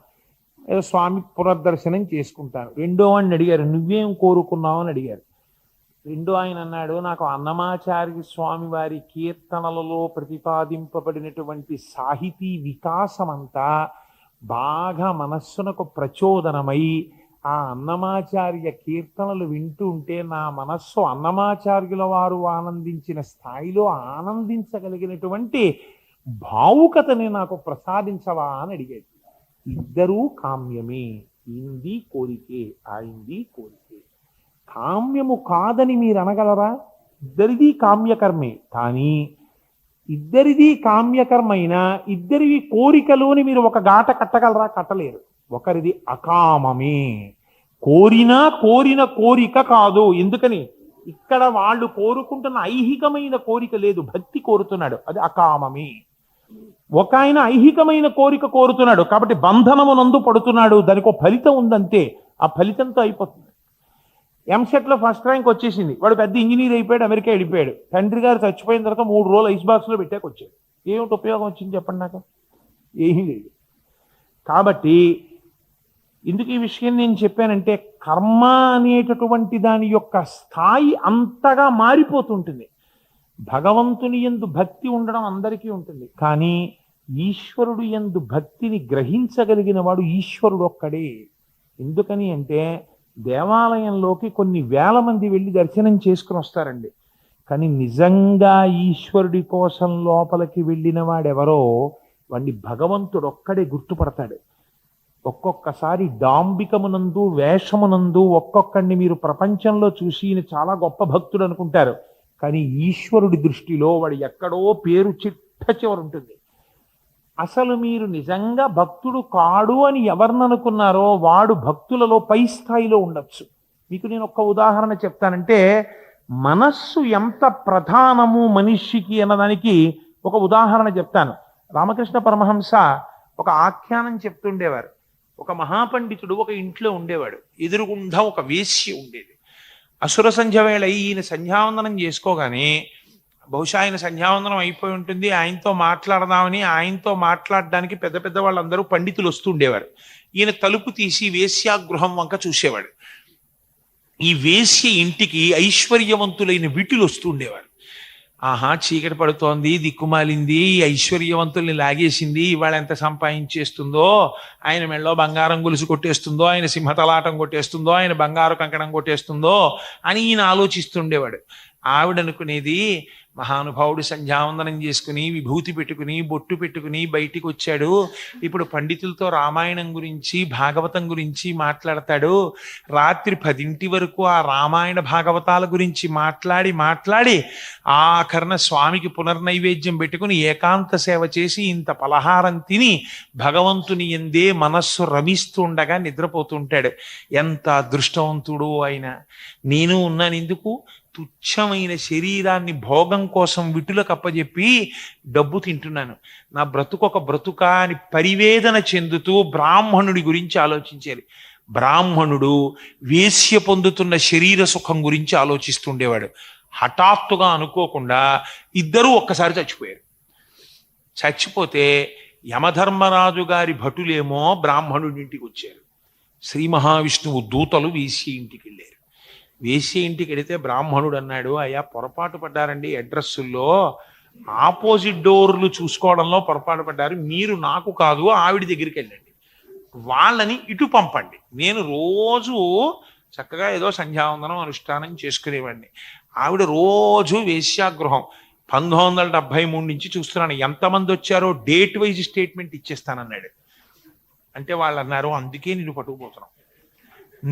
స్వామి పునర్దర్శనం చేసుకుంటాను. రెండో వాడిని అడిగారు, నువ్వేం కోరుకున్నావు అని అడిగారు. రెండో ఆయన అన్నాడు, నాకు అన్నమాచార్య స్వామి వారి కీర్తనలలో ప్రతిపాదింపబడినటువంటి సాహితీ వికాసం అంతా బాగా మనస్సునకు ప్రచోదనమై ఆ అన్నమాచార్య కీర్తనలు వింటూ ఉంటే నా మనస్సు అన్నమాచార్యుల వారు ఆనందించిన స్థాయిలో ఆనందించగలిగినటువంటి భావుకతని నాకు ప్రసాదించవా అని అడిగేది. ఇద్దరూ కామ్యమే, ఇంది కోరికే, ఆయింది కోరికే. కామ్యము కాదని మీరు అనగలరా? ఇద్దరిది కామ్యకర్మే. కానీ ఇద్దరిది కామ్యకర్మైనా ఇద్దరివి కోరికలోని మీరు ఒక గాట కట్టగలరా? కట్టలేరు. ఒకరిది అకామమే, కోరిన కోరిక కాదు. ఎందుకని? ఇక్కడ వాళ్ళు కోరుకుంటున్న ఐహికమైన కోరిక లేదు, భక్తి కోరుతున్నాడు, అది అకామమే. ఒక ఆయన ఐహికమైన కోరిక కోరుతున్నాడు కాబట్టి బంధనమునందు పడుతున్నాడు, దానికి ఒక ఫలితం ఉందంతే, ఆ ఫలితంతో అయిపోతుంది. ఎంసెట్లో ఫస్ట్ ర్యాంక్ వచ్చేసింది, వాడు పెద్ద ఇంజనీర్ అయిపోయాడు, అమెరికా వెళ్ళిపోయాడు. తండ్రి గారు చచ్చిపోయిన తర్వాత 3 రోజులు ఐస్ బాక్స్లో పెట్టాక వచ్చాడు. ఏమిటి ఉపయోగం వచ్చింది చెప్పండి నాకు? ఏమీ లేదు. కాబట్టి ఎందుకు ఈ విషయం నేను చెప్పానంటే, కర్మ అనేటటువంటి దాని యొక్క స్థాయి అంతగా మారిపోతుంటుంది. భగవంతుని యందు భక్తి ఉండడం అందరికీ ఉంటుంది, కానీ ఈశ్వరుడు యందు భక్తిని గ్రహించగలిగిన వాడు ఈశ్వరుడు ఒక్కడే. ఎందుకని అంటే, దేవాలయంలోకి కొన్ని వేల మంది వెళ్ళి దర్శనం చేసుకుని వస్తారండి, కానీ నిజంగా ఈశ్వరుడి కోసం లోపలికి వెళ్ళిన వాడెవరో వాడిని భగవంతుడు ఒక్కడే గుర్తుపడతాడు. ఒక్కొక్కసారి డాంబికమునందు వేషమునందు ఒక్కొక్కడిని మీరు ప్రపంచంలో చూసి ఈయన చాలా గొప్ప భక్తుడు అనుకుంటారు, కానీ ఈశ్వరుడి దృష్టిలో వాడు ఎక్కడో పేరు చిట్ట చివరి ఉంటుంది. అసలు మీరు నిజంగా భక్తుడు కాడు అని ఎవరిననుకున్నారో వాడు భక్తులలో పై స్థాయిలో ఉండొచ్చు. మీకు నేను ఒక్క ఉదాహరణ చెప్తానంటే, మనస్సు ఎంత ప్రధానము మనిషికి అన్నదానికి ఒక ఉదాహరణ చెప్తాను. రామకృష్ణ పరమహంస ఒక ఆఖ్యానం చెప్తుండేవారు. ఒక మహాపండితుడు ఒక ఇంట్లో ఉండేవాడు, ఎదురుగుండా ఒక వేశ్య ఉండేది. అసుర సంధ్య వేళ ఈయన సంధ్యావందనం చేసుకోగానే, బహుశా ఆయన సంధ్యావందనం అయిపోయి ఉంటుంది, ఆయనతో మాట్లాడదామని ఆయనతో మాట్లాడడానికి పెద్ద పెద్ద వాళ్ళందరూ పండితులు వస్తుండేవారు. ఈయన తలుపు తీసి వేశ్యాగృహం వంక చూసేవాడు. ఈ వేశ్య ఇంటికి ఐశ్వర్యవంతులైన విటులు వస్తుండేవారు. ఆహా, చీకటి పడుతోంది, దిక్కుమాలింది, ఐశ్వర్యవంతుల్ని లాగేసింది, ఇవాళ ఎంత సంపాదించేస్తుందో, ఆయన మెళ్ళో బంగారం గొలుసు కొట్టేస్తుందో, ఆయన సింహతలాటం కొట్టేస్తుందో, ఆయన బంగారు కంకణం కొట్టేస్తుందో అని ఈయన ఆలోచిస్తుండేవాడు. ఆవిడ అనుకునేది, మహానుభావుడు సంధ్యావందనం చేసుకుని విభూతి పెట్టుకుని బొట్టు పెట్టుకుని బయటికి వచ్చాడు, ఇప్పుడు పండితులతో రామాయణం గురించి భాగవతం గురించి మాట్లాడతాడు, రాత్రి 10 వరకు ఆ రామాయణ భాగవతాల గురించి మాట్లాడి ఆఖరణ స్వామికి పునర్నైవేద్యం పెట్టుకుని ఏకాంత సేవ చేసి ఇంత పలహారం తిని భగవంతుని ఎందే మనస్సు రమిస్తుండగా నిద్రపోతుంటాడు. ఎంత అదృష్టవంతుడు ఆయన. నేను ఉన్నాను ఎందుకు? తుచ్చమైన శరీరాన్ని భోగం కోసం విటులకు అప్పజెప్పి డబ్బు తింటున్నాను, నా బ్రతుకొక బ్రతుకా అని పరివేదన చెందుతూ బ్రాహ్మణుడి గురించి ఆలోచించాలి. బ్రాహ్మణుడు వేశ్య పొందుతున్న శరీర సుఖం గురించి ఆలోచిస్తుండేవాడు. హఠాత్తుగా అనుకోకుండా ఇద్దరూ ఒక్కసారి చచ్చిపోయారు. చచ్చిపోతే యమధర్మరాజు గారి భటులేమో బ్రాహ్మణుడి ఇంటికి వచ్చారు. శ్రీ మహావిష్ణువు దూతలు వేశ్య ఇంటికి వెళ్ళారు. వేశ్య ఇంటికి వెళితే బ్రాహ్మణుడు అన్నాడు, అయ్యా పొరపాటు పడ్డారండి, అడ్రస్సుల్లో ఆపోజిట్ డోర్లు చూసుకోవడంలో పొరపాటు పడ్డారు, మీరు నాకు కాదు ఆవిడ దగ్గరికి వెళ్ళండి, వాళ్ళని ఇటు పంపండి, నేను రోజు చక్కగా ఏదో సంధ్యావందనం అనుష్ఠానం చేసుకునేవాడిని, ఆవిడ రోజు వేశ్యాగృహం 1973 నుంచి చూస్తున్నాను, ఎంతమంది వచ్చారో డేట్ వైజ్ స్టేట్మెంట్ ఇచ్చేస్తానన్నాడు. అంటే వాళ్ళు అన్నారు, అందుకే నిన్ను పట్టుకుపోతున్నాం,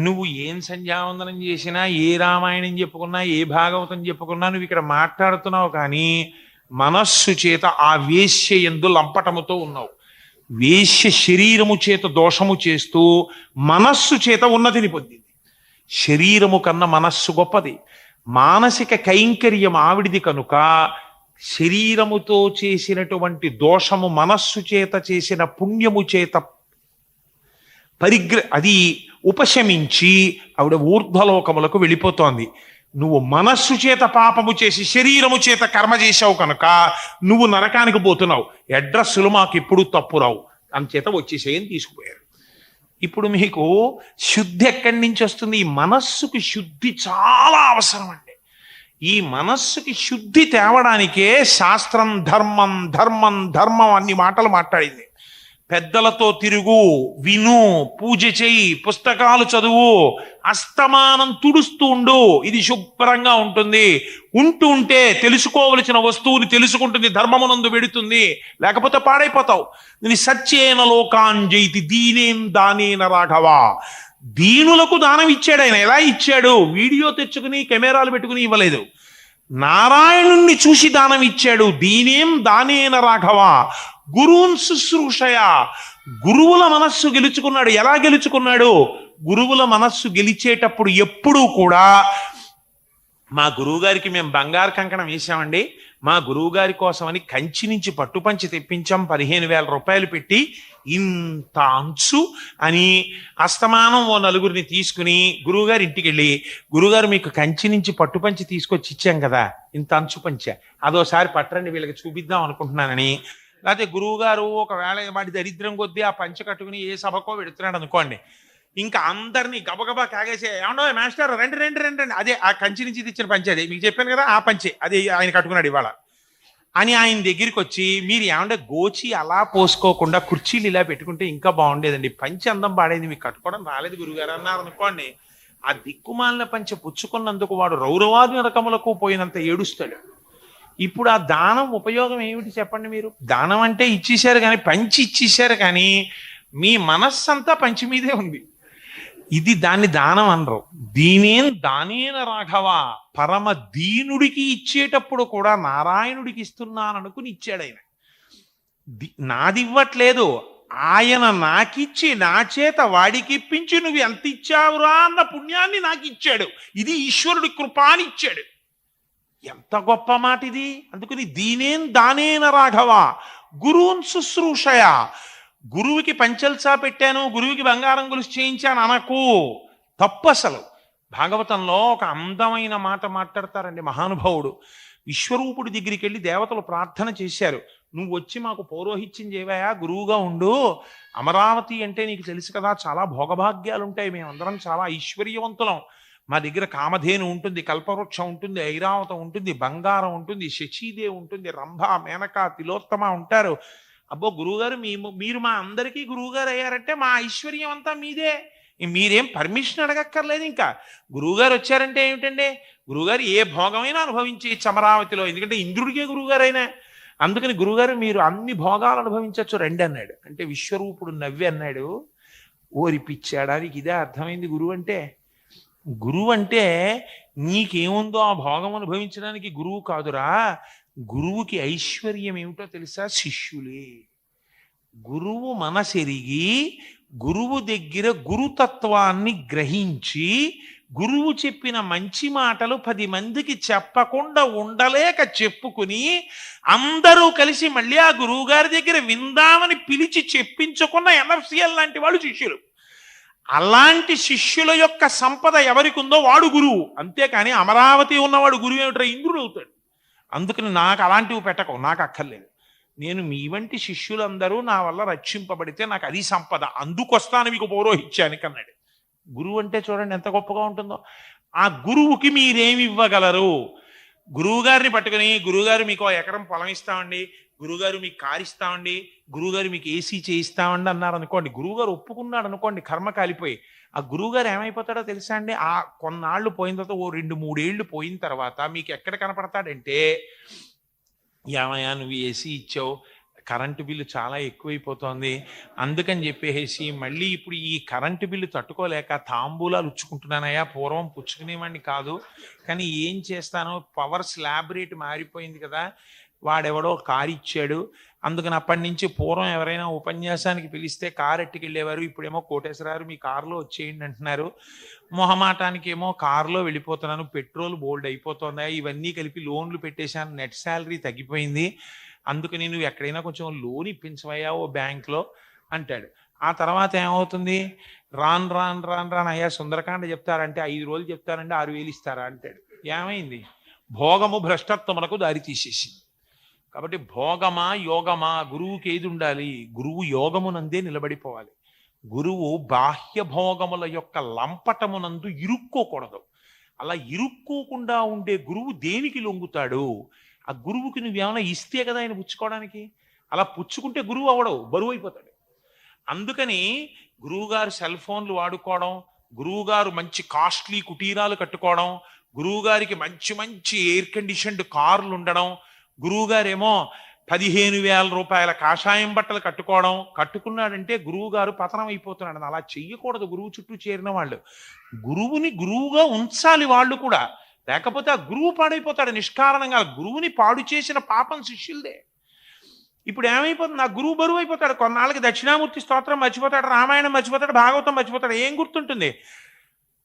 నువ్వు ఏం సంధ్యావందనం చేసినా, ఏ రామాయణం చెప్పుకున్నా, ఏ భాగవతం చెప్పుకున్నా నువ్వు ఇక్కడ మాట్లాడుతున్నావు, కానీ మనస్సు చేత ఆ వేశ్య యందు లంపటముతో ఉన్నావు. వేశ్య శరీరము చేత దోషము చేస్తూ మనస్సు చేత ఉన్నతిని పొందింది. శరీరము కన్నా మనస్సు గొప్పది. మానసిక కైంకర్యం ఆవిడిది కనుక శరీరముతో చేసినటువంటి దోషము మనస్సు చేత చేసిన పుణ్యము చేత అది ఉపశమించి ఆవిడ ఊర్ధ్వలోకములకు వెళ్ళిపోతోంది. నువ్వు మనస్సు చేత పాపము చేసి శరీరము చేత కర్మ చేసావు కనుక నువ్వు నరకానికి పోతున్నావు, అడ్రస్సులు మాకు ఎప్పుడు తప్పు రావు, అంచేత వచ్చేసేయని తీసుకుపోయారు. ఇప్పుడు మీకు శుద్ధి ఎక్కడి నుంచి వస్తుంది? ఈ మనస్సుకి శుద్ధి చాలా అవసరం అండి. ఈ మనస్సుకి శుద్ధి తేవడానికే శాస్త్రం ధర్మం ధర్మం ధర్మం అన్ని మాటలు మాట్లాడింది. పెద్దలతో తిరుగు, విను, పూజ చెయ్యి, పుస్తకాలు చదువు, అస్తమానం తుడుస్తూ ఉండు, ఇది శుభ్రంగా ఉంటుంది. ఉంటే తెలుసుకోవలసిన వస్తువుని తెలుసుకుంటుంది, ధర్మమునందు వెడుతుంది, లేకపోతే పాడైపోతావు. నేను సత్యేన లోకాంజైతి దీనేం దానేన రాఘవ. దీనులకు దానం ఇచ్చాడు ఆయన. ఎలా ఇచ్చాడు? వీడియో తెచ్చుకుని కెమెరాలు పెట్టుకుని ఇవ్వలేదు, నారాయణుణ్ణి చూసి దానం ఇచ్చాడు. దీనేం దానేన రాఘవ. గురువున్ శుశ్రూషయ. గురువుల మనస్సు గెలుచుకున్నాడు. ఎలా గెలుచుకున్నాడు? గురువుల మనస్సు గెలిచేటప్పుడు ఎప్పుడూ కూడా మా గురువుగారికి మేము బంగారు కంకణం వేసామండి, మా గురువుగారి కోసమని కంచి నుంచి పట్టుపంచి తెప్పించాం 15,000 రూపాయలు పెట్టి, ఇంత అంచు అని అస్తమానం ఓ నలుగురిని తీసుకుని గురువుగారి ఇంటికి వెళ్ళి, గురువుగారు మీకు కంచి నుంచి పట్టుపంచి తీసుకొచ్చి ఇచ్చాం కదా, ఇంత అంచు పంచ, అదోసారి పట్టరండి వీళ్ళకి చూపిద్దాం అనుకుంటున్నానని. లేకపోతే గురువుగారు ఒకవేళ వాడి దరిద్రం కొద్దీ ఆ పంచ కట్టుకుని ఏ సభకో పెడుతున్నాడు అనుకోండి, ఇంకా అందరినీ గబగబా కాగేసే, ఏమండో మాస్టర్ రండి రండి రండి రండి, అదే ఆ కంచి నుంచి తెచ్చిన పంచే, అదే మీకు చెప్పాను కదా ఆ పంచే, అదే ఆయన కట్టుకున్నాడు ఇవాళ అని ఆయన దగ్గరికి వచ్చి, మీరు ఏమంటే గోచి అలా పోసుకోకుండా కుర్చీలు ఇలా పెట్టుకుంటే ఇంకా బాగుండేదండి, పంచి అందం పాడేది, మీకు కట్టుకోవడం రాలేదు గురుగారు అన్నారు అనుకోండి, ఆ దిక్కుమాలిన పంచె పుచ్చుకున్నందుకు వాడు రౌరవాది రకములకు పోయినంత ఏడుస్తాడు. ఇప్పుడు ఆ దానం ఉపయోగం ఏమిటి చెప్పండి మీరు? దానం అంటే ఇచ్చేశారు కానీ, పంచి ఇచ్చేశారు కానీ మీ మనస్సంతా పంచి మీదే ఉంది. ఇది దాన్ని దానం అనరు. దానేన రాఘవ, పరమ దీనుడికి ఇచ్చేటప్పుడు కూడా నారాయణుడికి ఇస్తున్నాననుకుని ఇచ్చాడు ఆయన. నాది ఇవ్వట్లేదు, ఆయన నాకిచ్చి నా చేత వాడికి ఇప్పించి నువ్వు ఎంత ఇచ్చావురా అన్న పుణ్యాన్ని నాకు ఇచ్చాడు. ఇది ఈశ్వరుడి కృపాని ఇచ్చాడు. ఎంత గొప్ప మాట ఇది. అందుకని దానేన రాఘవ గురువున్ శుశ్రూషయ, గురువుకి పంచల్సా పెట్టాను, గురువుకి బంగారం గొలుసు చేయించాను అనకు, తప్పు. అసలు భాగవతంలో ఒక అందమైన మాట మాట్లాడతారండి మహానుభావుడు. విశ్వరూపుడి దగ్గరికి వెళ్ళి దేవతలు ప్రార్థన చేశారు, నువ్వు వచ్చి మాకు పౌరోహిత్యం చేయవా, గురువుగా ఉండు. అమరావతి అంటే నీకు తెలుసు కదా, చాలా భోగభాగ్యాలు ఉంటాయి, మేమందరం చాలా ఐశ్వర్యవంతులం, మా దగ్గర కామధేను ఉంటుంది, కల్పవృక్షం ఉంటుంది, ఐరావతం ఉంటుంది, బంగారం ఉంటుంది, శచీదేవి ఉంటుంది, రంభ, మేనక, తిలోత్తమ ఉంటారు. అబ్బో గురువుగారు మీరు మా అందరికీ గురువుగారు అయ్యారంటే మా ఐశ్వర్యం అంతా మీదే, మీరేం పర్మిషన్ అడగక్కర్లేదు. ఇంకా గురువుగారు వచ్చారంటే ఏమిటండి, గురువుగారు ఏ భోగమైనా అనుభవించి అమరావతిలో, ఎందుకంటే ఇంద్రుడికే గురువుగారైనా, అందుకని గురువుగారు మీరు అన్ని భోగాలు అనుభవించవచ్చు రండి అన్నాడు. అంటే విశ్వరూపుడు నవ్వి అన్నాడు, ఓరి పిచ్చాడా, నీకు ఇదే అర్థమైంది గురువు అంటే? గురువు అంటే నీకేముందో ఆ భోగం అనుభవించడానికి గురువు కాదురా, గురువుకి ఐశ్వర్యం ఏమిటో తెలుసా? శిష్యులే. గురువు మనసెరిగి గురువు దగ్గర గురుతత్వాన్ని గ్రహించి గురువు చెప్పిన మంచి మాటలు 10 మందికి చెప్పకుండా ఉండలేక చెప్పుకుని అందరూ కలిసి మళ్ళీ ఆ గురువు గారి దగ్గర విందామని పిలిచి చెప్పించుకున్న ఎన్ఎఫ్సిఎల్ లాంటి వాళ్ళు శిష్యులు. అలాంటి శిష్యుల యొక్క సంపద ఎవరికి ఉందో వాడు గురువు. అంతేకాని అమరావతి ఉన్నవాడు గురువు ఏమిటో ఇంద్రుడు అవుతాడు. అందుకని నాకు అలాంటివి పెట్టకు, నాకు అక్కర్లేదు. నేను మీ వంటి శిష్యులందరూ నా వల్ల రక్షింపబడితే నాకు అది సంపద, అందుకొస్తాను మీకు పౌరోహిత్యానికి అన్నాడు. గురువు అంటే చూడండి ఎంత గొప్పగా ఉంటుందో. ఆ గురువుకి మీరేమి ఇవ్వగలరు? గురువుగారిని పట్టుకుని, గురువుగారు మీకు 1 ఎకరం పొలం ఇస్తామండి, గురువుగారు మీకు కారు ఇస్తామండి, గురువుగారు మీకు ఏసీ చేయిస్తామండి అన్నారు అనుకోండి, గురువుగారు ఒప్పుకున్నాడు అనుకోండి, కర్మ కాలిపోయి ఆ గురువుగారు ఏమైపోతాడో తెలుసా అండి? ఆ కొన్నాళ్ళు పోయిన తర్వాత, ఓ 2-3 ఏళ్ళు పోయిన తర్వాత మీకు ఎక్కడ కనపడతాడంటే, ఏమయ్యా నువ్వు ఏసీ ఇచ్చావు, కరెంటు బిల్లు చాలా ఎక్కువైపోతోంది, అందుకని చెప్పేసి మళ్ళీ ఇప్పుడు ఈ కరెంటు బిల్లు తట్టుకోలేక తాంబూలాలు ఉచ్చుకుంటున్నానయ్యా, పూర్వం పుచ్చుకునేవాడిని కాదు, కానీ ఏం చేస్తాను, పవర్ స్లాబ్ రేటు మారిపోయింది కదా, వాడెవడో కారు ఇచ్చాడు, అందుకని అప్పటి నుంచి పూర్వం ఎవరైనా ఉపన్యాసానికి పిలిస్తే కారు ఎట్టుకెళ్ళేవారు, ఇప్పుడేమో కోటేశ్వరారు మీ కారులో వచ్చేయండి అంటున్నారు, మొహమాటానికి ఏమో కారులో వెళ్ళిపోతున్నాను, పెట్రోల్ బోల్డ్ అయిపోతుందా, ఇవన్నీ కలిపి లోన్లు పెట్టేశాను, నెట్ శాలరీ తగ్గిపోయింది, అందుకని నువ్వు ఎక్కడైనా కొంచెం లోన్ ఇప్పించవయ్యా ఓ బ్యాంక్లో అంటాడు. ఆ తర్వాత ఏమవుతుంది, రాను అయ్యా సుందరకాండ చెప్తారంటే 5 రోజులు చెప్తారంటే 6,000 ఇస్తారా అంటాడు. ఏమైంది? భోగము భ్రష్టత్వమునకు దారి తీసేసింది. కాబట్టి భోగమా యోగమా, గురువుకి ఏది ఉండాలి? గురువు యోగమునందే నిలబడిపోవాలి. గురువు బాహ్య భోగముల యొక్క లంపటమునందు ఇరుక్కోకూడదు. అలా ఇరుక్కోకుండా ఉండే గురువు దేనికి లొంగుతాడు? ఆ గురువుకి నువ్వేమైనా ఇస్తే కదా ఆయన పుచ్చుకోవడానికి. అలా పుచ్చుకుంటే గురువు అవడవు, బరువు అయిపోతాడు. అందుకని గురువుగారు సెల్ ఫోన్లు వాడుకోవడం, గురువుగారు మంచి కాస్ట్లీ కుటీరాలు కట్టుకోవడం, గురువుగారికి మంచి మంచి ఎయిర్ కండిషన్డ్ కార్లు ఉండడం, గురువుగారేమో 15,000 రూపాయల కాషాయం బట్టలు కట్టుకున్నాడంటే గురువుగారు పతనం అయిపోతున్నాడు. అలా చెయ్యకూడదు. గురువు చుట్టూ చేరిన వాళ్ళు గురువుని గురువుగా ఉంచాలి వాళ్ళు కూడా, లేకపోతే ఆ గురువు పాడైపోతాడు నిష్కారణంగా. గురువుని పాడు చేసిన పాపం శిష్యులదే. ఇప్పుడు ఏమైపోతుంది, ఆ గురువు బరువు అయిపోతాడు. కొన్నాళ్ళకి దక్షిణామూర్తి స్తోత్రం మర్చిపోతాడు, రామాయణం మర్చిపోతాడు, భాగవతం మర్చిపోతాడు. ఏం గుర్తుంటుంది?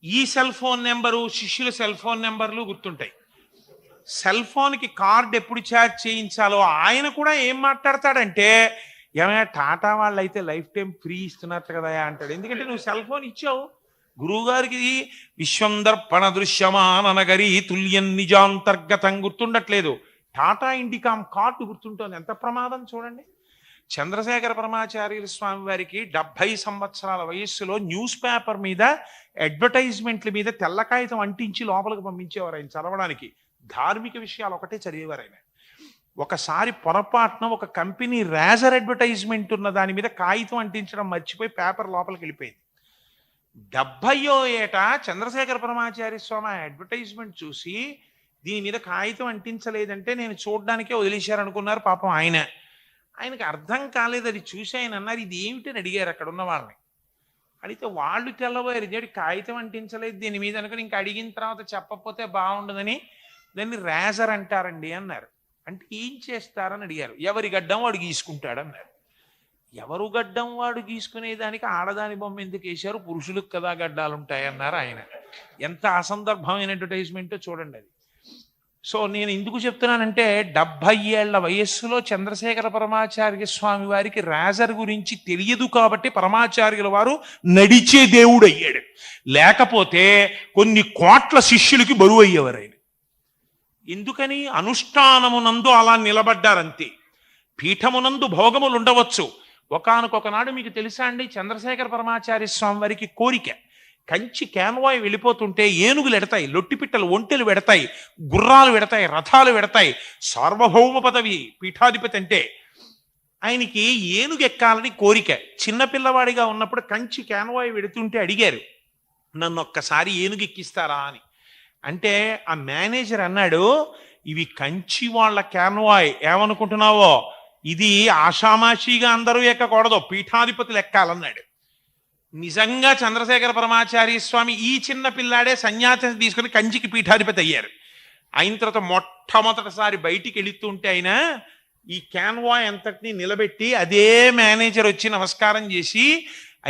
ఈ సెల్ ఫోన్ నెంబరు, శిష్యుల సెల్ ఫోన్ నెంబర్లు గుర్తుంటాయి. సెల్ ఫోన్కి కార్డ్ ఎప్పుడు ఛార్జ్ చేయించాలో ఆయన కూడా ఏం మాట్లాడతాడంటే, ఏమైనా టాటా వాళ్ళు అయితే లైఫ్ టైం ఫ్రీ ఇస్తున్నట్టు కదా అంటాడు. ఎందుకంటే నువ్వు సెల్ ఫోన్ ఇచ్చావు. గురువుగారికి విశ్వం దర్పణ దృశ్యమాననగరి తుల్యం నిజాంతర్గతం గుర్తుండట్లేదు, టాటా ఇండికామ్ కార్డు గుర్తుంటుంది. ఎంత ప్రమాదం చూడండి. చంద్రశేఖర పరమాచార్యుల స్వామి వారికి 70 సంవత్సరాల వయస్సులో న్యూస్ పేపర్ మీద అడ్వర్టైజ్మెంట్ల మీద తెల్ల కాగితం అంటించి లోపలికి పంపించేవారు ఆయన చదవడానికి. ధార్మిక విషయాలు ఒకటే చదివేవారు ఆయన. ఒకసారి పొరపాటున ఒక కంపెనీ రేజర్ అడ్వర్టైజ్మెంట్ ఉన్న దాని మీద కాగితం అంటించడం మర్చిపోయి పేపర్ లోపలికి వెళ్ళిపోయింది. 70వ ఏట చంద్రశేఖర పరమాచార్య స్వామి అడ్వర్టైజ్మెంట్ చూసి దీని మీద కాగితం అంటించలేదంటే నేను చూడడానికే వదిలేశారనుకున్నారు పాపం ఆయనకి అర్థం కాలేదు. అది చూసి ఆయన అన్నారు, ఇది ఏమిటని అడిగారు అక్కడ ఉన్న వాళ్ళని. అడిగితే వాళ్ళు తెల్లబోయారు, ఇదేంటి కాగితం అంటించలేదు దీని మీద అనుకుని. ఇంకా అడిగిన తర్వాత చెప్పకపోతే బాగుండదని దాన్ని రేజర్ అంటారండి అన్నారు. అంటే ఏం చేస్తారని అడిగారు. ఎవరి గడ్డం వాడు గీసుకుంటాడు అన్నారు. ఎవరు గడ్డం వాడు గీసుకునేదానికి ఆడదాని బొమ్మ ఎందుకు వేశారు, పురుషులకు కదా గడ్డాలు ఉంటాయన్నారు ఆయన. ఎంత అసందర్భమైన అడ్వర్టైజ్మెంటో చూడండి అది. సో నేను ఎందుకు చెప్తున్నానంటే 70 ఏళ్ల వయస్సులో చంద్రశేఖర పరమాచార్య స్వామి వారికి రేజర్ గురించి తెలియదు కాబట్టి పరమాచార్యుల వారు నడిచే దేవుడు అయ్యాడు. లేకపోతే కొన్ని కోట్ల శిష్యులకి బరువు అయ్యేవారు ఆయన. ఎందుకని? అనుష్ఠానమునందు అలా నిలబడ్డారంతే. పీఠమునందు భోగములు ఉండవచ్చు. ఒకానొకనాడు మీకు తెలుసా అండి, చంద్రశేఖర పరమాచార్య స్వామి వారికి కోరిక, కంచి కాన్వాయ్ వెళ్ళిపోతుంటే ఏనుగులు ఎడతాయి, లొట్టిపిట్టలు ఒంటెలు వెడతాయి, గుర్రాలు వెడతాయి, రథాలు వెడతాయి. సార్వభౌమ పదవి పీఠాధిపతి అంటే. ఆయనకి ఏనుగు ఎక్కాలని కోరిక. చిన్నపిల్లవాడిగా ఉన్నప్పుడు కంచి కాన్వాయ్ వెడుతుంటే అడిగారు, నన్ను ఒక్కసారి ఏనుగు ఎక్కిస్తారా అని. అంటే ఆ మేనేజర్ అన్నాడు, ఇవి కంచి వాళ్ళ కాన్వాయ్, ఏమనుకుంటున్నావో, ఇది ఆషామాషిగా అందరూ ఎక్కకూడదు, పీఠాధిపతులు ఎక్కాలన్నాడు. నిజంగా చంద్రశేఖర పరమాచార్య స్వామి ఈ చిన్న పిల్లాడే సన్యాసం తీసుకుని కంచికి పీఠాధిపతి అయ్యారు. అయిన తర్వాత మొట్టమొదటిసారి బయటికి వెళుతుంటే ఆయన ఈ కాన్వాయ్ అంతటినీ నిలబెట్టి అదే మేనేజర్ వచ్చి నమస్కారం చేసి,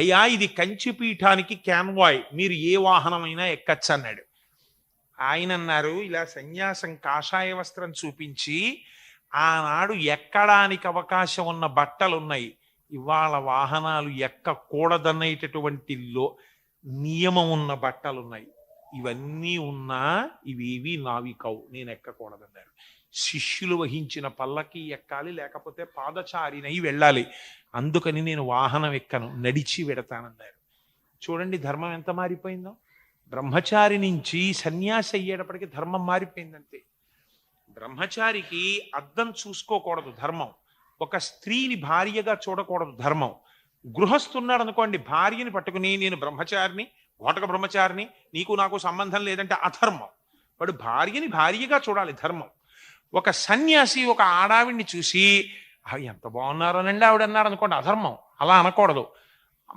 అయ్యా ఇది కంచి పీఠానికి కాన్వాయ్, మీరు ఏ వాహనమైనా ఎక్కచ్చు అన్నాడు. ఆయన అన్నారు, ఇలా సన్యాసం కాషాయ వస్త్రం చూపించి, ఆనాడు ఎక్కడానికి అవకాశం ఉన్న బట్టలు ఉన్నాయి, ఇవాళ వాహనాలు ఎక్కకూడదనేటటువంటి నియమం ఉన్న బట్టలు ఉన్నాయి. ఇవన్నీ ఉన్నా ఇవేవి నావి కావు, నేను ఎక్కకూడదన్నారు. శిష్యులు వహించిన పల్లకి ఎక్కాలి, లేకపోతే పాదచారినై వెళ్ళాలి. అందుకని నేను వాహనం ఎక్కను, నడిచి వెడతానన్నారు. చూడండి ధర్మం ఎంత మారిపోయిందో. బ్రహ్మచారి నుంచి సన్యాసి అయ్యేటప్పటికి ధర్మం మారిపోయిందంతే. బ్రహ్మచారికి అద్దం చూసుకోకూడదు ధర్మం. ఒక స్త్రీని భార్యగా చూడకూడదు ధర్మం. గృహస్థున్నాడు అనుకోండి, భార్యని పట్టుకుని నేను బ్రహ్మచారిని, ఓటక బ్రహ్మచారిని, నీకు నాకు సంబంధం లేదంటే అధర్మం. వాడు భార్యని భార్యగా చూడాలి ధర్మం. ఒక సన్యాసి ఒక ఆడావిడిని చూసి ఎంత బాగున్నారోనండి ఆవిడ అన్నారు అనుకోండి, అధర్మం. అలా అనకూడదు,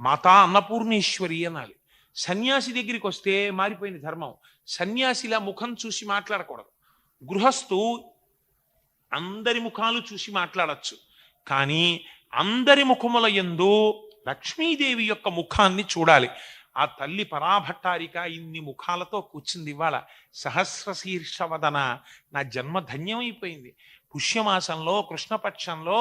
మాతా అన్నపూర్ణేశ్వరి అనాలి. సన్యాసి దగ్గరికి వస్తే మారిపోయింది ధర్మం. సన్యాసిలా ముఖం చూసి మాట్లాడకూడదు. గృహస్థు అందరి ముఖాలు చూసి మాట్లాడచ్చు, కానీ అందరి ముఖముల యందు లక్ష్మీదేవి యొక్క ముఖాన్ని చూడాలి. ఆ తల్లి పరాభట్టారిక ఇన్ని ముఖాలతో కూర్చుంది ఇవాళ. సహస్రశీర్షవదన, నా జన్మ ధన్యమైపోయింది. పుష్యమాసంలో కృష్ణపక్షంలో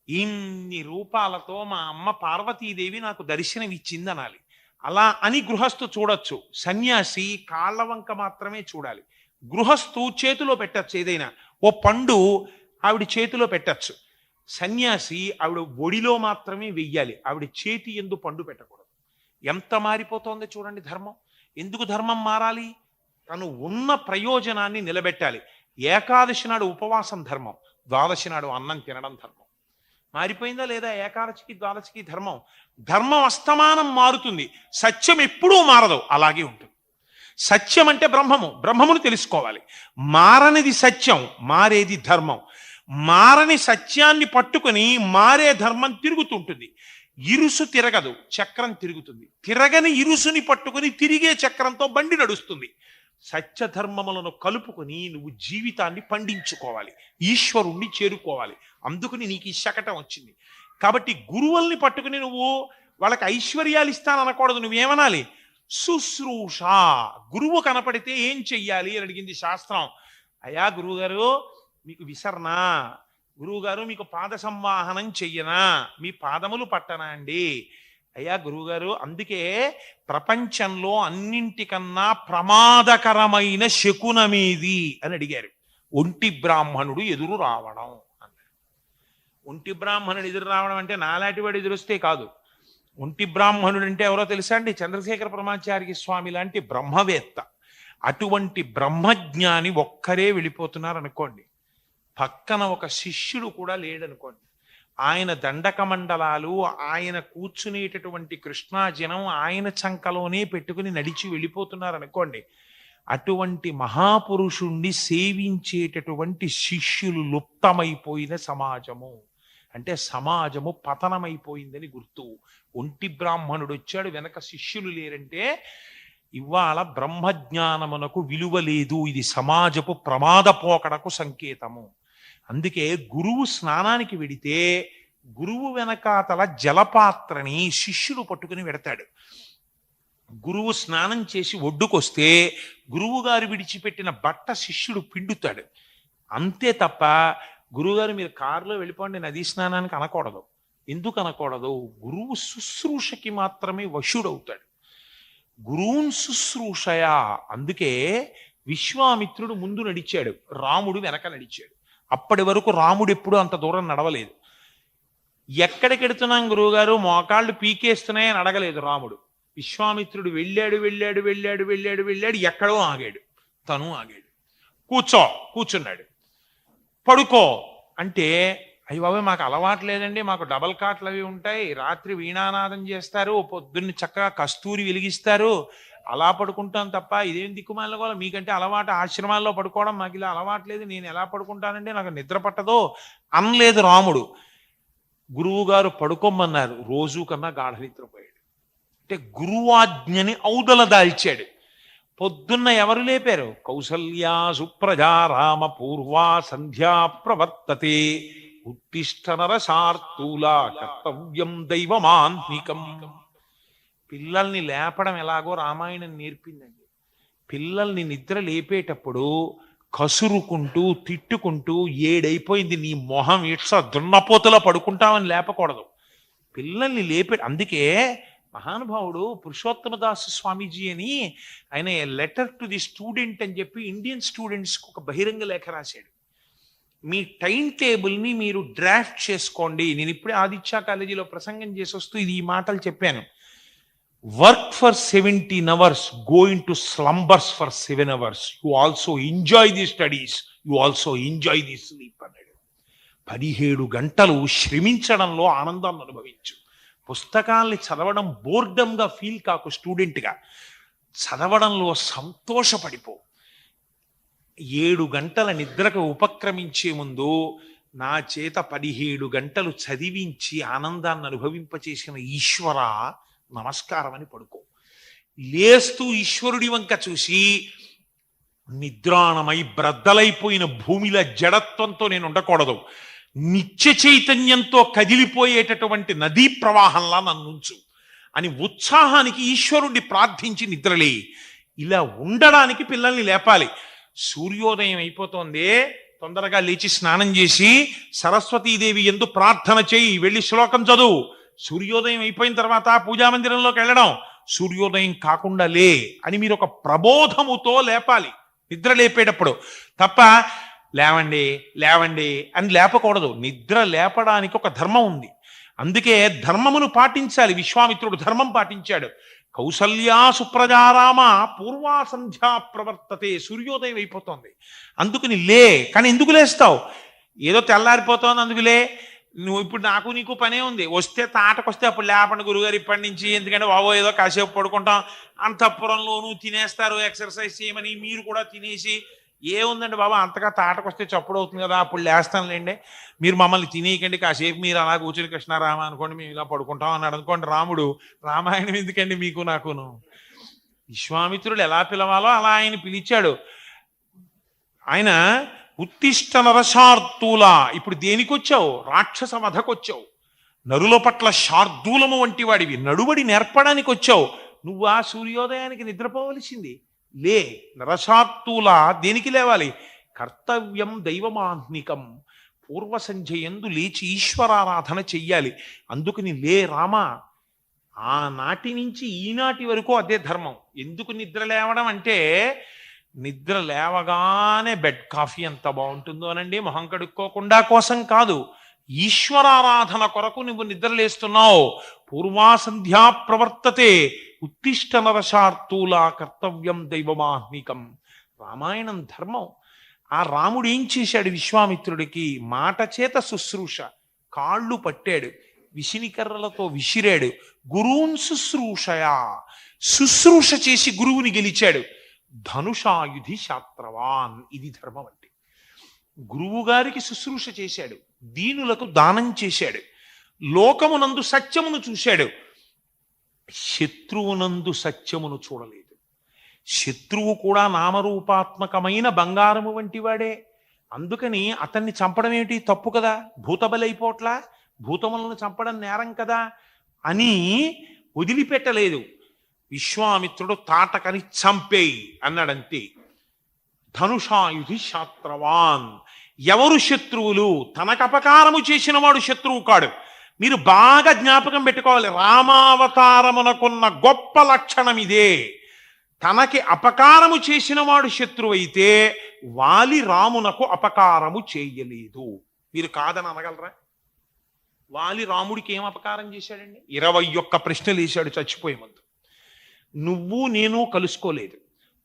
ఇన్ని రూపాలతో మా అమ్మ పార్వతీదేవి నాకు దర్శనమిచ్చింది అనాలి. అలా అని గృహస్థు చూడొచ్చు. సన్యాసి కాళ్ళ వంక మాత్రమే చూడాలి. గృహస్థు చేతిలో పెట్టచ్చు, ఏదైనా ఓ పండు ఆవిడ చేతిలో పెట్టచ్చు. సన్యాసి ఆవిడ ఒడిలో మాత్రమే వెయ్యాలి, ఆవిడ చేతి ఎందు పండు పెట్టకూడదు. ఎంత మారిపోతోంది చూడండి ధర్మం. ఎందుకు ధర్మం మారాలి? తను ఉన్న ప్రయోజనాన్ని నిలబెట్టాలి. ఏకాదశి నాడు ఉపవాసం ధర్మం, ద్వాదశి నాడు అన్నం తినడం ధర్మం. మారిపోయిందా లేదా? ఏకాదశికి ద్వాదశికి ధర్మం. ధర్మం అస్తమానం మారుతుంది, సత్యం ఎప్పుడూ మారదు, అలాగే ఉంటుంది. సత్యం అంటే బ్రహ్మము, బ్రహ్మమును తెలుసుకోవాలి. మారనిది సత్యం, మారేది ధర్మం. మారని సత్యాన్ని పట్టుకుని మారే ధర్మం తిరుగుతుంటుంది. ఇరుసు తిరగదు, చక్రం తిరుగుతుంది. తిరగని ఇరుసుని పట్టుకుని తిరిగే చక్రంతో బండి నడుస్తుంది. సత్యధర్మములను కలుపుకొని నువ్వు జీవితాన్ని పండించుకోవాలి, ఈశ్వరుణ్ణి చేరుకోవాలి. అందుకని నీకు ఈ శకటం వచ్చింది. కాబట్టి గురువుల్ని పట్టుకుని నువ్వు వాళ్ళకి ఐశ్వర్యాలు ఇస్తాననకూడదు. నువ్వేమనాలి? శుశ్రూష. గురువు కనపడితే ఏం చెయ్యాలి అని అడిగింది శాస్త్రం. అయ్యా గురువుగారు మీకు విసర్నా, గురువుగారు మీకు పాద సంవాహనం చెయ్యనా, మీ పాదములు పట్టనా అండి. అయ్యా గురువుగారు, అందుకే ప్రపంచంలో అన్నింటికన్నా ప్రమాదకరమైన శకునమేది అని అడిగారు. ఒంటి బ్రాహ్మణుడు ఎదురు రావడం అన్నారు. ఒంటి బ్రాహ్మణుడు ఎదురు రావడం అంటే నాలాంటివాడు ఎదురొస్తే కాదు. ఒంటి బ్రాహ్మణుడు అంటే ఎవరో తెలుసా అండి? చంద్రశేఖర పరమాచార్య స్వామి లాంటి బ్రహ్మవేత్త. అటువంటి బ్రహ్మజ్ఞాని ఒక్కరే వెళ్ళిపోతున్నారు అనుకోండి, పక్కన ఒక శిష్యుడు కూడా లేడనుకోండి, ఆయన దండకమండలాలు, ఆయన కూర్చునేటటువంటి కృష్ణాజనం ఆయన చంకలోనే పెట్టుకుని నడిచి వెళ్ళిపోతున్నారు అనుకోండి, అటువంటి మహాపురుషుణ్ణి సేవించేటటువంటి శిష్యులు లుప్తమైపోయిన సమాజము, అంటే సమాజము పతనమైపోయిందని గుర్తు. ఒంటి బ్రాహ్మణుడు వచ్చాడు, వెనక శిష్యులు లేరంటే ఇవాళ బ్రహ్మజ్ఞానమునకు విలువ లేదు. ఇది సమాజపు ప్రమాదపోకడకు సంకేతము. అందుకే గురువు స్నానానికి వెడితే గురువు వెనకాతల జలపాత్రని శిష్యుడు పట్టుకుని వెడతాడు. గురువు స్నానం చేసి ఒడ్డుకొస్తే గురువు గారు విడిచిపెట్టిన బట్ట శిష్యుడు పిండుతాడు. అంతే తప్ప గురువుగారు మీరు కారులో వెళ్ళిపోండి నదీ స్నానానికి అనకూడదు. ఎందుకు అనకూడదు? గురువు శుశ్రూషకి మాత్రమే వశుడవుతాడు. గురువున్ శుశ్రూషయా. అందుకే విశ్వామిత్రుడు ముందు నడిచాడు, రాముడు వెనక నడిచాడు. అప్పటి వరకు రాముడు ఎప్పుడు అంత దూరం నడవలేదు. ఎక్కడికి వెడుతున్నాం గురువుగారు, మోకాళ్ళు పీకేస్తున్నాయి అని అడగలేదు రాముడు. విశ్వామిత్రుడు వెళ్ళాడు వెళ్ళాడు వెళ్ళాడు వెళ్ళాడు వెళ్ళాడు, ఎక్కడో ఆగాడు, తను ఆగాడు. కూర్చున్నాడు. పడుకో అంటే, అయ్యి బాబాయ్ మాకు అలవాటు లేదండి, మాకు డబల్ కాట్లు అవి ఉంటాయి, రాత్రి వీణానాదం చేస్తారు, పొద్దున్న చక్కగా కస్తూరి వెలిగిస్తారు, అలా పడుకుంటాం తప్ప ఇదేం దిక్కుమాల మీకంటే అలవాటు ఆశ్రమాల్లో పడుకోవడం, మాకు ఇలా అలవాటు లేదు, నేను ఎలా పడుకుంటానండి, నాకు నిద్ర పట్టదో అనలేదు రాముడు. గురువు గారు పడుకోమన్నారు, రోజు కన్నా గాఢ నిద్రపోయాడు. అంటే గురువాజ్ఞని ఔదల దాల్చాడు. పొద్దున్న ఎవరు లేపారు? కౌసల్యా సుప్రజా రామ పూర్వా సంధ్యా ప్రవర్తతే ఉత్తిష్ట నరశార్తూలా కర్తవ్యం దైవమాన్నికం. పిల్లల్ని లేపడం ఎలాగో రామాయణం నేర్పిందండి. పిల్లల్ని నిద్ర లేపేటప్పుడు కసురుకుంటూ తిట్టుకుంటూ, ఏడైపోయింది నీ మొహం ఇట్స దున్నపోతలో పడుకుంటామని లేపకూడదు. పిల్లల్ని అందుకే మహానుభావుడు పురుషోత్తమదాసు స్వామీజీ అని ఆయన లెటర్ టు ది స్టూడెంట్ అని చెప్పి ఇండియన్ స్టూడెంట్స్కి ఒక బహిరంగ లేఖ రాశాడు. మీ టైం టేబుల్ని మీరు డ్రాఫ్ట్ చేసుకోండి. నేను ఇప్పుడే ఆదిత్య కాలేజీలో ప్రసంగం చేసి వస్తూ ఈ మాటలు చెప్పాను. Work for 17 hours, go into slumbers for 7 hours. You also enjoy the studies, you also enjoy the sleep అన్నాడు. 17 గంటలు శ్రమించడంలో ఆనందాన్ని అనుభవించు. పుస్తకాల్ని చదవడం బోర్డంగా ఫీల్ కాకు, స్టూడెంట్గా చదవడంలో సంతోషపడిపో. 7 గంటల నిద్రకు ఉపక్రమించే ముందు నా చేత 17 గంటలు చదివించి ఆనందాన్ని అనుభవింపచేసిన ఈశ్వర నమస్కారం అని పడుకో. లేస్తూ ఈశ్వరుడి వంక చూసి నిద్రాణమై బ్రద్దలైపోయిన భూమిల జడత్వంతో నేను ఉండకూడదు, నిత్య చైతన్యంతో కదిలిపోయేటటువంటి నదీ ప్రవాహంలా నన్నుంచు అని ఉత్సాహానికి ఈశ్వరుణ్ణి ప్రార్థించి నిద్రలే. ఇలా ఉండడానికి పిల్లల్ని లేపాలి. సూర్యోదయం అయిపోతోంది, తొందరగా లేచి స్నానం చేసి సరస్వతీదేవి యందు ప్రార్థన చేయి, వెళ్ళి శ్లోకం చదువు. సూర్యోదయం అయిపోయిన తర్వాత పూజామందిరంలోకి వెళ్ళడం, సూర్యోదయం కాకుండా లే అని మీరు ఒక ప్రబోధముతో లేపాలి నిద్ర లేపేటప్పుడు. తప్ప లేవండి లేవండి అని లేపకూడదు. నిద్ర లేపడానికి ఒక ధర్మం ఉంది, అందుకే ధర్మమును పాటించాలి. విశ్వామిత్రుడు ధర్మం పాటించాడు. కౌసల్యా సుప్రజారామ పూర్వా సంధ్యా ప్రవర్తతే. సూర్యోదయం అయిపోతుంది, అందుకుని లే. కానీ ఎందుకు లేస్తావు? ఏదో తెల్లారిపోతుంది అందుకులే. నువ్వు ఇప్పుడు నాకు నీకు పనే ఉంది, వస్తే తాటకొస్తే అప్పుడు లేపండి గురుగారు ఇప్పటి నుంచి, ఎందుకంటే బాబో ఏదో కాసేపు పడుకుంటాం. అంతఃపురంలోనూ తినేస్తారు ఎక్సర్సైజ్ చేయమని, మీరు కూడా తినేసి ఏముందండి బాబా అంతగా తాటకొస్తే చప్పుడు అవుతుంది కదా అప్పుడు లేస్తానులేండి, మీరు మమ్మల్ని తినేయకండి, కాసేపు మీరు అలా కూర్చొని కృష్ణారామ అనుకోండి, మేము ఇలా పడుకుంటాం అన్నాడు అనుకోండి రాముడు. రామాయణం ఎందుకండి మీకు నాకును? విశ్వామిత్రుడు ఎలా పిలవాలో అలా ఆయన పిలిచాడు. ఆయన ఉత్తిష్ట నరశార్దూలా. ఇప్పుడు దేనికి వచ్చావు? రాక్షస వధకొచ్చావు. నరుల పట్ల శార్దూలము వంటి వాడివి, నడువడి నేర్పడానికి వచ్చావు. నువ్వు ఆ సూర్యోదయానికి నిద్రపోవలసింది లే. నరశార్దూలా దేనికి లేవాలి? కర్తవ్యం దైవమాహ్నికం. పూర్వ సంధ్యయందు లేచి ఈశ్వరారాధన చెయ్యాలి. అందుకని లే రామా, ఆనాటి నుంచి ఈనాటి వరకు అదే ధర్మం. ఎందుకు నిద్ర లేవడం అంటే, నిద్ర లేవగానే బెడ్ కాఫీ ఎంత బాగుంటుందో అనండి, మొహం కడుక్కోకుండా కోసం కాదు, ఈశ్వరారాధన కొరకు నువ్వు నిద్రలేస్తున్నావు. పూర్వాసంధ్యా ప్రవర్తతే ఉత్తిష్ట నరశార్తూలా కర్తవ్యం దైవమాహ్నికం. రామాయణం ధర్మం. ఆ రాముడు ఏం చేశాడు విశ్వామిత్రుడికి? మాట చేత శుశ్రూష, కాళ్ళు పట్టాడు, విసినికర్రలతో విసిరాడు. గురూన్ శుశ్రూషయా, శుశ్రూష చేసి గురువుని గెలిచాడు. ధనుషాయుధి శాస్త్రవాన్, ఇది ధర్మం అంటే. గురువు గారికి శుశ్రూష చేశాడు, దీనులకు దానం చేశాడు, లోకమునందు సత్యమును చూశాడు, శత్రువునందు సత్యమును చూడలేదు. శత్రువు కూడా నామరూపాత్మకమైన బంగారము వంటి వాడే. అందుకని అతన్ని చంపడం ఏమిటి? తప్పు కదా, భూతబలైపోట్లా, భూతములను చంపడం నేరం కదా అని వదిలిపెట్టలేదు. విశ్వామిత్రుడు తాటకని చంపేయి అన్నాడంతే. ధనుషాయుధి శాస్త్రవాన్. ఎవరు శత్రువులు? తనకు అపకారము చేసిన వాడు శత్రువు కాడు. మీరు బాగా జ్ఞాపకం పెట్టుకోవాలి, రామావతారమునకున్న గొప్ప లక్షణం ఇదే. తనకి అపకారము చేసిన వాడు శత్రువు అయితే వాలి రామునకు అపకారము చేయలేదు. మీరు కాదని అనగలరా? వాలి రాముడికి ఏం అపకారం చేశాడండి? 21 ప్రశ్నలు వేశాడు చచ్చిపోయే ముందు. నువ్వు నేను కలుసుకోలేదు,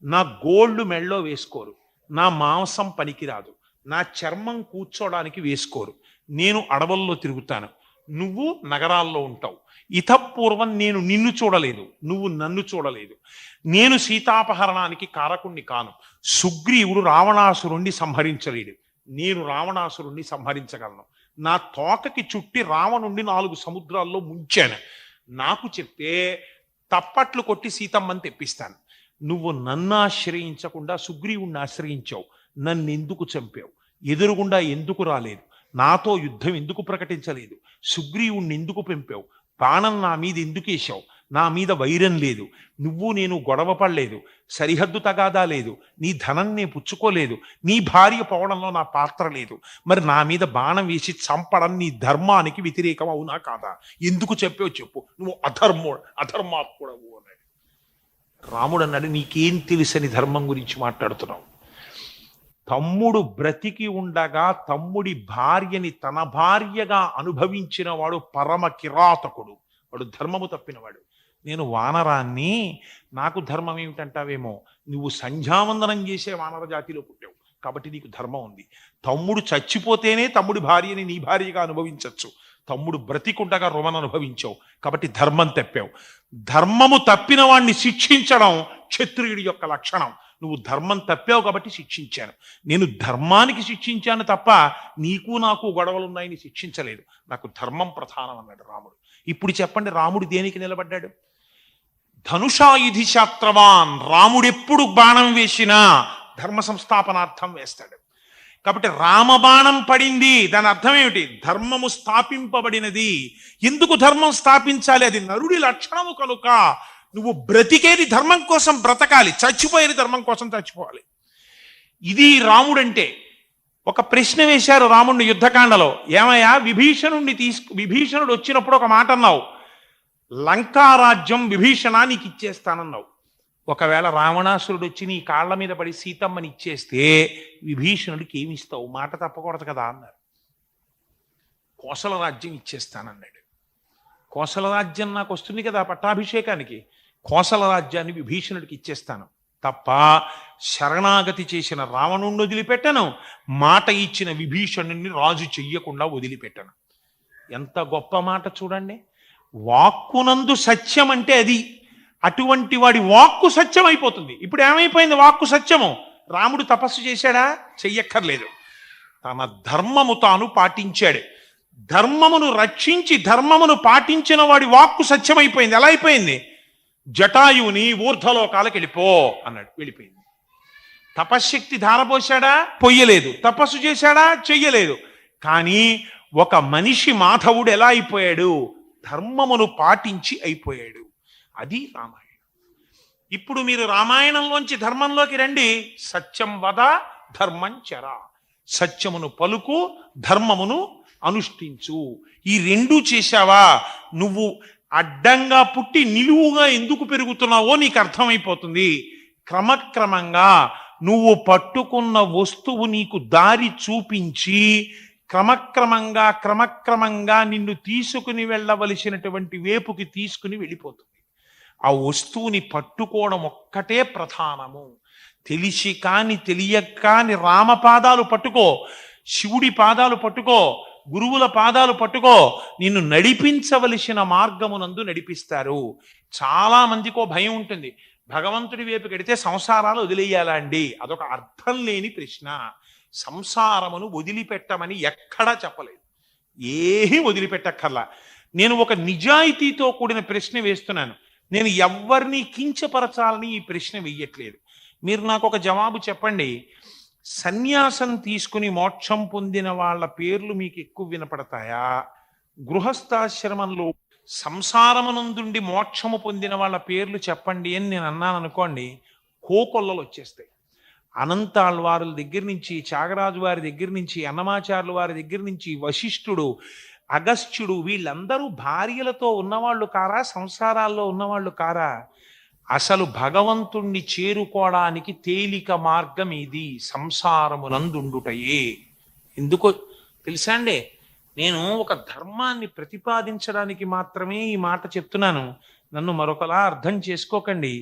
నా గోళ్ళు మెళ్ళో వేసుకోరు, నా మాంసం పనికిరాదు, నా చర్మం కూర్చోడానికి వేసుకోరు, నేను అడవుల్లో తిరుగుతాను, నువ్వు నగరాల్లో ఉంటావు, ఇతపూర్వం నేను నిన్ను చూడలేదు, నువ్వు నన్ను చూడలేదు, నేను సీతాపహరణానికి కారకుణ్ణి కాను, సుగ్రీవుడు రావణాసురుణ్ణి సంహరించలేడు, నేను రావణాసురుణ్ణి సంహరించగలను, నా తోకకి చుట్టి రావణుణ్ణి 4 సముద్రాల్లో ముంచాను, నాకు చెప్తే తప్పట్లు కొట్టి సీతమ్మని తెప్పిస్తాను. నువ్వు నన్ను ఆశ్రయించకుండా సుగ్రీవుణ్ణి ఆశ్రయించావు, నన్ను ఎందుకు చంపావు, ఎదురుగుండా ఎందుకు రాలేదు, నాతో యుద్ధం ఎందుకు ప్రకటించలేదు, సుగ్రీవుణ్ణి ఎందుకు పెంపావు, బాణం నా మీద ఎందుకు వేశావు, నా మీద వైరం లేదు, నువ్వు నేను గొడవ పడలేదు, సరిహద్దు తగాదా లేదు, నీ ధనం నేను పుచ్చుకోలేదు, నీ భార్య పోవడంలో నా పాత్ర లేదు, మరి నా మీద బాణం వేసి చంపడం నీ ధర్మానికి వ్యతిరేకం అవునా కాదా, ఎందుకు చెప్పావు చెప్పు, నువ్వు అధర్మాత్ముడవు అన్నాడు. రాముడు అన్నాడు, నీకేం తెలుసని ధర్మం గురించి మాట్లాడుతున్నావు? తమ్ముడు బ్రతికి ఉండగా తమ్ముడి భార్యని తన భార్యగా అనుభవించిన వాడు పరమ కిరాతకుడు, వాడు ధర్మము తప్పినవాడు. నేను వానరాన్ని, నాకు ధర్మం ఏమిటంటావేమో, నువ్వు సంధ్యావందనం చేసే వానర జాతిలో పుట్టావు కాబట్టి నీకు ధర్మం ఉంది. తమ్ముడు చచ్చిపోతేనే తమ్ముడి భార్యని నీ భార్యగా అనుభవించవచ్చు, తమ్ముడు బ్రతికుండగా రుమను అనుభవించావు కాబట్టి ధర్మం తప్పావు. ధర్మము తప్పిన వాణ్ణి శిక్షించడం క్షత్రియుడి యొక్క లక్షణం. నువ్వు ధర్మం తప్పావు కాబట్టి శిక్షించాను. నేను ధర్మానికి శిక్షించాను తప్ప నీకు నాకు గొడవలు ఉన్నాయని శిక్షించలేదు. నాకు ధర్మం ప్రధానం అన్నాడు రాముడు. ఇప్పుడు చెప్పండి, రాముడు దేనికి నిలబడ్డాడు? ధనుషాయుధి శాస్త్రవాన్. రాముడెప్పుడు బాణం వేసినా ధర్మ సంస్థాపనార్థం వేస్తాడు. కాబట్టి రామబాణం పడింది, దాని అర్థం ఏమిటి? ధర్మము స్థాపింపబడినది. ఎందుకు ధర్మం స్థాపించాలి? అది నరుడి లక్షణము కనుక. నువ్వు బ్రతికేది ధర్మం కోసం బ్రతకాలి, చచ్చిపోయేది ధర్మం కోసం చచ్చిపోవాలి. ఇది రాముడంటే. ఒక ప్రశ్న వేశారు రాముడిని యుద్ధకాండలో, ఏమయ్యా విభీషణుడు వచ్చినప్పుడు ఒక మాట అన్నావు, లంకారాజ్యం విభీషణ నీకు ఇచ్చేస్తానన్నావు. ఒకవేళ రావణాసురుడు వచ్చి నీ కాళ్ళ మీద పడి సీతమ్మని ఇచ్చేస్తే విభీషణుడికి ఏమి ఇస్తావు? మాట తప్పకూడదు కదా అన్నారు. కోసల రాజ్యం ఇచ్చేస్తానన్నాడు. కోసల రాజ్యం నాకు వస్తుంది కదా పట్టాభిషేకానికి, కోసల రాజ్యాన్ని విభీషణుడికి ఇచ్చేస్తాను తప్ప శరణాగతి చేసిన రావణుణ్ణి వదిలిపెట్టను, మాట ఇచ్చిన విభీషణుణ్ణి రాజు చెయ్యకుండా వదిలిపెట్టను. ఎంత గొప్ప మాట చూడండి. వాక్కునందు సత్యం అంటే అది. అటువంటి వాడి వాక్కు సత్యం అయిపోతుంది. ఇప్పుడు ఏమైపోయింది వాక్కు సత్యము? రాముడు తపస్సు చేశాడా? చెయ్యక్కర్లేదు. తన ధర్మము తాను పాటించాడు. ధర్మమును రక్షించి ధర్మమును పాటించిన వాడి వాక్కు సత్యమైపోయింది. ఎలా అయిపోయింది? జటాయువుని ఊర్ధ్వలోకాలకు వెళ్ళిపో అన్నాడు, వెళ్ళిపోయింది. తపశ్శక్తి ధారపోశాడా? పొయ్యలేదు. తపస్సు చేశాడా? చెయ్యలేదు. కానీ ఒక మనిషి మాధవుడు ఎలా అయిపోయాడు? ధర్మమును పాటించి అయిపోయాడు. అది రామాయణం. ఇప్పుడు మీరు రామాయణంలోంచి ధర్మంలోకి రండి. సత్యం వద ధర్మం చర. సత్యమును పలుకు, ధర్మమును అనుష్ఠించు. ఈ రెండూ చేశావా నువ్వు అడ్డంగా పుట్టి నిలువుగా ఎందుకు పెరుగుతున్నావో నీకు అర్థమైపోతుంది. క్రమక్రమంగా నువ్వు పట్టుకున్న వస్తువు నీకు దారి చూపించి క్రమక్రమంగా నిన్ను తీసుకుని వెళ్ళవలసినటువంటి వేపుకి తీసుకుని వెళ్ళిపోతుంది. ఆ వస్తువుని పట్టుకోవడం ఒక్కటే ప్రధానము. తెలిసి కాని తెలియక కాని రామపాదాలు పట్టుకో, శివుడి పాదాలు పట్టుకో, గురువుల పాదాలు పట్టుకో, నిన్ను నడిపించవలసిన మార్గమునందు నడిపిస్తారు. చాలా మందికో భయం ఉంటుంది, భగవంతుడి వైపు కడితే సంసారాలు వదిలేయాలా అండి? అదొక అర్థం లేని ప్రశ్న. సంసారమును వదిలిపెట్టమని ఎక్కడా చెప్పలేదు. ఏమీ వదిలిపెట్టక్కర్లా. నేను ఒక నిజాయితీతో కూడిన ప్రశ్న వేస్తున్నాను. నేను ఎవరిని కించపరచాలని ఈ ప్రశ్న వెయ్యట్లేదు. మీరు నాకు ఒక జవాబు చెప్పండి. సన్యాసం తీసుకుని మోక్షం పొందిన వాళ్ళ పేర్లు మీకు ఎక్కువ వినపడతాయా? గృహస్థాశ్రమంలో సంసారమునందుండి మోక్షము పొందిన వాళ్ళ పేర్లు చెప్పండి అని నేను అన్నాను అనుకోండి, కోకొల్లలు వచ్చేస్తాయి. అనంతాళ్వారుల దగ్గర నుంచి, త్యాగరాజు వారి దగ్గర నుంచి, అన్నమాచార్యుల వారి దగ్గర నుంచి, వశిష్ఠుడు, అగస్త్యుడు, వీళ్ళందరూ భార్యలతో ఉన్నవాళ్ళు కారా? సంసారాల్లో ఉన్నవాళ్ళు కారా? అసలు భగవంతుణ్ణి చేరుకోవడానికి తేలిక మార్గం ఇది, సంసారమునందుండుటయే. ఎందుకో తెలుసా అండి? నేను ఒక ధర్మాన్ని ప్రతిపాదించడానికి మాత్రమే ఈ మాట చెప్తున్నాను. నన్ను మరొకలా అర్థం చేసుకోకండి.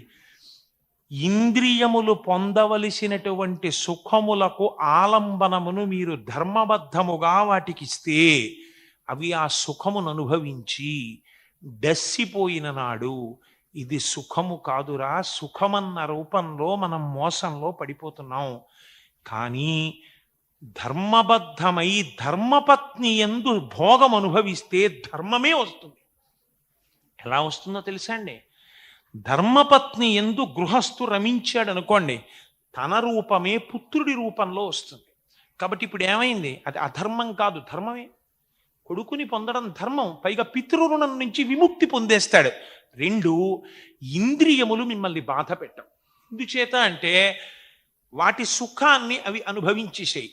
ఇంద్రియములు పొందవలసినటువంటి సుఖములకు ఆలంబనమును మీరు ధర్మబద్ధముగా వాటికిస్తే అవి ఆ సుఖమును అనుభవించి డస్సిపోయిన నాడు ఇది సుఖము కాదురా, సుఖమన్న రూపంలో మనం మోసంలో పడిపోతున్నాం. కానీ ధర్మబద్ధమై ధర్మపత్ని యందు భోగం అనుభవిస్తే ధర్మమే వస్తుంది. ఎలా వస్తుందో తెలుసా అండి? ధర్మపత్ని యందు గృహస్థు రమించాడు అనుకోండి, తన రూపమే పుత్రుడి రూపంలో వస్తుంది. కాబట్టి ఇప్పుడు ఏమైంది? అది అధర్మం కాదు, ధర్మమే. కొడుకుని పొందడం ధర్మం, పైగా పితృరుణం నుంచి విముక్తి పొందేస్తాడు. రెండు, ఇంద్రియములు మిమ్మల్ని బాధ పెట్టవు. ఎందుచేత అంటే వాటి సుఖాన్ని అవి అనుభవించేసాయి.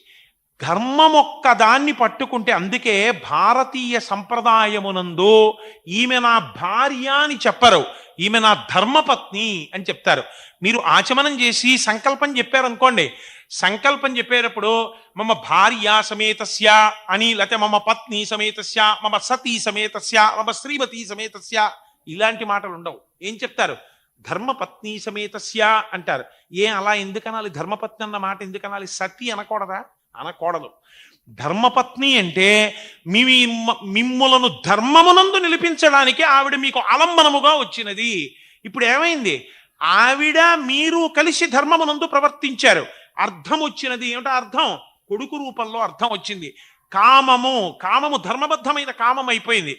ధర్మమొక్క దాన్ని పట్టుకుంటే, అందుకే భారతీయ సంప్రదాయమునందు ఈమె నా భార్య అని చెప్పరు, ఈమె నా ధర్మపత్ని అని చెప్తారు. మీరు ఆచమనం చేసి సంకల్పం చెప్పారనుకోండి, సంకల్పం చెప్పేటప్పుడు మమ భార్య సమేతస్య అని, లేకపోతే మమ పత్ని సమేతస్య, మమ సతీ సమేతస్య, మమ శ్రీమతి సమేతస్య, ఇలాంటి మాటలు ఉండవు. ఏం చెప్తారు? ధర్మపత్ని సమేతస్య అంటారు. అలా ఎందుకనాలి? ధర్మపత్ని అన్న మాట ఎందుకనాలి? సతీ అనకూడదా? అనకూడదు. ధర్మపత్ని అంటే మిమ్ములను ధర్మమునందు నిలిపించడానికి ఆవిడ మీకు ఆలంబనముగా వచ్చినది. ఇప్పుడు ఏమైంది? ఆవిడ మీరు కలిసి ధర్మమునందు ప్రవర్తించారు, అర్థం వచ్చినది. ఏమిటో అర్థం? కొడుకు రూపంలో అర్థం వచ్చింది. కామము ధర్మబద్ధమైన కామం అయిపోయింది.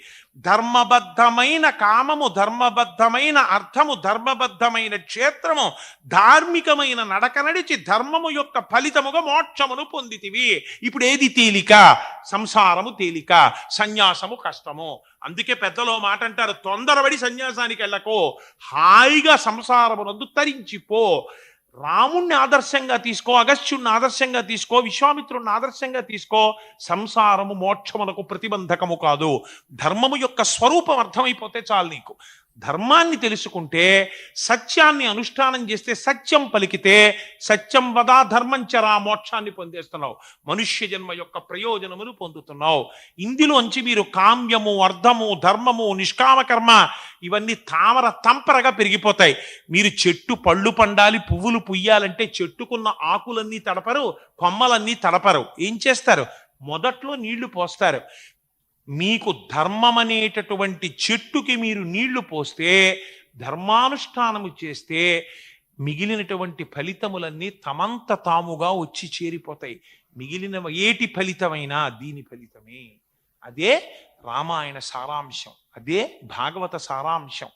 ధర్మబద్ధమైన కామము, ధర్మబద్ధమైన అర్థము, ధర్మబద్ధమైన క్షేత్రము, ధార్మికమైన నడక నడిచి ధర్మము యొక్క ఫలితముగా మోక్షమును పొందితివి. ఇప్పుడు ఏది తేలిక? సంసారము తేలిక, సన్యాసము కష్టము. అందుకే పెద్దలో మాట అంటారు, తొందరపడి సన్యాసానికి వెళ్ళకో, హాయిగా సంసారమునందు తరించిపో. రాముణ్ణి ఆదర్శంగా తీసుకో, అగస్త్యుణ్ణి ఆదర్శంగా తీసుకో, విశ్వామిత్రుణ్ణి ఆదర్శంగా తీసుకో. సంసారము మోక్షమునకు ప్రతిబంధకము కాదు. ధర్మము యొక్క స్వరూపం అర్థమైపోతే చాలు నీకు. ధర్మాన్ని తెలుసుకుంటే, సత్యాన్ని అనుష్ఠానం చేస్తే, సత్యం పలికితే, సత్యం వదా ధర్మం చరా, మోక్షాన్ని పొందేస్తున్నావు, మనుష్య జన్మ యొక్క ప్రయోజనమును పొందుతున్నావు. ఇందులోంచి మీరు కామ్యము, అర్థము, ధర్మము, నిష్కామకర్మ ఇవన్నీ తామర తంపరగా పెరిగిపోతాయి. మీరు చెట్టు పళ్ళు పండాలి, పువ్వులు పుయ్యాలంటే చెట్టుకున్న ఆకులన్నీ తడపరు, కొమ్మలన్నీ తడపరు. ఏం చేస్తారు? మొదట్లో నీళ్లు పోస్తారు. మీకు ధర్మం అనేటటువంటి చెట్టుకి మీరు నీళ్లు పోస్తే, ధర్మానుష్ఠానము చేస్తే, మిగిలినటువంటి ఫలితములన్నీ తమంత తాముగా వచ్చి చేరిపోతాయి. మిగిలిన ఏటి ఫలితమైనా దీని ఫలితమే. అదే రామాయణ సారాంశం, అదే భాగవత సారాంశం.